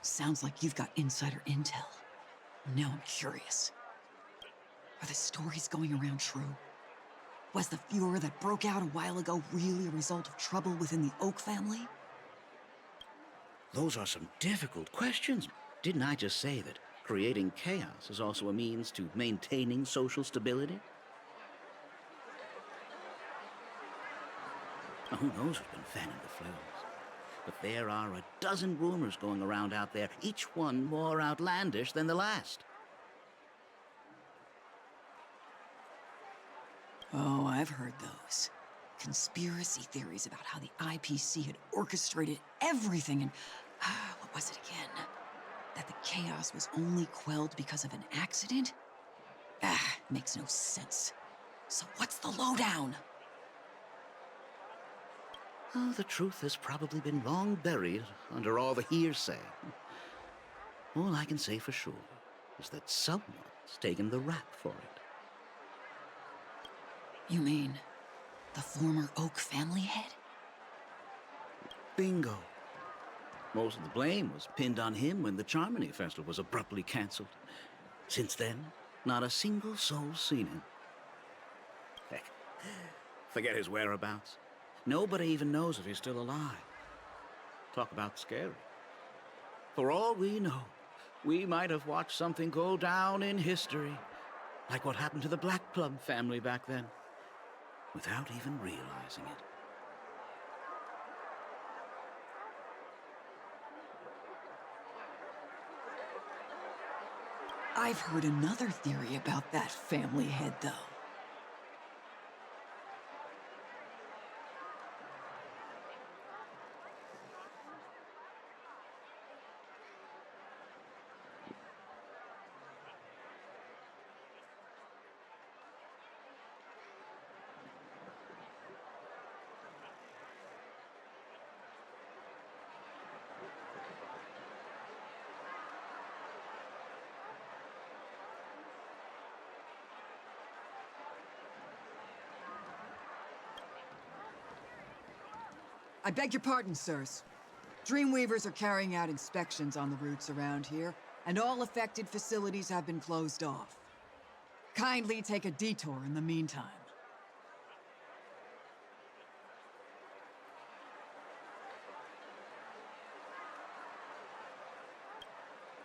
Sounds like you've got insider intel. Now I'm curious. Are the stories going around true? Was the furor that broke out a while ago really a result of trouble within the Oak family? Those are some difficult questions. Didn't I just say that creating chaos is also a means to maintaining social stability? Now, who knows who's been fanning the flames? But there are a dozen rumors going around out there, each one more outlandish than the last. Oh, I've heard those. Conspiracy theories about how the IPC had orchestrated everything and... what was it again? That the chaos was only quelled because of an accident? Makes no sense. So what's the lowdown? Oh, the truth has probably been long buried under all the hearsay. All I can say for sure is that someone's taken the rap for it. You mean the former Oak family head? Bingo. Most of the blame was pinned on him when the Charmony Festival was abruptly cancelled. Since then, not a single soul's seen him. Heck, forget his whereabouts. Nobody even knows if he's still alive. Talk about scary. For all we know, we might have watched something go down in history, like what happened to the Black Plum family back then, without even realizing it. I've heard another theory about that family head, though. I beg your pardon, sirs. Dreamweavers are carrying out inspections on the routes around here, and all affected facilities have been closed off. Kindly take a detour in the meantime.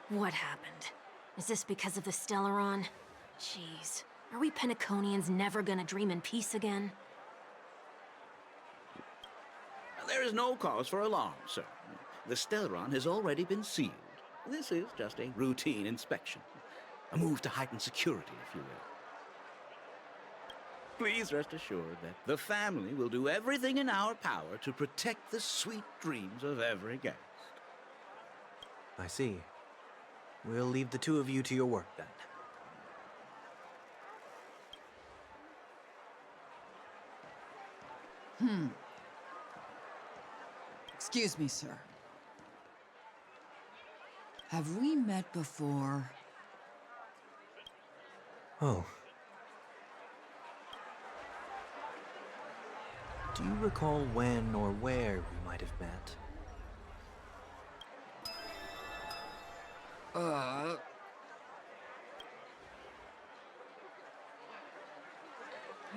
What happened? Is this because of the Stellaron? Jeez. Are we Penaconians never gonna dream in peace again? There is no cause for alarm, sir. The Stellaron has already been sealed. This is just a routine inspection. A move to heighten security, if you will. Please rest assured that the family will do everything in our power to protect the sweet dreams of every guest. I see. We'll leave the two of you to your work, then. Excuse me, sir. Have we met before? Oh. Do you recall when or where we might have met?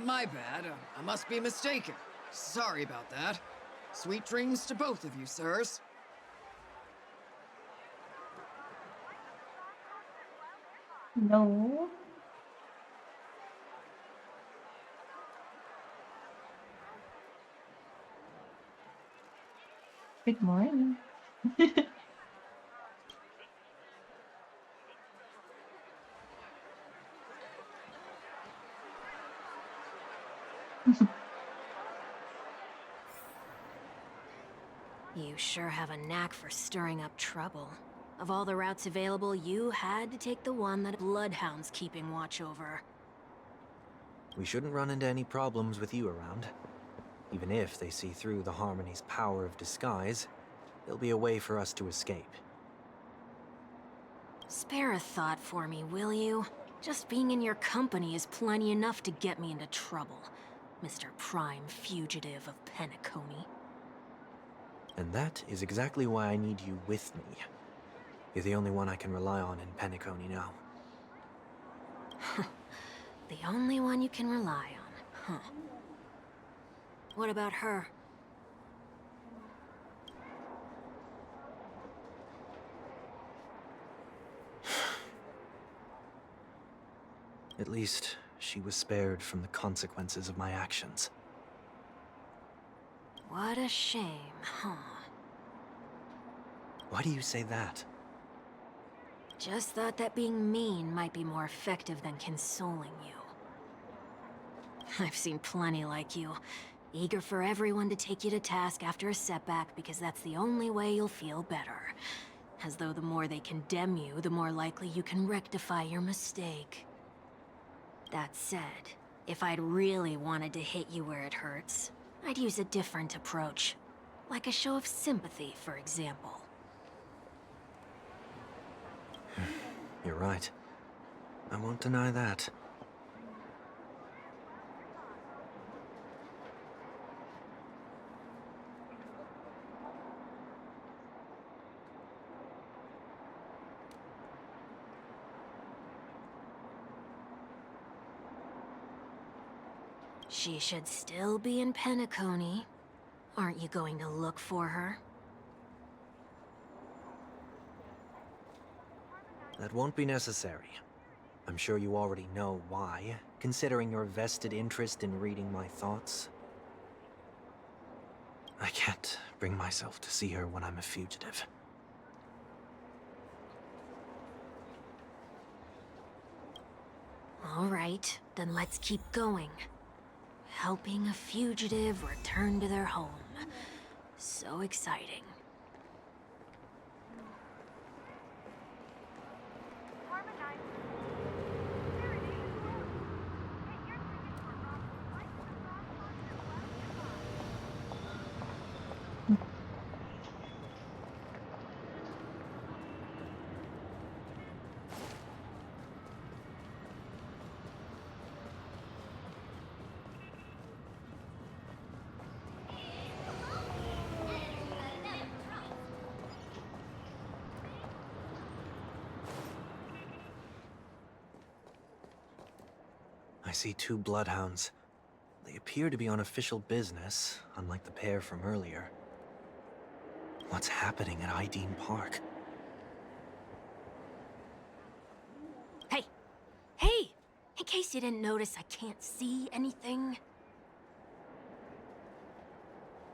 My bad. I must be mistaken. Sorry about that. Sweet dreams to both of you, sirs. No. Good morning. You sure have a knack for stirring up trouble. Of all the routes available, you had to take the one that Bloodhound's keeping watch over. We shouldn't run into any problems with you around. Even if they see through the Harmony's power of disguise, there'll be a way for us to escape. Spare a thought for me, will you? Just being in your company is plenty enough to get me into trouble, Mr. Prime Fugitive of Penacony. And that is exactly why I need you with me. You're the only one I can rely on in Penacony now. The only one you can rely on, huh? What about her? At least, she was spared from the consequences of my actions. What a shame, huh? Why do you say that? Just thought that being mean might be more effective than consoling you. I've seen plenty like you, eager for everyone to take you to task after a setback because that's the only way you'll feel better. As though the more they condemn you, the more likely you can rectify your mistake. That said, if I'd really wanted to hit you where it hurts, I'd use a different approach. Like a show of sympathy, for example. You're right. I won't deny that. She should still be in Penacony. Aren't you going to look for her? That won't be necessary. I'm sure you already know why, considering your vested interest in reading my thoughts. I can't bring myself to see her when I'm a fugitive. All right, then let's keep going. Helping a fugitive return to their home. So exciting. I see 2 bloodhounds. They appear to be on official business, unlike the pair from earlier. What's happening at Ideen Park? Hey! Hey! In case you didn't notice, I can't see anything.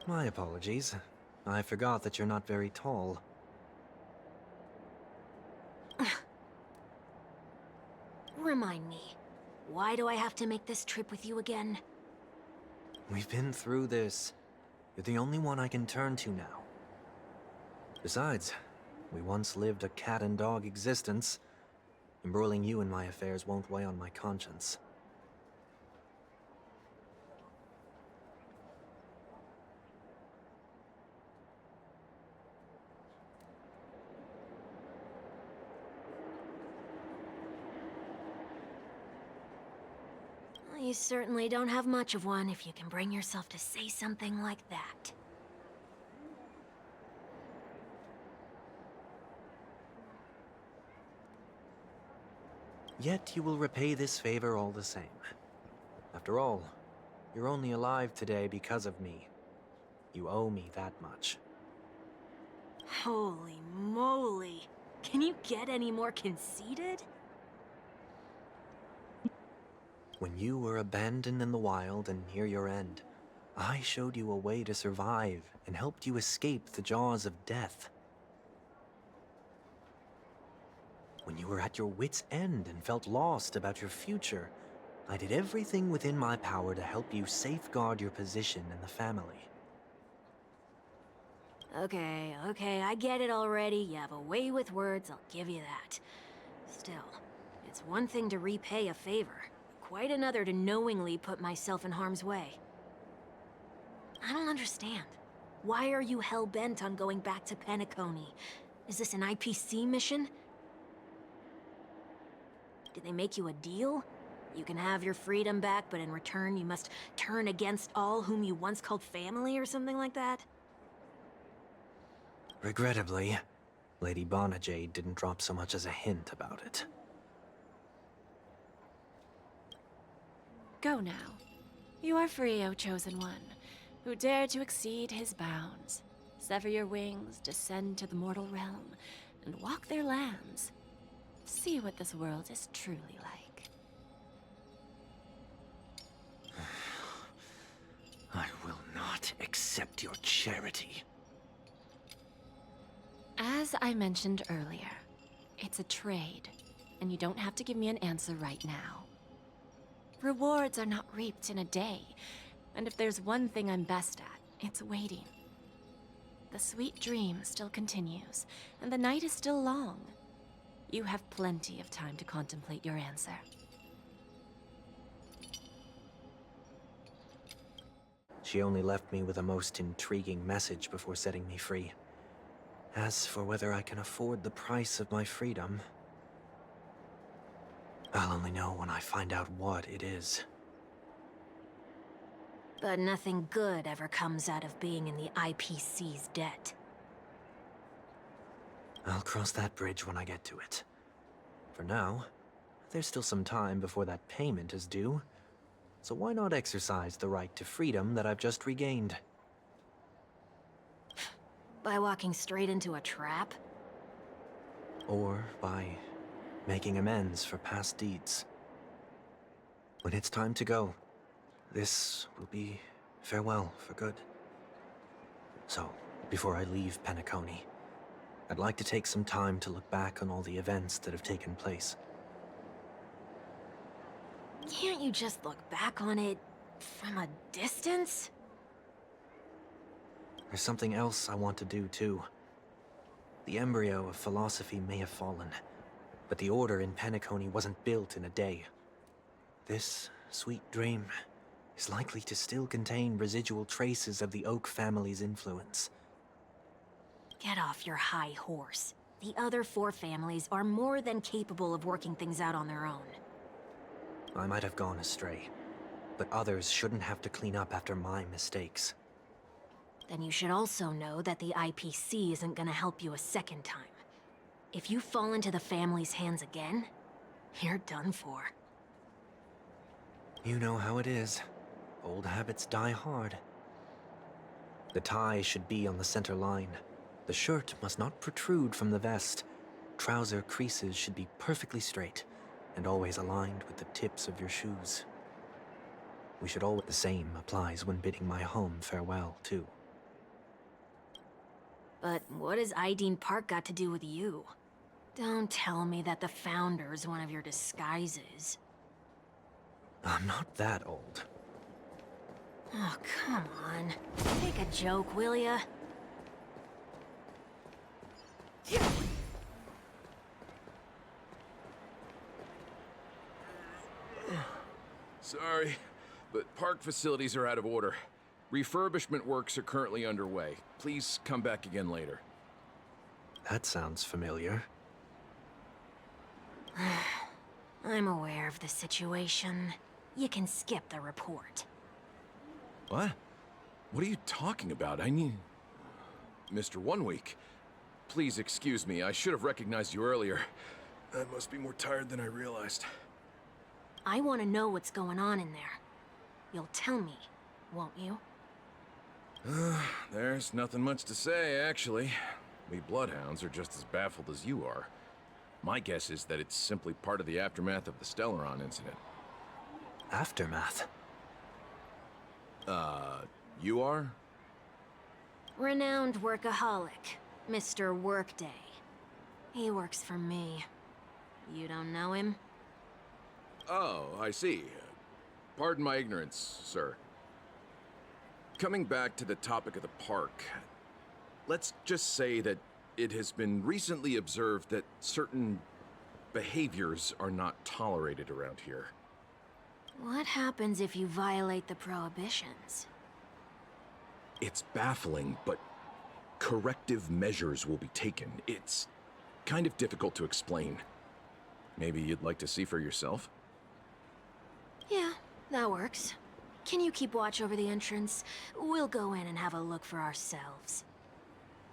My apologies. I forgot that you're not very tall. Remind me, why do I have to make this trip with you again? We've been through this. You're the only one I can turn to now. Besides, we once lived a cat-and-dog existence. Embroiling you in my affairs won't weigh on my conscience. Well, you certainly don't have much of one if you can bring yourself to say something like that. Yet you will repay this favor all the same. After all, you're only alive today because of me. You owe me that much. Holy moly! Can you get any more conceited? When you were abandoned in the wild and near your end, I showed you a way to survive and helped you escape the jaws of death. When you were at your wit's end and felt lost about your future, I did everything within my power to help you safeguard your position in the family. Okay, I get it already. You have a way with words, I'll give you that. Still, it's one thing to repay a favor, quite another to knowingly put myself in harm's way. I don't understand. Why are you hell-bent on going back to Penacony? Is this an IPC mission? Did they make you a deal? You can have your freedom back, but in return you must turn against all whom you once called family or something like that? Regrettably, Lady Bonajade didn't drop so much as a hint about it. Go now. You are free, O Chosen One, who dare to exceed his bounds. Sever your wings, descend to the mortal realm, and walk their lands. See what this world is truly like. I will not accept your charity. As I mentioned earlier, it's a trade, and you don't have to give me an answer right now. Rewards are not reaped in a day, and if there's one thing I'm best at, it's waiting. The sweet dream still continues, and the night is still long. You have plenty of time to contemplate your answer. She only left me with a most intriguing message before setting me free. As for whether I can afford the price of my freedom, I'll only know when I find out what it is. But nothing good ever comes out of being in the IPC's debt. I'll cross that bridge when I get to it. For now, there's still some time before that payment is due, so why not exercise the right to freedom that I've just regained? By walking straight into a trap? Or by making amends for past deeds. When it's time to go, this will be farewell for good. So, before I leave Penacony, I'd like to take some time to look back on all the events that have taken place. Can't you just look back on it from a distance? There's something else I want to do, too. The embryo of philosophy may have fallen, but the Order in Penacony wasn't built in a day. This sweet dream is likely to still contain residual traces of the Oak family's influence. Get off your high horse. The other 4 families are more than capable of working things out on their own. I might have gone astray, but others shouldn't have to clean up after my mistakes. Then you should also know that the IPC isn't gonna help you a second time. If you fall into the family's hands again, you're done for. You know how it is. Old habits die hard. The tie should be on the center line. The shirt must not protrude from the vest. Trouser creases should be perfectly straight, and always aligned with the tips of your shoes. We should always... The same applies when bidding my home farewell, too. But what has Ideen Park got to do with you? Don't tell me that the Founder's one of your disguises. I'm not that old. Oh, come on. Take a joke, will ya? Sorry, but park facilities are out of order. Refurbishment works are currently underway. Please come back again later. That sounds familiar. I'm aware of the situation. You can skip the report. What? What are you talking about? I mean... Mr. One Week. Please excuse me, I should have recognized you earlier. I must be more tired than I realized. I want to know what's going on in there. You'll tell me, won't you? There's nothing much to say, actually. We Bloodhounds are just as baffled as you are. My guess is that it's simply part of the aftermath of the Stellaron incident. Aftermath? You are? Renowned workaholic, Mr. Workday. He works for me. You don't know him? Oh, I see. Pardon my ignorance, sir. Coming back to the topic of the park, let's just say that it has been recently observed that certain behaviors are not tolerated around here. What happens if you violate the prohibitions? It's baffling, but corrective measures will be taken. It's kind of difficult to explain. Maybe you'd like to see for yourself? Yeah, that works. Can you keep watch over the entrance? We'll go in and have a look for ourselves.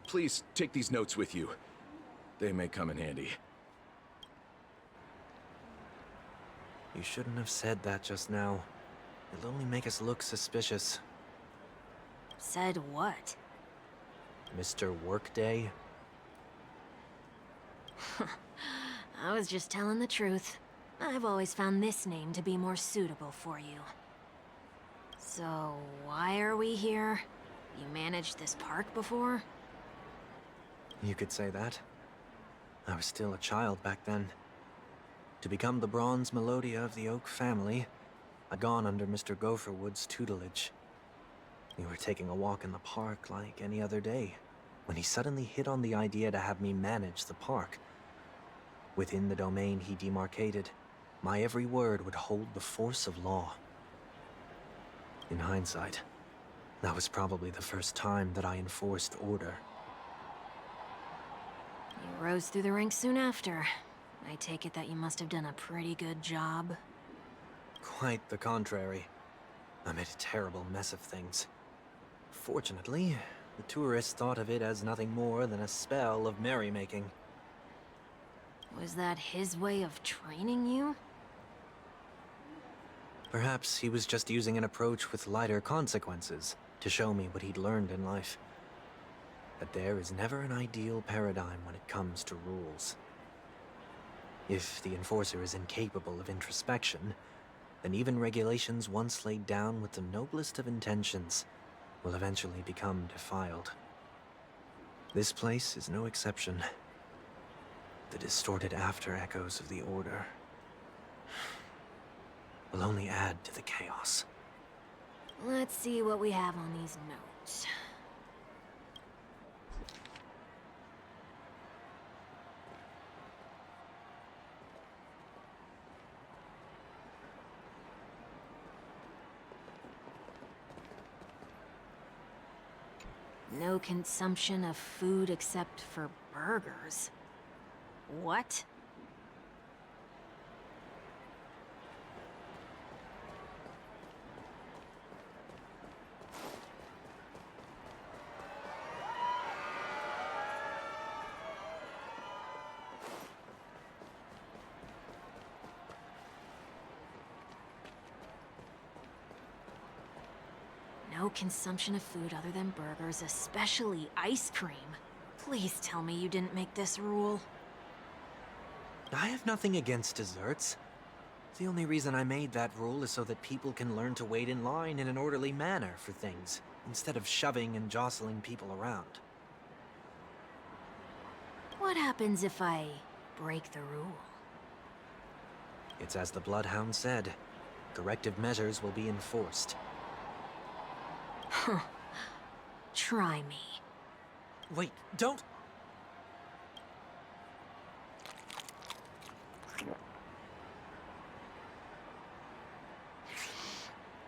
Please take these notes with you. They may come in handy. You shouldn't have said that just now. It'll only make us look suspicious. Said what? Mr. Workday? I was just telling the truth. I've always found this name to be more suitable for you. So, why are we here? You managed this park before? You could say that. I was still a child back then. To become the bronze Melodia of the Oak family, I'd gone under Mr. Gopherwood's tutelage. We were taking a walk in the park like any other day, when he suddenly hit on the idea to have me manage the park. Within the domain he demarcated, my every word would hold the force of law. In hindsight, that was probably the first time that I enforced order. You rose through the ranks soon after. I take it that you must have done a pretty good job. Quite the contrary. I made a terrible mess of things. Fortunately, the tourists thought of it as nothing more than a spell of merrymaking. Was that his way of training you? Perhaps he was just using an approach with lighter consequences to show me what he'd learned in life. That there is never an ideal paradigm when it comes to rules. If the enforcer is incapable of introspection, then even regulations once laid down with the noblest of intentions will eventually become defiled. This place is no exception. The distorted after-echoes of the Order will only add to the chaos. Let's see what we have on these notes. No consumption of food except for burgers. What? no consumption of food other than burgers, especially ice cream. Please tell me you didn't make this rule. I have nothing against desserts. The only reason I made that rule is so that people can learn to wait in line in an orderly manner for things, instead of shoving and jostling people around. What happens if I break the rule? It's as the Bloodhound said. Corrective measures will be enforced. Huh. Try me. Wait, don't...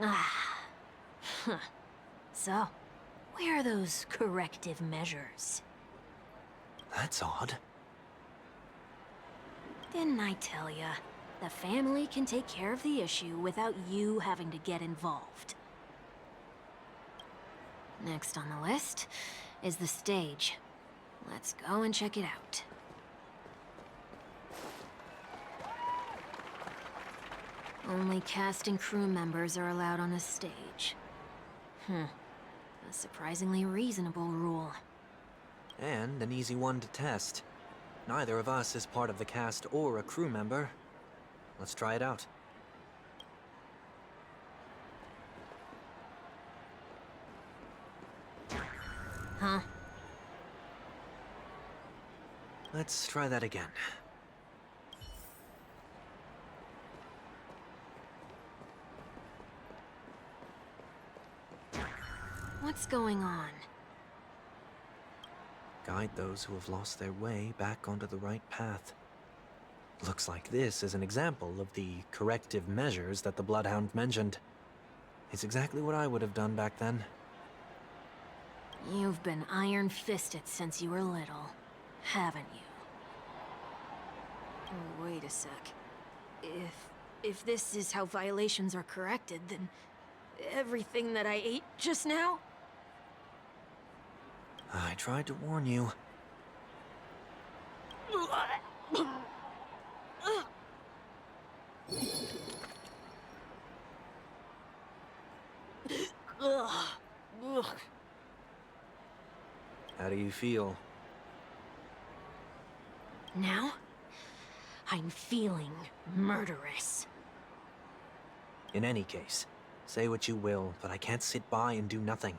Ah. Huh. So, where are those corrective measures? That's odd. Didn't I tell ya? The family can take care of the issue without you having to get involved. Next on the list is the stage. Let's go and check it out. Only cast and crew members are allowed on the stage. A surprisingly reasonable rule. And an easy one to test. Neither of us is part of the cast or a crew member. Let's try it out. Huh? Let's try that again. What's going on? Guide those who have lost their way back onto the right path. Looks like this is an example of the corrective measures that the Bloodhound mentioned. It's exactly what I would have done back then. You've been iron-fisted since you were little, haven't you? Oh, wait a sec. If this is how violations are corrected, then everything that I ate just now? I tried to warn you. How do you feel? Now? I'm feeling murderous. In any case, say what you will, but I can't sit by and do nothing.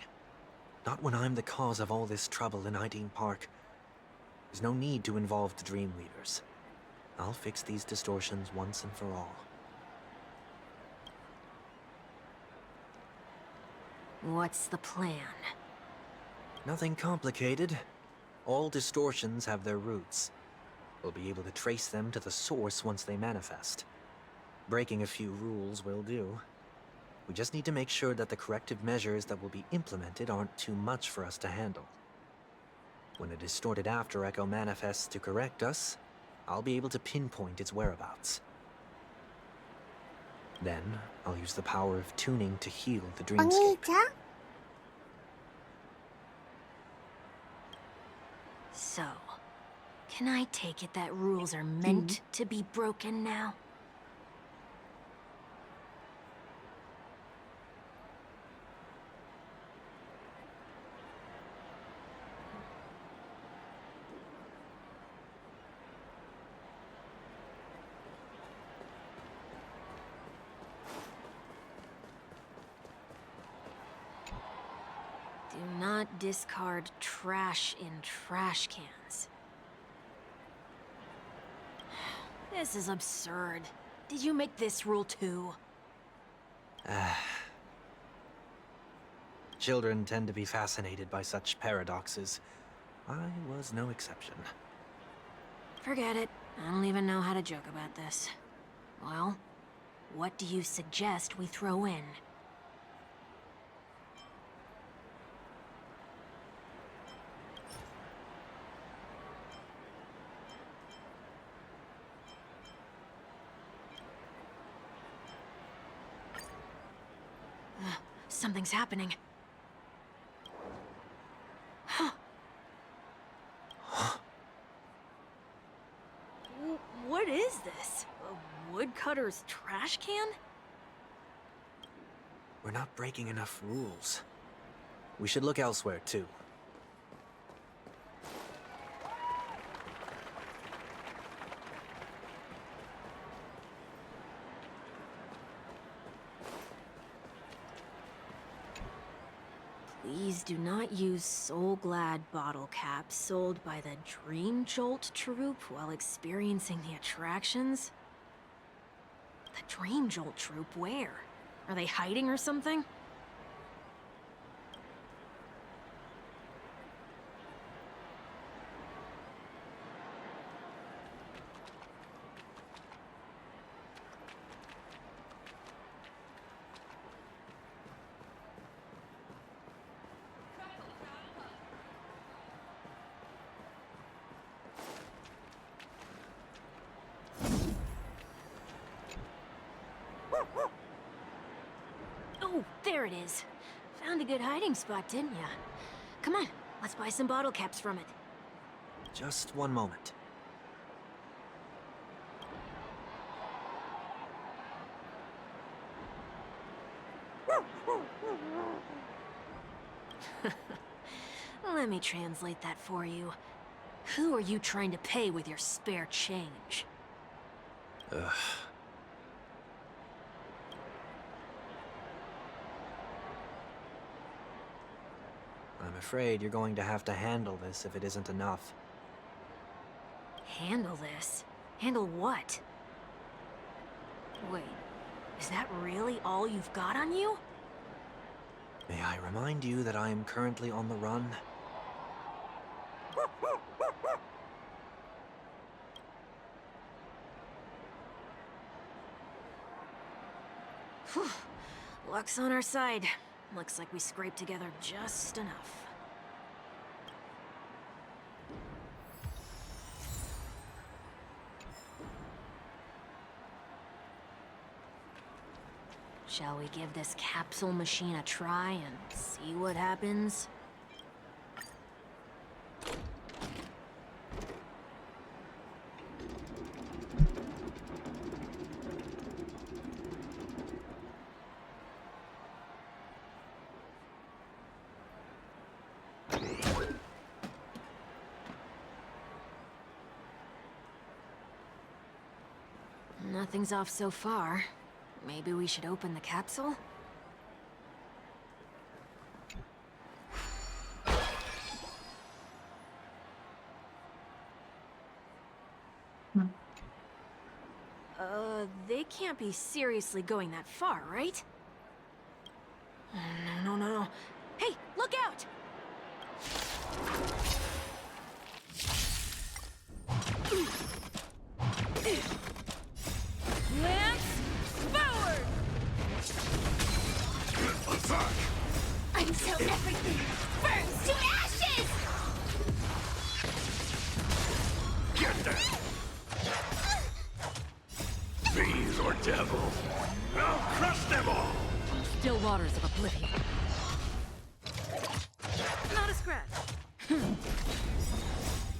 Not when I'm the cause of all this trouble in Ideen Park. There's no need to involve the Dream Weavers. I'll fix these distortions once and for all. What's the plan? Nothing complicated. All distortions have their roots. We'll be able to trace them to the source once they manifest. Breaking a few rules will do. We just need to make sure that the corrective measures that will be implemented aren't too much for us to handle. When a distorted after echo manifests to correct us, I'll be able to pinpoint its whereabouts. Then, I'll use the power of tuning to heal the dreamscape. So, can I take it that rules are meant to be broken now? Do not discard trash in trash cans. This is absurd. Did you make this rule too? Children tend to be fascinated by such paradoxes. I was no exception. Forget it. I don't even know how to joke about this. Well, what do you suggest we throw in? Something's happening. Huh. What is this? A woodcutter's trash can? We're not breaking enough rules. We should look elsewhere, too. Please do not use Soul Glad bottle caps sold by the Dream Jolt troupe while experiencing the attractions. The Dream Jolt troupe, where? Are they hiding or something? Oh, there it is. Found a good hiding spot, didn't ya? Come on, let's buy some bottle caps from it. Just one moment. Let me translate that for you. Who are you trying to pay with your spare change? Ugh. I'm afraid you're going to have to handle this if it isn't enough. Handle this? Handle what? Wait, is that really all you've got on you? May I remind you that I am currently on the run? Whew. Luck's on our side. Looks like we scraped together just enough. Shall we give this capsule machine a try and see what happens? Nothing's off so far. Maybe we should open the capsule? They can't be seriously going that far, right? No. Hey, look out! Lance, forward! Attack! Until everything burns to ashes! Get them! Fiends or devil, I'll crush them all! Still waters of oblivion. Not a scratch.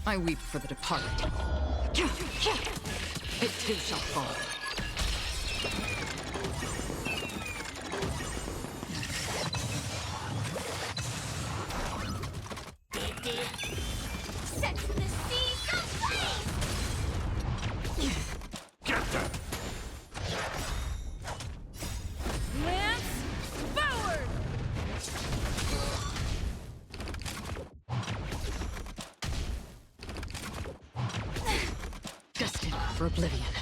I weep for the departed. It too shall fall. Sets the seas aflame! Get them! Lance, forward! Destined for oblivion.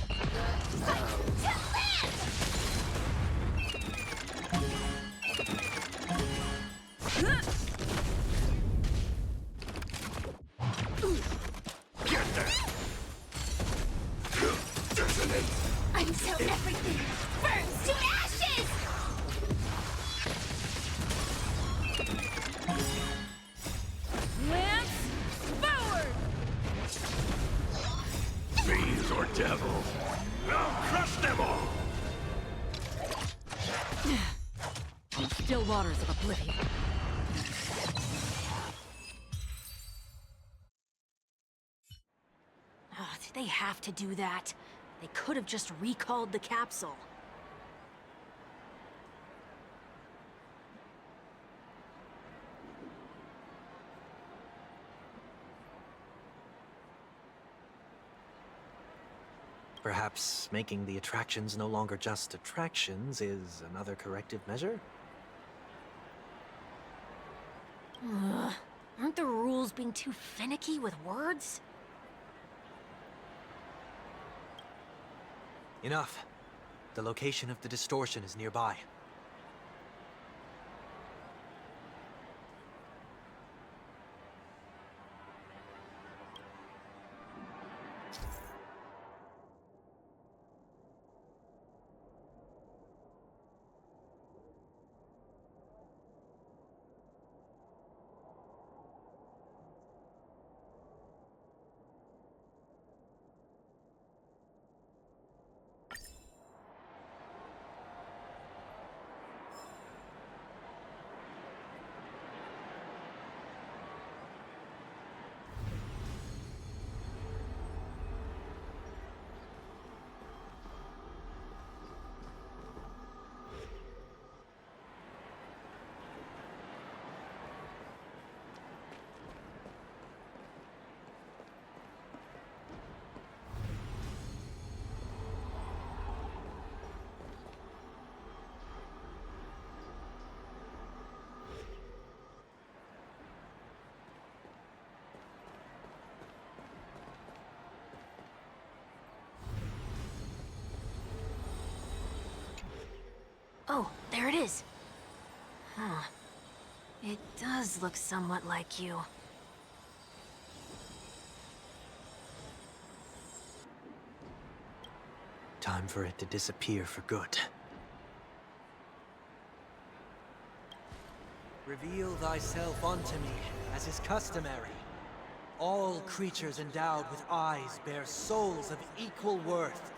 Get them! Dissonance! Until everything burns to ashes! Lance, forward! Fiends or devil, I'll crush them all! Still waters of oblivion. Oh, did they have to do that? They could have just recalled the capsule. Perhaps making the attractions no longer just attractions is another corrective measure? Ugh. Aren't the rules being too finicky with words? Enough. The location of the distortion is nearby. Oh, there it is. Huh. It does look somewhat like you. Time for it to disappear for good. Reveal thyself unto me, as is customary. All creatures endowed with eyes bear souls of equal worth.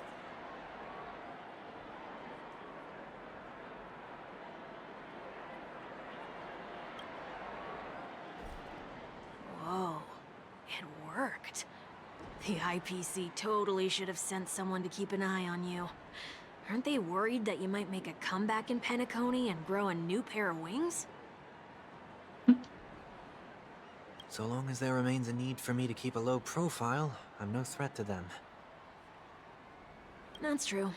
Whoa. It worked. The IPC totally should have sent someone to keep an eye on you. Aren't they worried that you might make a comeback in Penacony and grow a new pair of wings? So long as there remains a need for me to keep a low profile, I'm no threat to them. That's true.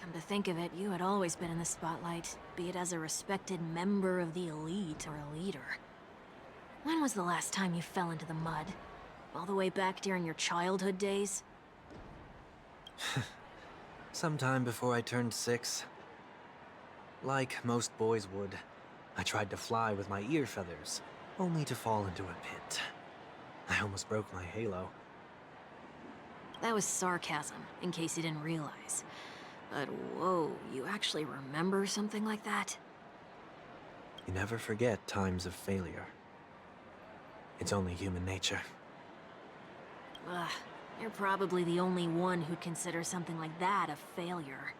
Come to think of it, you had always been in the spotlight, be it as a respected member of the elite or a leader. When was the last time you fell into the mud? All the way back during your childhood days? Sometime before I turned 6. Like most boys would, I tried to fly with my ear feathers, only to fall into a pit. I almost broke my halo. That was sarcasm, in case you didn't realize. But whoa, you actually remember something like that? You never forget times of failure. It's only human nature. Ugh, you're probably the only one who'd consider something like that a failure.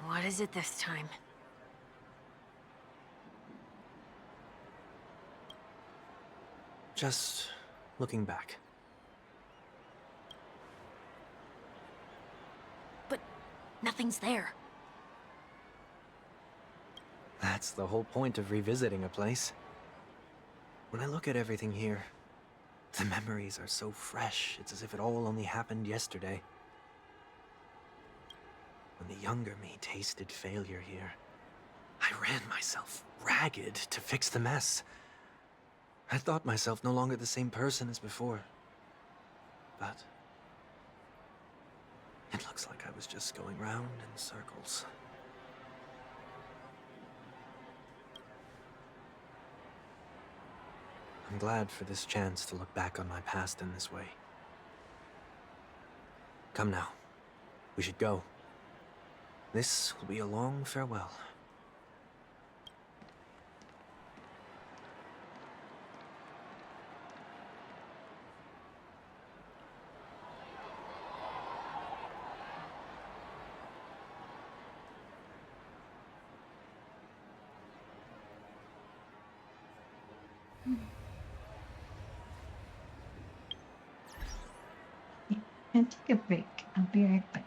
What is it this time? Just looking back. But nothing's there. That's the whole point of revisiting a place. When I look at everything here, the memories are so fresh, it's as if it all only happened yesterday. When the younger me tasted failure here, I ran myself ragged to fix the mess. I thought myself no longer the same person as before. But it looks like I was just going round in circles. I'm glad for this chance to look back on my past in this way. Come now. We should go. This will be a long farewell. And take a break. I'll be right back.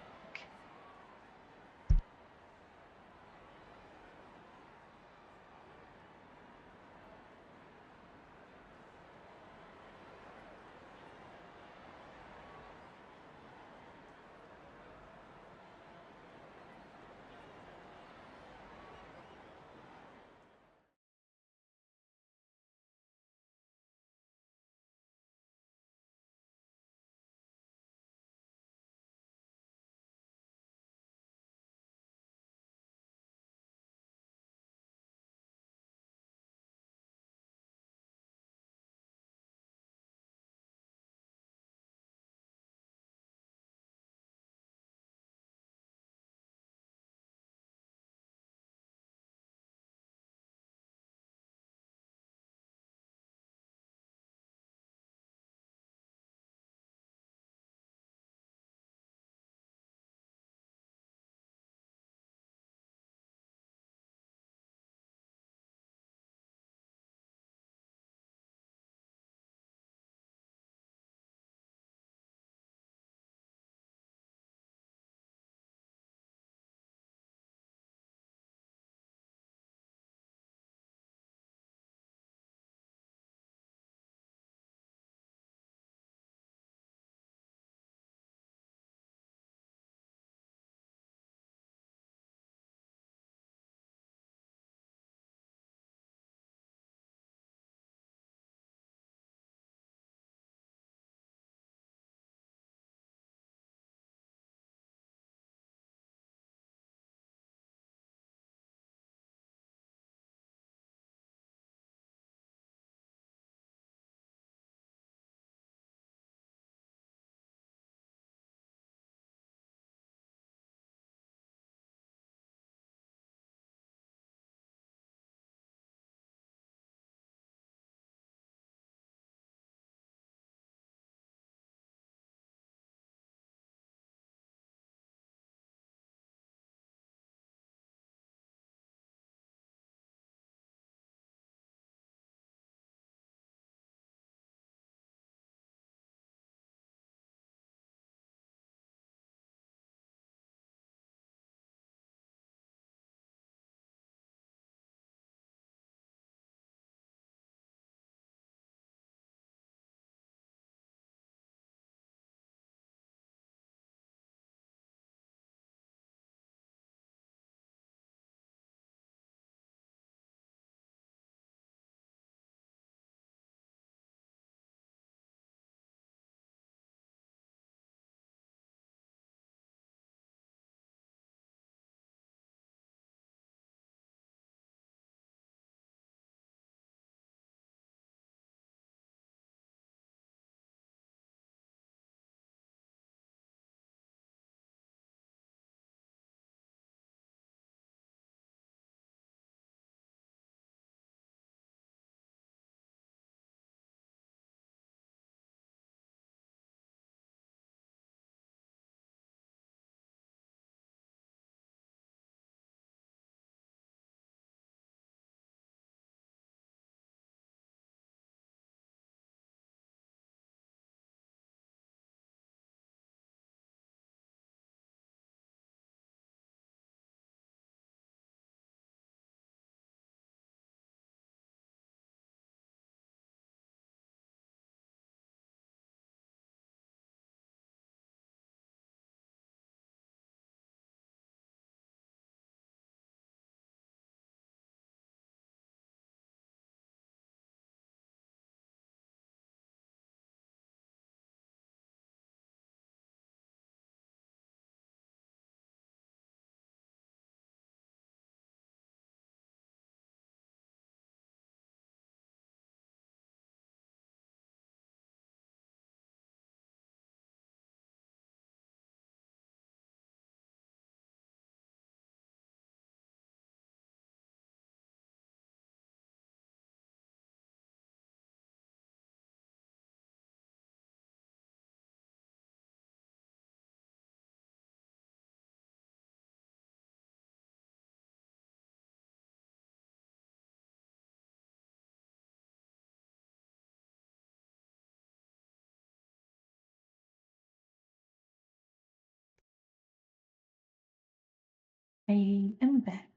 I am back.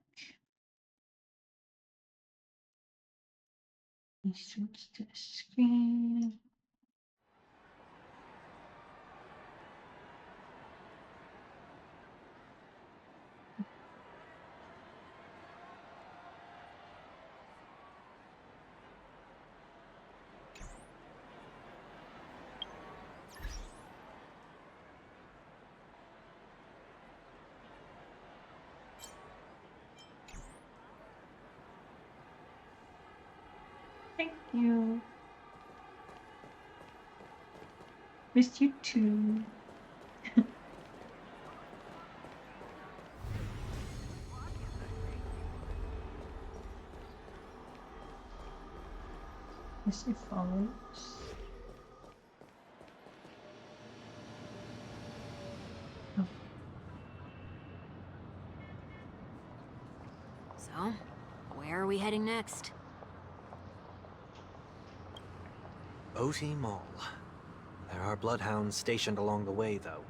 Let me switch to the screen. Thank you. Missed you too. Yes, it follows. Oh. So, where are we heading next? OT Mall. There are bloodhounds stationed along the way, though.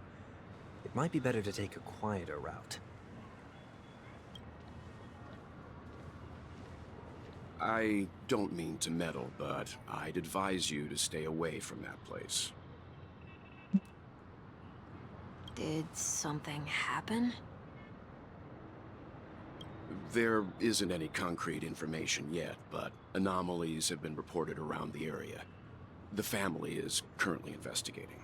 It might be better to take a quieter route. I don't mean to meddle, but I'd advise you to stay away from that place. Did something happen? There isn't any concrete information yet, but anomalies have been reported around the area. The family is currently investigating.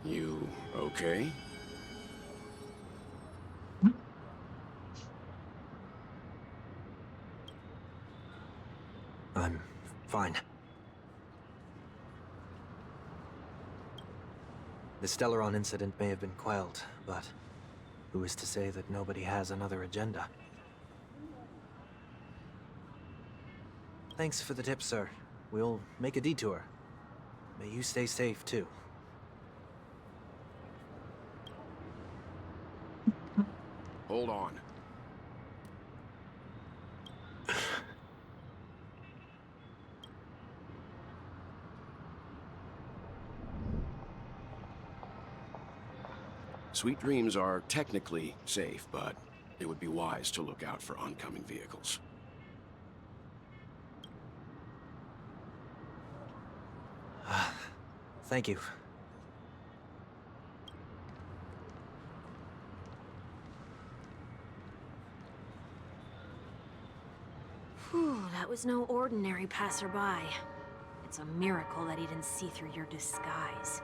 You okay? I'm fine. The Stellaron incident may have been quelled, but who is to say that nobody has another agenda? Thanks for the tip, sir. We'll make a detour. May you stay safe, too. Hold on. Sweet Dreams are technically safe, but it would be wise to look out for oncoming vehicles. Thank you. Whew, that was no ordinary passerby. It's a miracle that he didn't see through your disguise.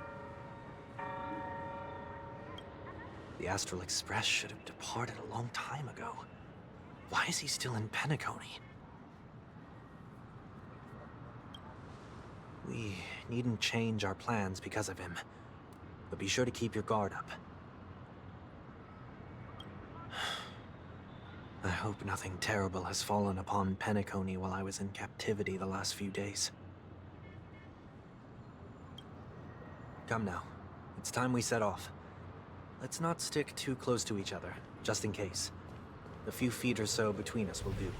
The Astral Express should have departed a long time ago. Why is he still in Penacony? We needn't change our plans because of him. But be sure to keep your guard up. I hope nothing terrible has fallen upon Penacony while I was in captivity the last few days. Come now. It's time we set off. Let's not stick too close to each other, just in case. A few feet or so between us will do.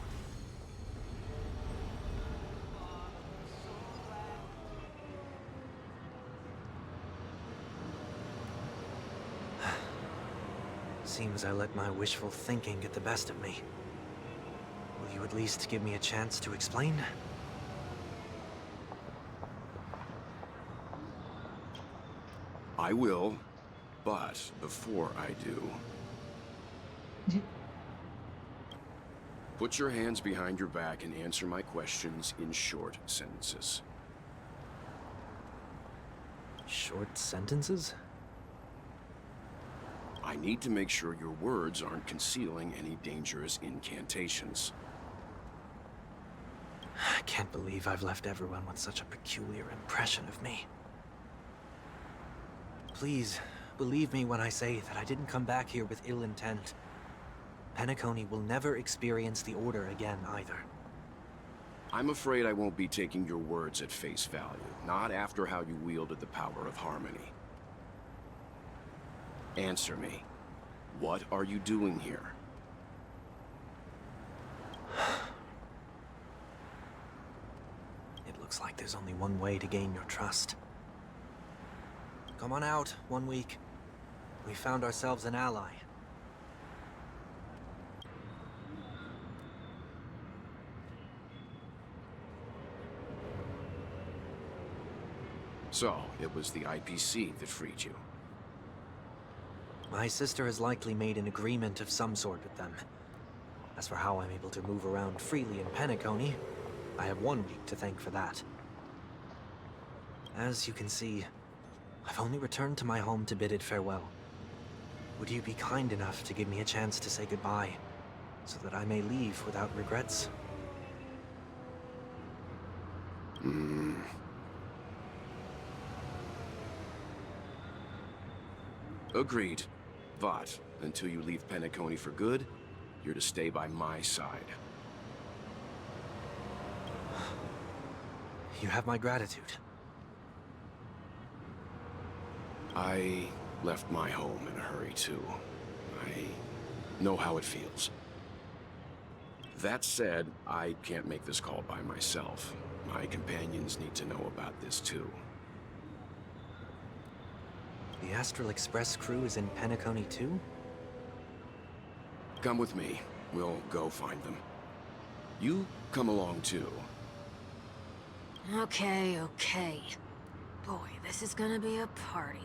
Seems I let my wishful thinking get the best of me. Will you at least give me a chance to explain? I will, but before I do... Put your hands behind your back and answer my questions in short sentences. Short sentences? I need to make sure your words aren't concealing any dangerous incantations. I can't believe I've left everyone with such a peculiar impression of me. Please, believe me when I say that I didn't come back here with ill intent. Penacony will never experience the Order again, either. I'm afraid I won't be taking your words at face value, not after how you wielded the power of harmony. Answer me. What are you doing here? It looks like there's only one way to gain your trust. Come on out, 1 week. We found ourselves an ally. So, it was the IPC that freed you. My sister has likely made an agreement of some sort with them. As for how I'm able to move around freely in Penacony, I have 1 week to thank for that. As you can see, I've only returned to my home to bid it farewell. Would you be kind enough to give me a chance to say goodbye, so that I may leave without regrets? Agreed. But, until you leave Penacony for good, you're to stay by my side. You have my gratitude. I left my home in a hurry, too. I know how it feels. That said, I can't make this call by myself. My companions need to know about this, too. The Astral Express crew is in Penacony too? Come with me. We'll go find them. You come along, too. Okay, okay. Boy, this is gonna be a party.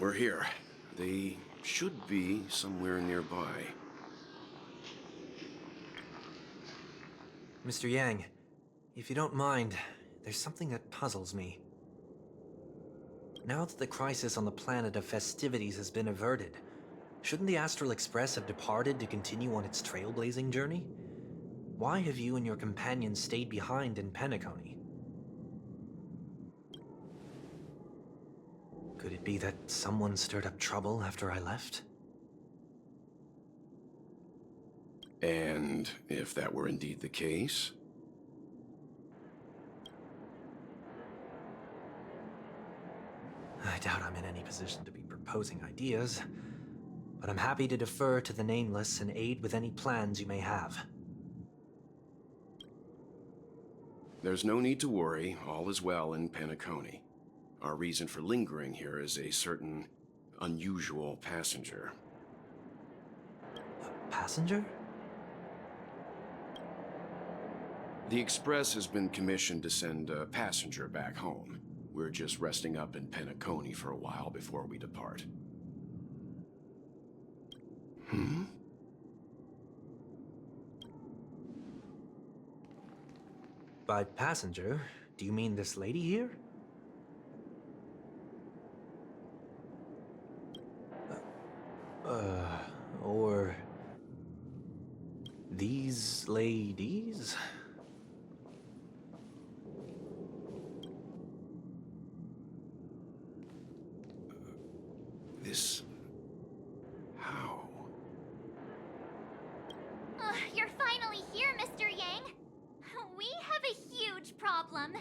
We're here. They should be somewhere nearby. Mr. Yang, if you don't mind, there's something that puzzles me. Now that the crisis on the planet of festivities has been averted, shouldn't the Astral Express have departed to continue on its trailblazing journey? Why have you and your companions stayed behind in Penacony? Could it be that someone stirred up trouble after I left? And if that were indeed the case? I doubt I'm in any position to be proposing ideas, but I'm happy to defer to the Nameless and aid with any plans you may have. There's no need to worry. All is well in Penacony. Our reason for lingering here is a certain unusual passenger. A passenger? The Express has been commissioned to send a passenger back home. We're just resting up in Penacony for a while before we depart. By passenger, do you mean this lady here? Or these ladies? This... how? You're finally here, Mr. Yang. We have a huge problem.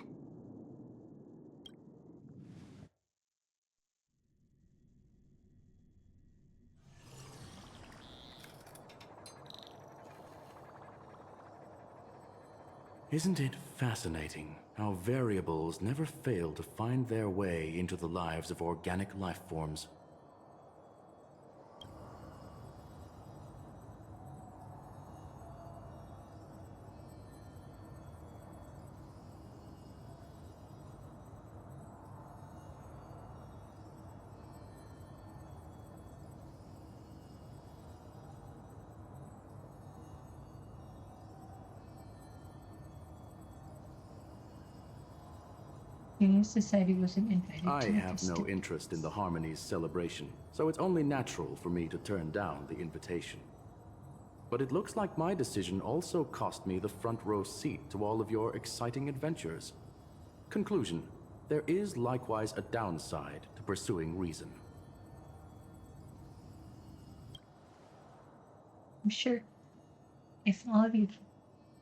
Isn't it fascinating how variables never fail to find their way into the lives of organic life forms? Union Society wasn't invited I to have no this. interest in the Harmony's celebration, so it's only natural for me to turn down the invitation. But it looks like my decision also cost me the front row seat to all of your exciting adventures. Conclusion: there is likewise a downside to pursuing reason. I'm sure. If all of you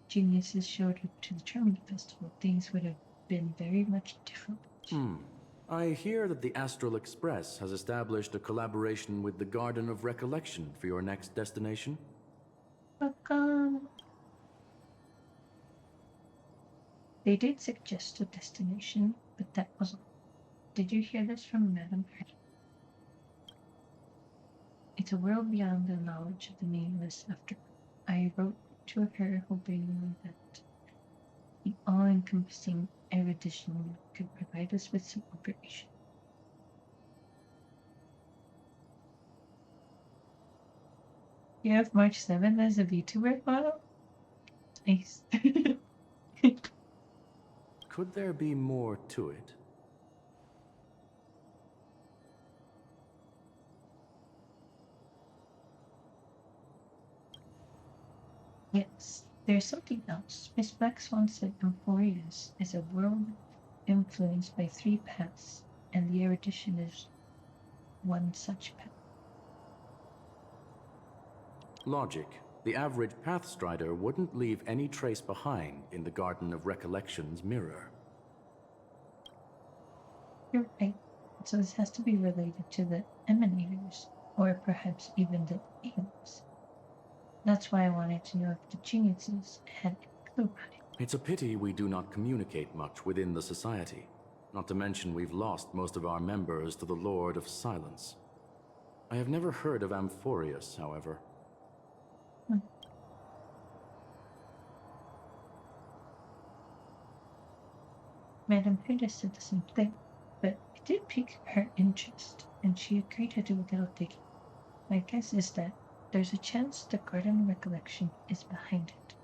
geniuses showed up to the Charming Festival, things would have been very much different. I hear that the Astral Express has established a collaboration with the Garden of Recollection for your next destination. Welcome. They did suggest a destination, but that wasn't. Did you hear this from Madame Hurd? It's a world beyond the knowledge of the nameless after. I wrote to her hoping that the all-encompassing erudition could provide us with some information. You have March 7th as a VTuber model? Nice. Could there be more to it? Yes, there's something else. Miss Black Swan said Emphorius is a world influenced by 3 paths, and the erudition is one such path. Logic. The average Pathstrider wouldn't leave any trace behind in the Garden of Recollection's mirror. You're right. So this has to be related to the Emanators, or perhaps even the Eons. That's why I wanted to know if the geniuses had a clue about it. It's a pity we do not communicate much within the society. Not to mention we've lost most of our members to the Lord of Silence. I have never heard of Amphorius, however. Madame Huda said the same thing, but it did pique her interest, and she agreed to do a little digging. My guess is that there's a chance the Garden of Recollection is behind it.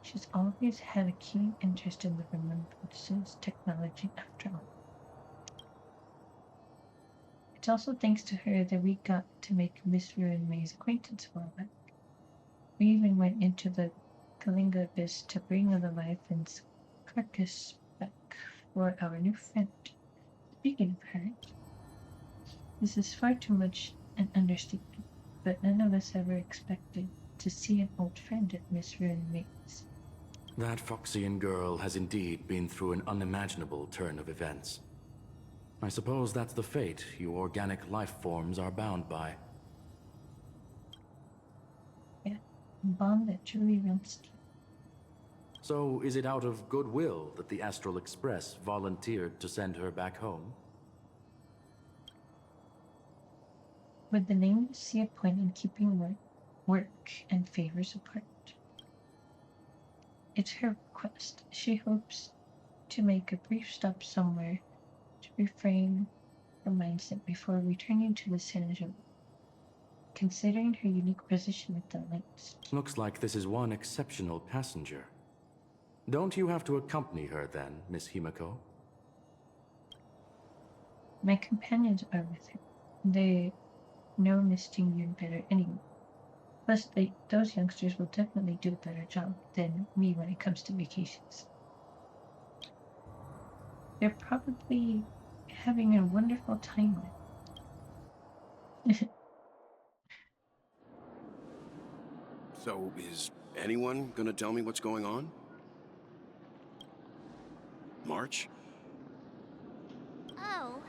She's always had a keen interest in the Remembrances technology after all. It's also thanks to her that we got to make Miss Ruin May's acquaintance a while back. We even went into the Kalinga Abyss to bring the Leviathan's carcass back for our new friend. Speaking of her, this is far too much an understatement, but none of us ever expected to see an old friend at Miss Ruin May's. That Foxian girl has indeed been through an unimaginable turn of events. I suppose that's the fate you organic life forms are bound by. Yeah, a bond that truly runs deep. So, is it out of goodwill that the Astral Express volunteered to send her back home? Would the nameless see a point in keeping work and favors apart? It's her request. She hopes to make a brief stop somewhere to refrain her mindset before returning to the Senegal. Considering her unique position at the links. Looks like this is one exceptional passenger. Don't you have to accompany her then, Miss Himiko? My companions are with her. They know Miss Jingyun better anyway. Plus, those youngsters will definitely do a better job than me when it comes to vacations. They're probably having a wonderful time with. So, is anyone gonna tell me what's going on? March? Oh,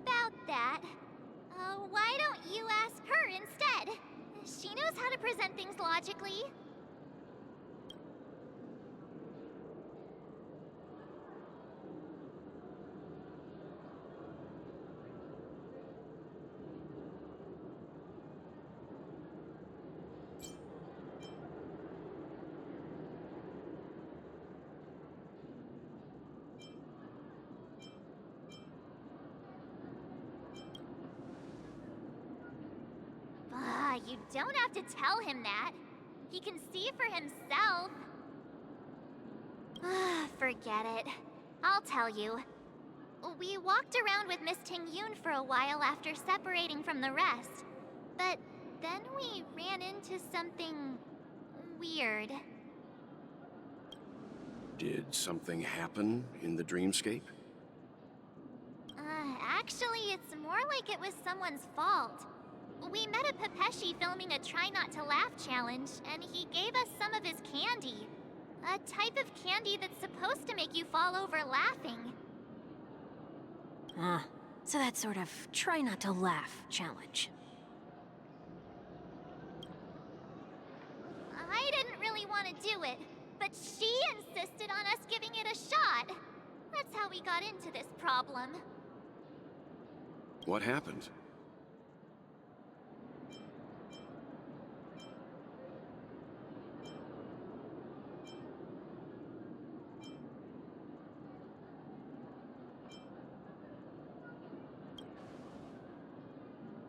about that. Why don't you ask her instead? She knows how to present things logically. You don't have to tell him that. He can see for himself. Forget it. I'll tell you. We walked around with Miss Tingyun for a while after separating from the rest. But then we ran into something weird. Did something happen in the dreamscape? Actually, it's more like it was someone's fault. We met a Pepeshi filming a Try Not to Laugh challenge, and he gave us some of his candy. A type of candy that's supposed to make you fall over laughing. So that sort of try not to laugh challenge. I didn't really want to do it, but she insisted on us giving it a shot. That's how we got into this problem. What happened?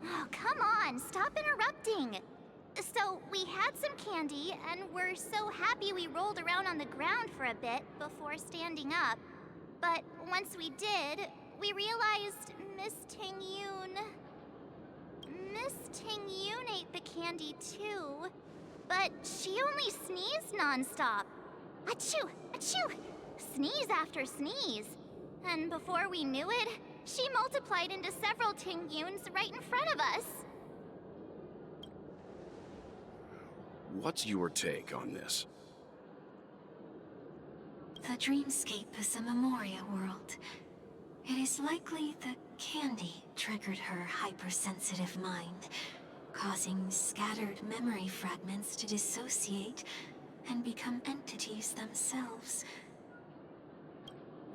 Oh, come on, stop interrupting. So, we had some candy, and we're so happy we rolled around on the ground for a bit before standing up. But once we did, we realized Miss Ting-Yoon ate the candy too. But she only sneezed nonstop. Achoo! Achoo! Sneeze after sneeze. And before we knew it, she multiplied into several Ting-Yoons right in front of us. What's your take on this? The dreamscape is a Memoria world. It is likely the candy triggered her hypersensitive mind, causing scattered memory fragments to dissociate and become entities themselves.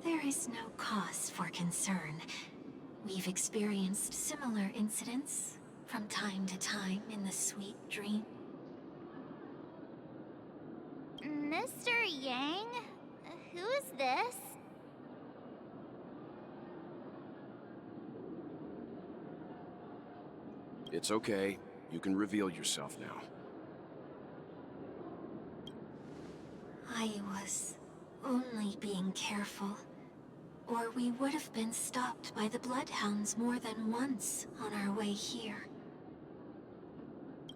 There is no cause for concern. We've experienced similar incidents from time to time in the sweet dream. Mr. Yang? Who's this? It's okay. You can reveal yourself now. I was only being careful, or we would have been stopped by the Bloodhounds more than once on our way here.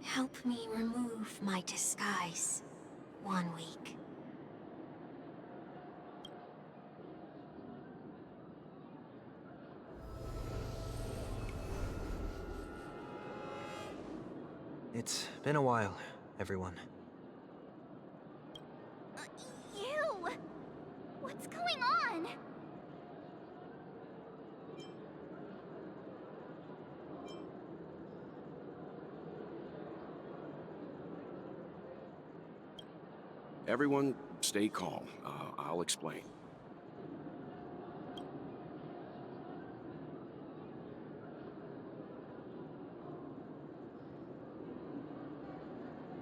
Help me remove my disguise 1 week. It's been a while, everyone. You! What's going on? Everyone, stay calm. I'll explain.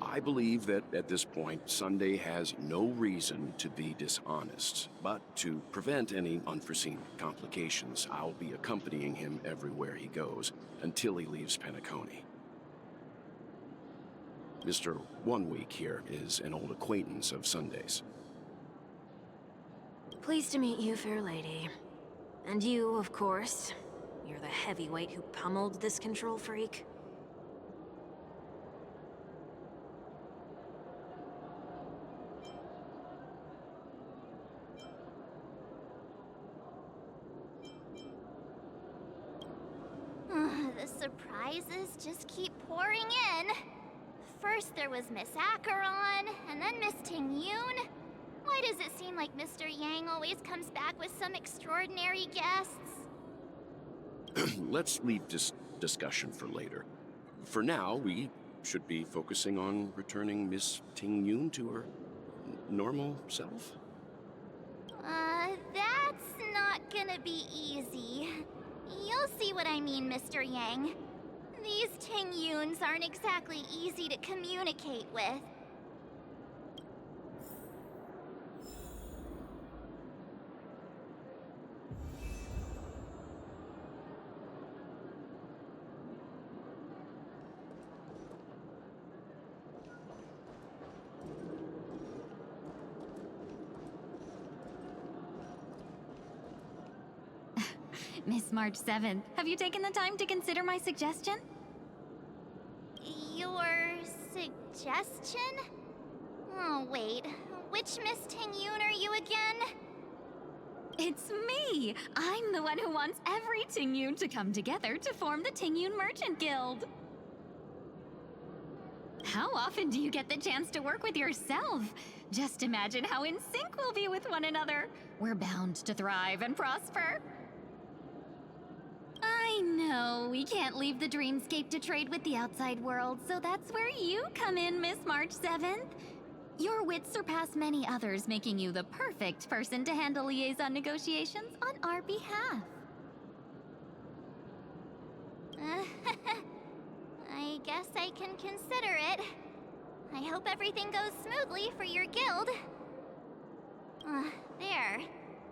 I believe that at this point, Sunday has no reason to be dishonest. But to prevent any unforeseen complications, I'll be accompanying him everywhere he goes until he leaves Penacony. Mr. 1 Week here is an old acquaintance of Sunday's. Pleased to meet you, fair lady. And you, of course. You're the heavyweight who pummeled this control freak. The surprises just keep pouring in. First there was Miss Acheron, and then Miss Ting-Yoon. Why does it seem like Mr. Yang always comes back with some extraordinary guests? Let's leave this discussion for later. For now, we should be focusing on returning Miss Ting-Yoon to her normal self. That's not gonna be easy. You'll see what I mean, Mr. Yang. These Ting-Yoons aren't exactly easy to communicate with. Miss March 7th, have you taken the time to consider my suggestion? Your suggestion? Oh, wait. Which Miss Ting-Yoon are you again? It's me! I'm the one who wants every Ting-Yoon to come together to form the Ting-Yoon Merchant Guild. How often do you get the chance to work with yourself? Just imagine how in sync we'll be with one another. We're bound to thrive and prosper. I know, we can't leave the dreamscape to trade with the outside world, so that's where you come in, Miss March 7th. Your wits surpass many others, making you the perfect person to handle liaison negotiations on our behalf. I guess I can consider it. I hope everything goes smoothly for your guild. There.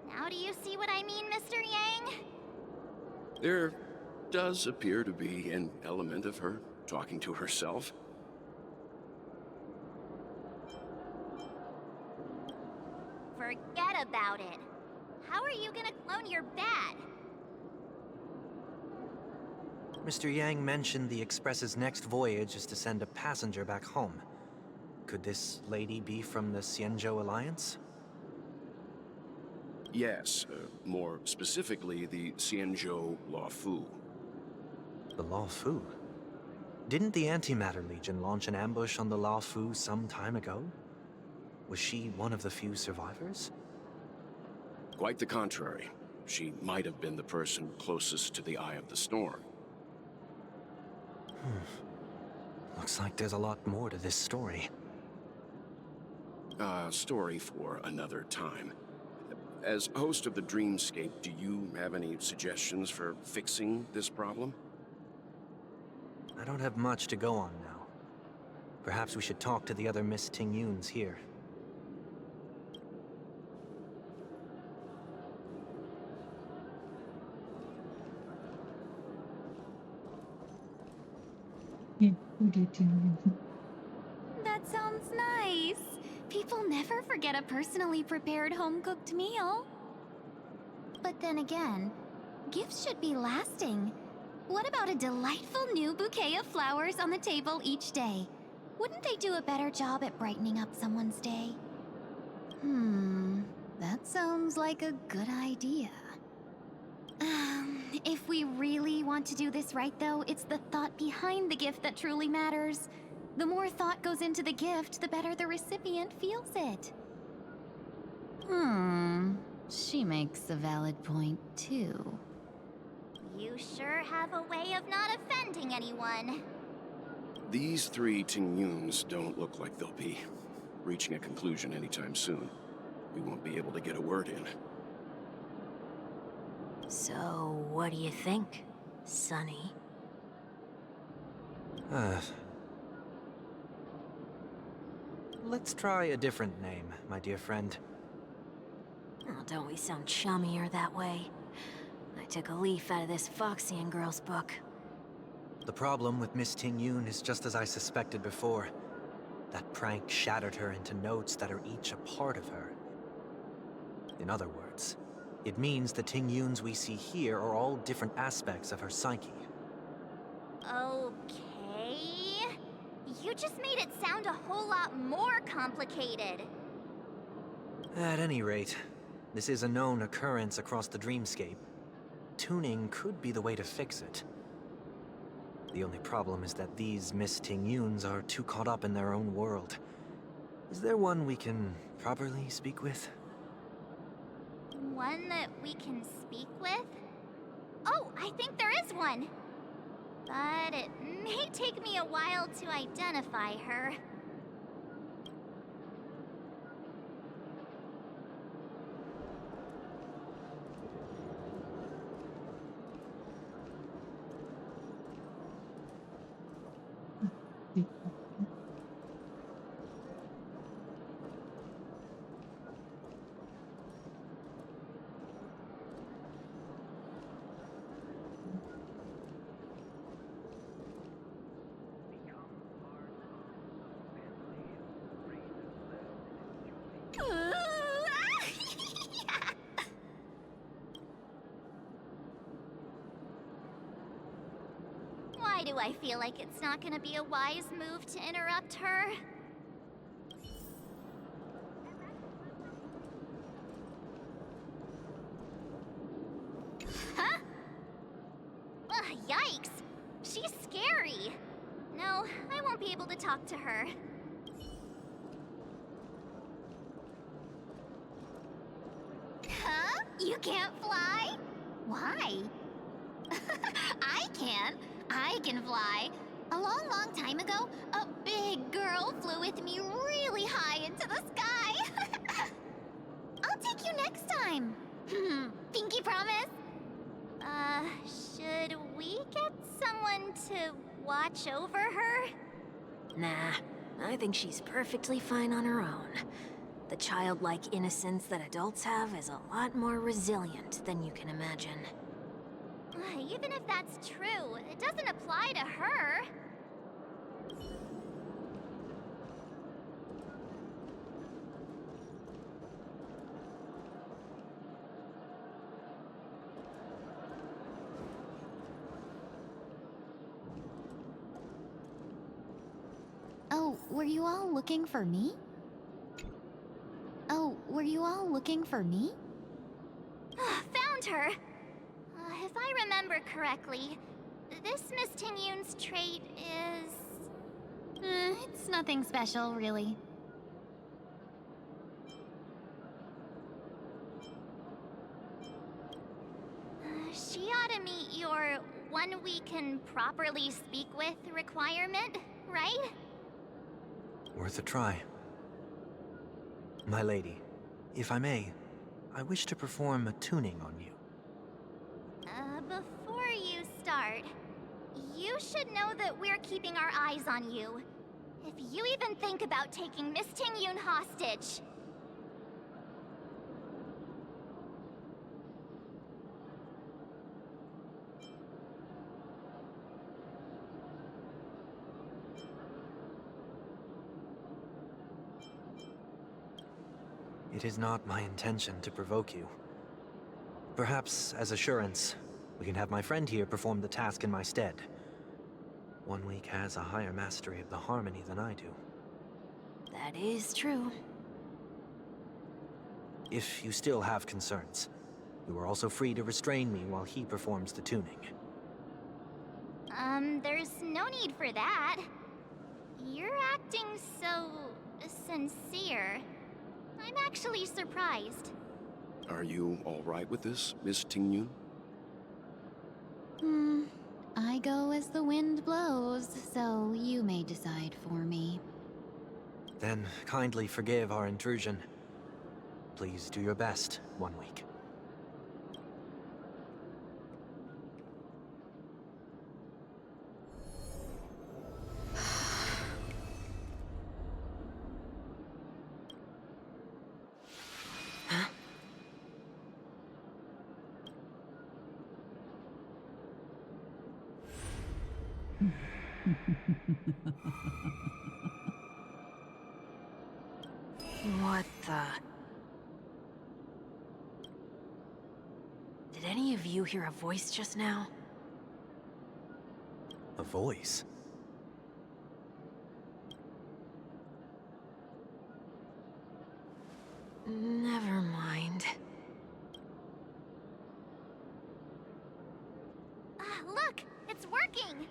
Now do you see what I mean, Mr. Yang? There does appear to be an element of her talking to herself. Forget about it. How are you gonna clone your bat? Mr. Yang mentioned the Express's next voyage is to send a passenger back home. Could this lady be from the Xianzhou Alliance? Yes, more specifically, the Xianzhou Luofu. The Luofu? Didn't the Antimatter Legion launch an ambush on the Luofu some time ago? Was she one of the few survivors? Quite the contrary. She might have been the person closest to the Eye of the Storm. Looks like there's a lot more to this story. Story for another time. As host of the Dreamscape, do you have any suggestions for fixing this problem? I don't have much to go on now. Perhaps we should talk to the other Miss Tingyuns here. That sounds nice. People never forget a personally prepared home-cooked meal. But then again, gifts should be lasting. What about a delightful new bouquet of flowers on the table each day? Wouldn't they do a better job at brightening up someone's day? That sounds like a good idea. If we really want to do this right, though, it's the thought behind the gift that truly matters. The more thought goes into the gift, the better the recipient feels it. She makes a valid point, too. You sure have a way of not offending anyone. These three Tingyuns don't look like they'll be reaching a conclusion anytime soon. We won't be able to get a word in. So, what do you think, Sonny? Let's try a different name, my dear friend. Oh, don't we sound chummier that way? I took a leaf out of this Foxian girl's book. The problem with Miss Tingyun is just as I suspected before. That prank shattered her into notes that are each a part of her. In other words, it means the Tingyuns we see here are all different aspects of her psyche. Okay. You just made it sound a whole lot more complicated. At any rate, this is a known occurrence across the dreamscape. Tuning could be the way to fix it. The only problem is that these Miss Tingyuns are too caught up in their own world. Is there one we can properly speak with? One that we can speak with? Oh, I think there is one. But it may take me a while to identify her. Why do I feel like it's not gonna be a wise move to interrupt her? Huh? Ugh, yikes! She's scary! No, I won't be able to talk to her. Huh? You can't fly? Why? I can. I can fly. A long, long time ago, a big girl flew with me really high into the sky. I'll take you next time. Pinky promise? Should we get someone to watch over her? Nah, I think she's perfectly fine on her own. The childlike innocence that adults have is a lot more resilient than you can imagine. Even if that's true, it doesn't apply to her. Oh, were you all looking for me? Oh, were you all looking for me? Found her! If I remember correctly, this Miss Tingyun's trait is... It's nothing special, really. She ought to meet your one we can properly speak with requirement, right? Worth a try. My lady, if I may, I wish to perform a tuning on you. Before you start, you should know that we're keeping our eyes on you. If you even think about taking Miss Tingyun hostage... It is not my intention to provoke you. Perhaps, as assurance, we can have my friend here perform the task in my stead. 1 week has a higher mastery of the harmony than I do. That is true. If you still have concerns, you are also free to restrain me while he performs the tuning. There's no need for that. You're acting so... sincere. I'm actually surprised. Are you all right with this, Miss Tingyun? I go as the wind blows, so you may decide for me. Then kindly forgive our intrusion. Please do your best, 1 week. What the... Did any of you hear a voice just now? A voice? Never mind. Look! It's working!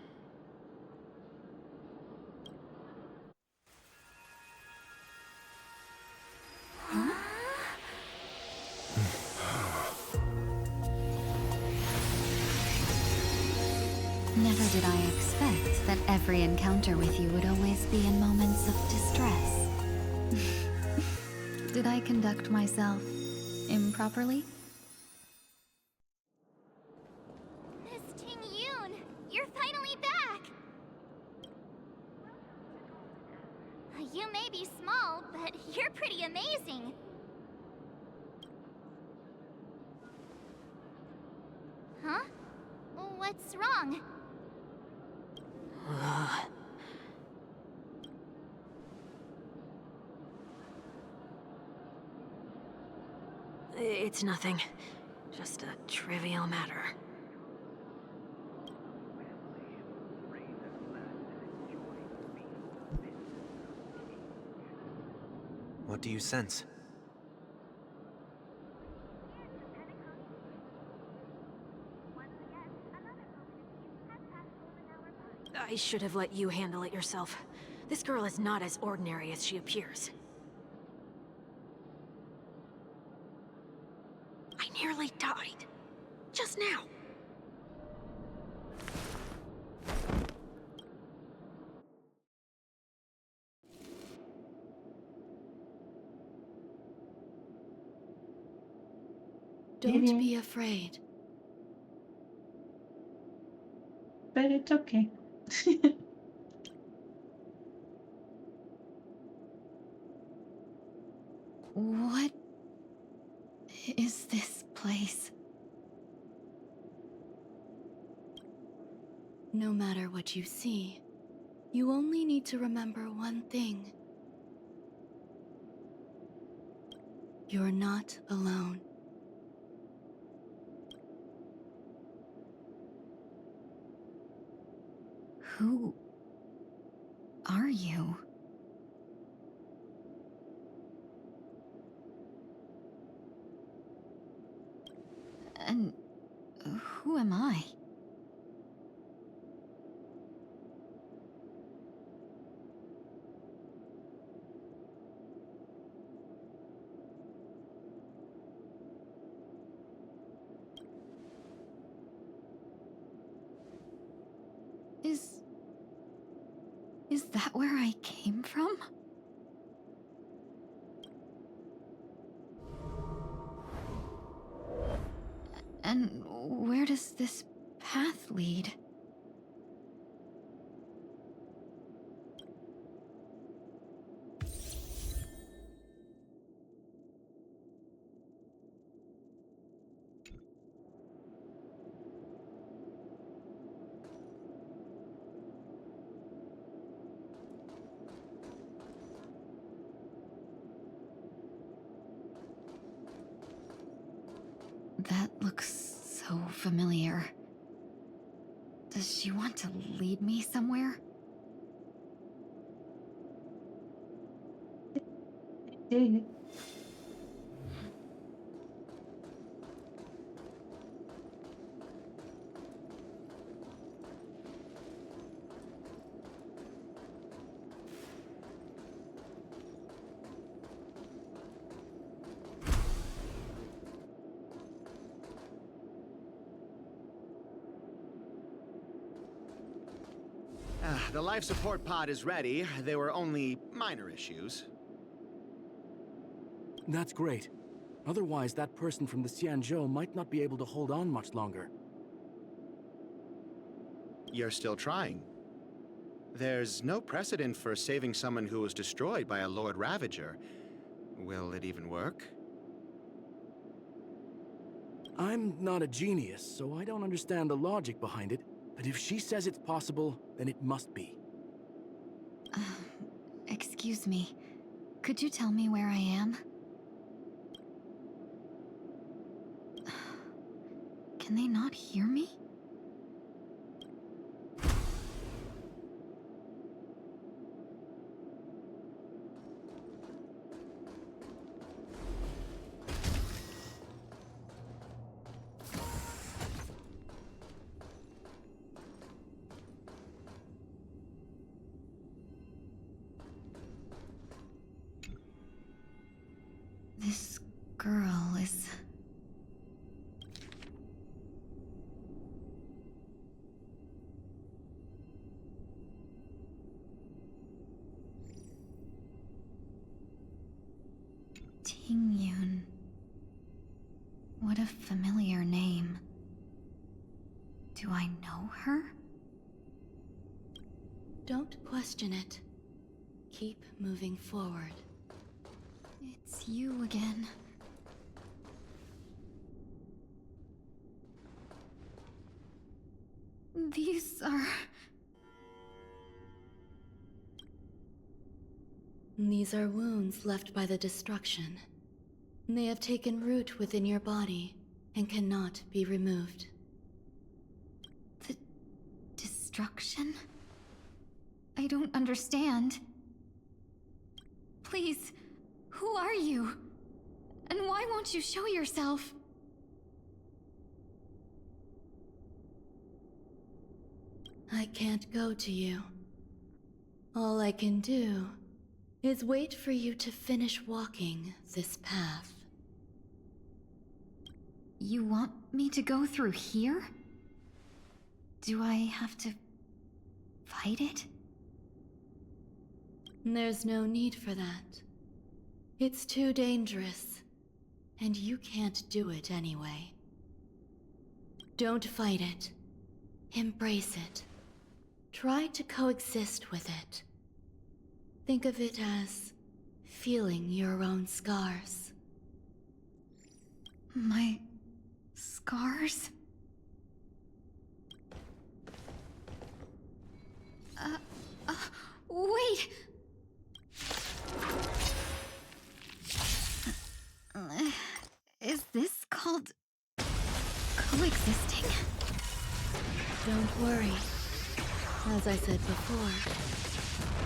Never did I expect that every encounter with you would always be in moments of distress. Did I conduct myself improperly? Miss Tingyun, you're finally back! You may be small, but you're pretty amazing. Huh? What's wrong? It's nothing. Just a trivial matter. What do you sense? I should have let you handle it yourself. This girl is not as ordinary as she appears. I nearly died. Just now. Don't be afraid. But it's okay. What is this place? No matter what you see, you only need to remember one thing. You're not alone. Who are you? And who am I? Is that where I came from? And where does this path lead? That looks so familiar. Does she want to lead me somewhere? Did. The life support pod is ready. There were only minor issues. That's great. Otherwise, that person from the Xianzhou might not be able to hold on much longer. You're still trying. There's no precedent for saving someone who was destroyed by a Lord Ravager. Will it even work? I'm not a genius, so I don't understand the logic behind it. But if she says it's possible, then it must be. Excuse me. Could you tell me where I am? Can they not hear me? This girl is... Tingyun. What a familiar name. Do I know her? Don't question it. Keep moving forward. It's you again. These are... These are wounds left by the destruction. They have taken root within your body and cannot be removed. The destruction? I don't understand. Please, who are you? And why won't you show yourself? I can't go to you. All I can do is wait for you to finish walking this path. You want me to go through here? Do I have to fight it? There's no need for that. It's too dangerous, and you can't do it anyway. Don't fight it. Embrace it. Try to coexist with it. Think of it as feeling your own scars. My scars? Wait! Is this called coexisting? Don't worry. As I said before,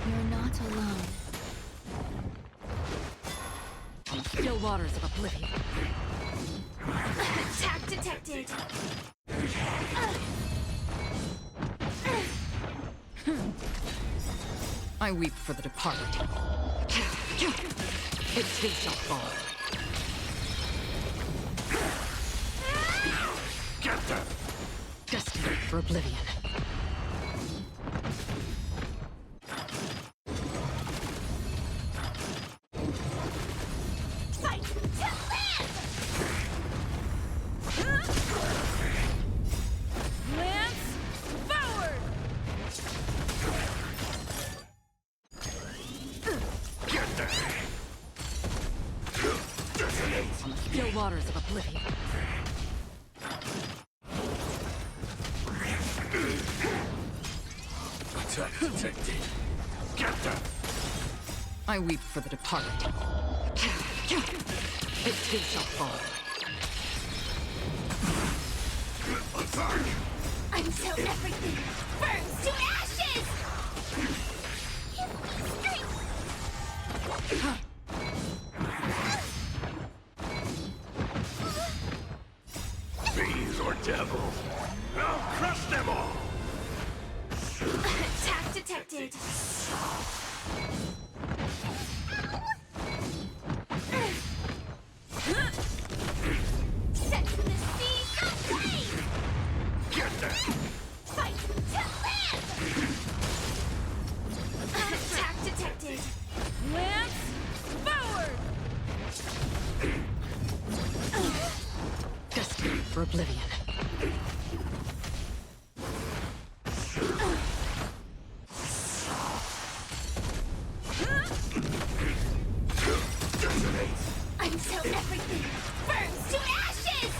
you're not alone. Still waters of oblivion. Attack detected. I weep for the departed. It too shall fall. Get them! Destined for oblivion. Fight to live! Lance, forward! Get them! Still waters of oblivion. Attack detected. Get them! I weep for the departed. It too shall fall. Attack! Until everything burns to ashes! Give me strength! Bees or devils, I'll crush them all! Attack detected. Set the seas aflame! Get them! Fight to live! Attack detected. Lance, forward! Destined for oblivion. Until everything burns to ashes!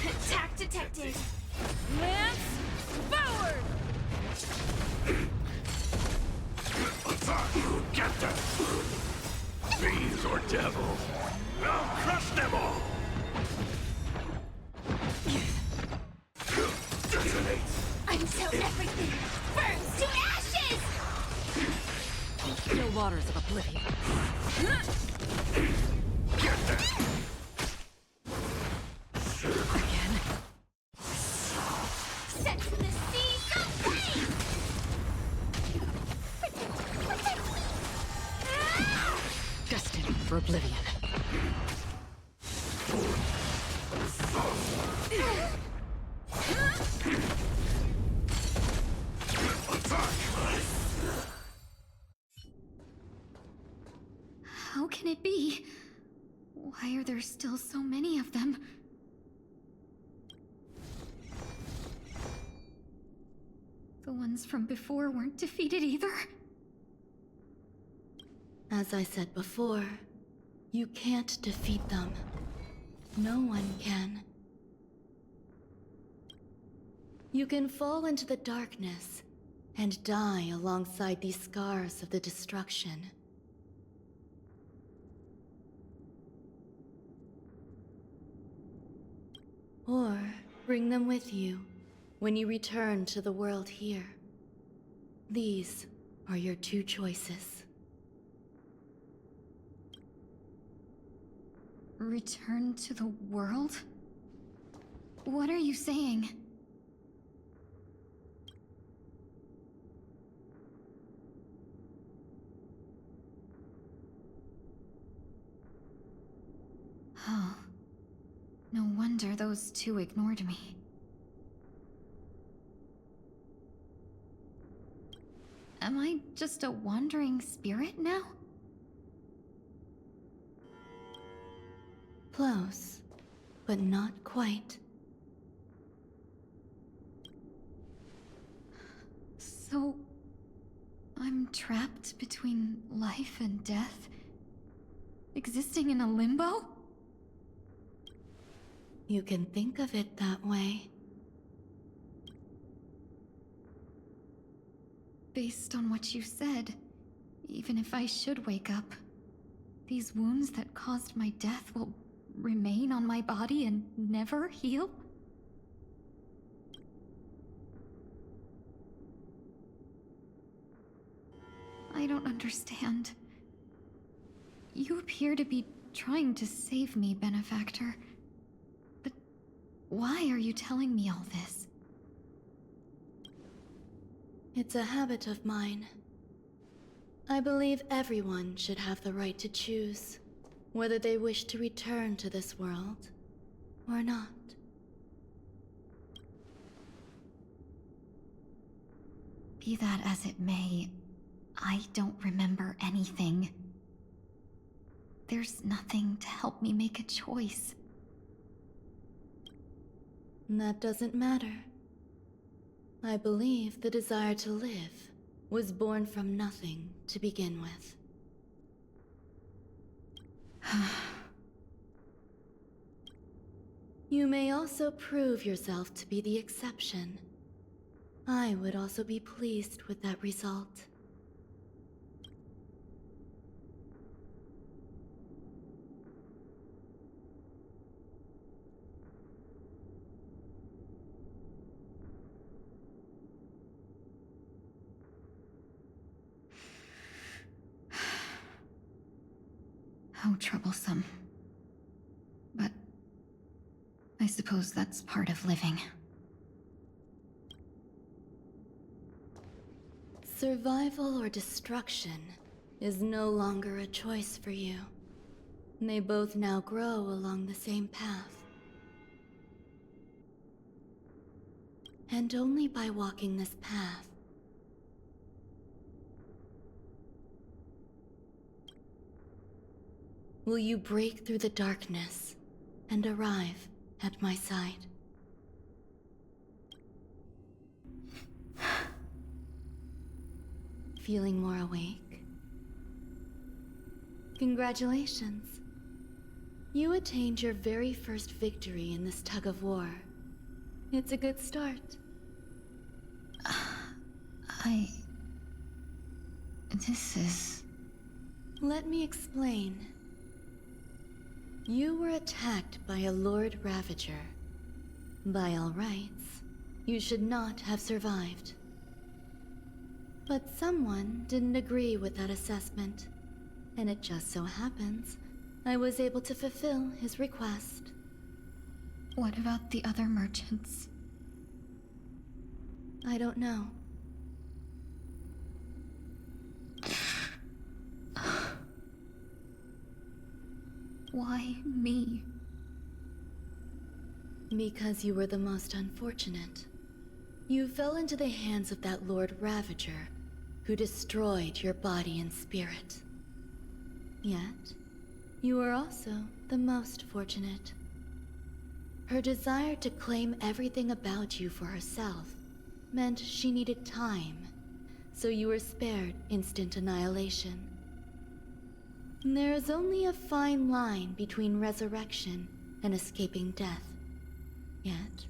Attack detected. Lance, forward! Attack! Get them! Bees or devils, I'll crush them all! Detonate! Until everything burns to ashes! Still waters of oblivion. Get them! Again. Set the seas aflame! Destined for oblivion. How can it be? Why are there still so many of them? The ones from before weren't defeated either? As I said before, you can't defeat them. No one can. You can fall into the darkness and die alongside these scars of the destruction. Or bring them with you when you return to the world here. These are your two choices. Return to the world? What are you saying? Oh. No wonder those two ignored me. Am I just a wandering spirit now? Close, but not quite. So... I'm trapped between life and death? Existing in a limbo? You can think of it that way. Based on what you said, even if I should wake up, these wounds that caused my death will remain on my body and never heal? I don't understand. You appear to be trying to save me, Benefactor. But why are you telling me all this? It's a habit of mine. I believe everyone should have the right to choose whether they wish to return to this world or not. Be that as it may, I don't remember anything. There's nothing to help me make a choice. That doesn't matter. I believe the desire to live was born from nothing to begin with. You may also prove yourself to be the exception. I would also be pleased with that result. How troublesome. But I suppose that's part of living. Survival or destruction is no longer a choice for you. They both now grow along the same path. And only by walking this path will you break through the darkness and arrive at my side. Feeling more awake? Congratulations. You attained your very first victory in this tug of war. It's a good start. This is... Let me explain. You were attacked by a Lord Ravager. By all rights, you should not have survived. But someone didn't agree with that assessment, and it just so happens I was able to fulfill his request. What about the other merchants? I don't know. Why me? Because you were the most unfortunate. You fell into the hands of that Lord Ravager, who destroyed your body and spirit. Yet, you were also the most fortunate. Her desire to claim everything about you for herself meant she needed time, so you were spared instant annihilation. There is only a fine line between resurrection and escaping death. Yet,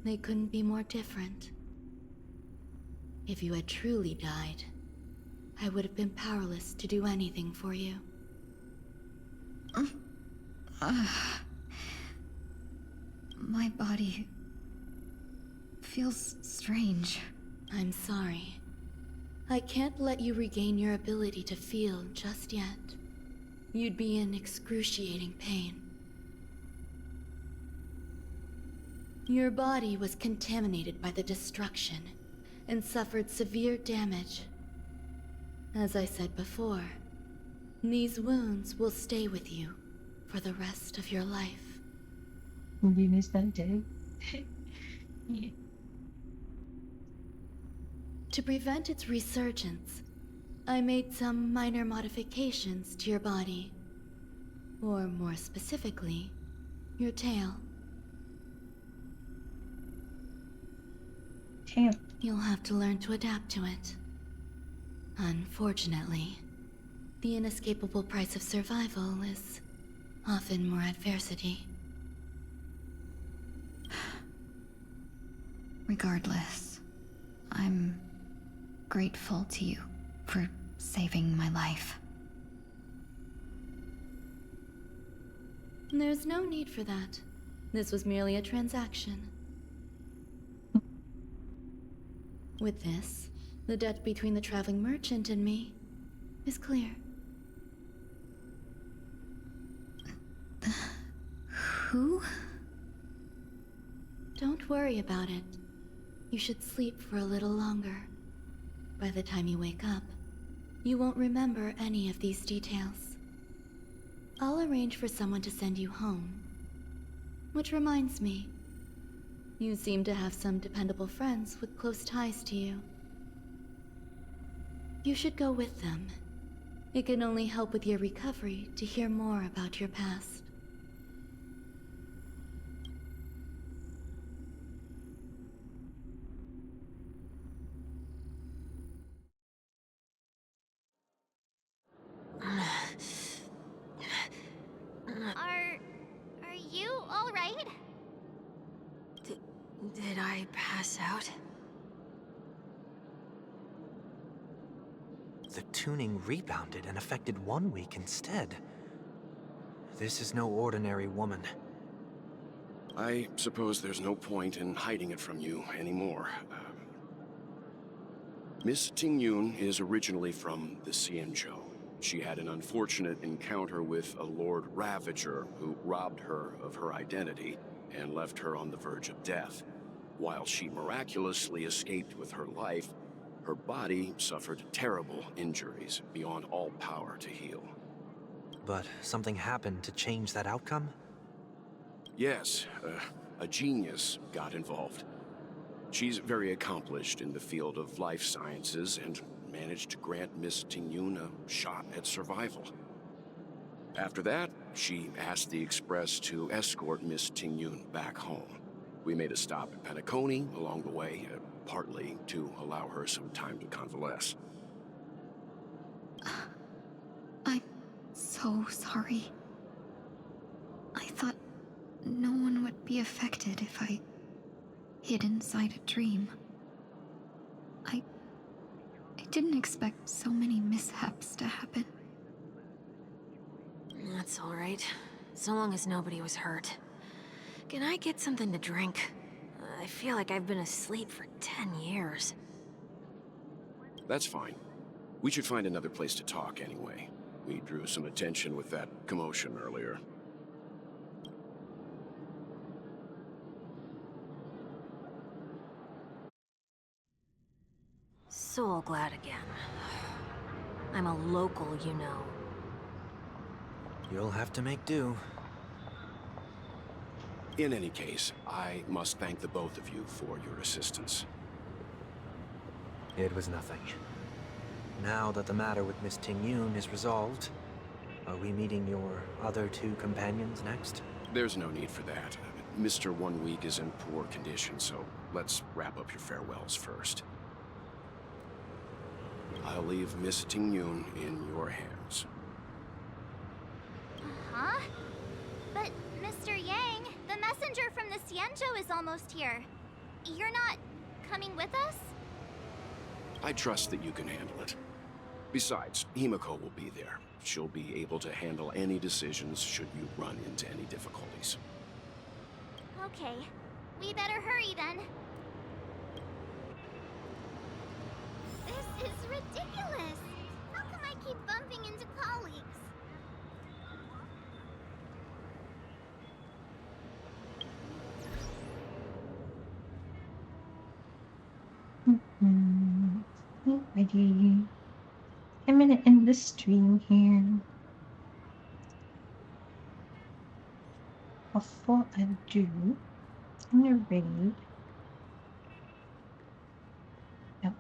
they couldn't be more different. If you had truly died, I would have been powerless to do anything for you. My body feels strange. I'm sorry. I can't let you regain your ability to feel just yet. You'd be in excruciating pain. Your body was contaminated by the destruction and suffered severe damage. As I said before, these wounds will stay with you for the rest of your life. You missed that day. Yeah. To prevent its resurgence, I made some minor modifications to your body. Or more specifically, your tail. Tail. You'll have to learn to adapt to it. Unfortunately, the inescapable price of survival is often more adversity. Regardless, I'm grateful to you for saving my life. There's no need for that. This was merely a transaction. With this, the debt between the traveling merchant and me is clear. Who? Don't worry about it. You should sleep for a little longer. By the time you wake up, you won't remember any of these details. I'll arrange for someone to send you home. Which reminds me, you seem to have some dependable friends with close ties to you. You should go with them. It can only help with your recovery to hear more about your past. Are you all right? Did I pass out? The tuning rebounded and affected 1 week instead. This is no ordinary woman. I suppose there's no point in hiding it from you anymore. Miss Tingyun is originally from the Xianzhou. She had an unfortunate encounter with a Lord Ravager who robbed her of her identity and left her on the verge of death. While she miraculously escaped with her life, her body suffered terrible injuries beyond all power to heal. But something happened to change that outcome? Yes, a genius got involved. She's very accomplished in the field of life sciences and managed to grant Miss Tingyun a shot at survival. After that, she asked the Express to escort Miss Tingyun back home. We made a stop at Penacony along the way, partly to allow her some time to convalesce. I'm so sorry. I thought no one would be affected if I hid inside a dream. I didn't expect so many mishaps to happen. That's all right. So long as nobody was hurt. Can I get something to drink? I feel like I've been asleep for 10 years. That's fine. We should find another place to talk anyway. We drew some attention with that commotion earlier. So glad again. I'm a local, you know. You'll have to make do. In any case, I must thank the both of you for your assistance. It was nothing. Now that the matter with Miss Tingyun is resolved, are we meeting your other two companions next? There's no need for that. Mr. 1 Week is in poor condition, so let's wrap up your farewells first. I'll leave Miss Tingyun in your hands. Huh? But, Mr. Yang, the messenger from the Xianzhou is almost here. You're not coming with us? I trust that you can handle it. Besides, Himiko will be there. She'll be able to handle any decisions should you run into any difficulties. Okay, we better hurry then. This is ridiculous! How come I keep bumping into colleagues? Alrighty. I'm gonna end the stream here. Before I do, I'm gonna raid out.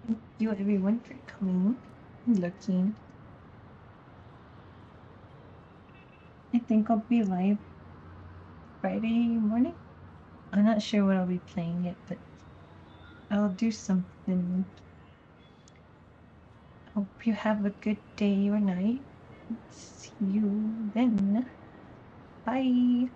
Thank you everyone for coming and looking. I think I'll be live Friday morning. I'm not sure what I'll be playing yet, but I'll do something. Hope you have a good day or night. See you then. Bye.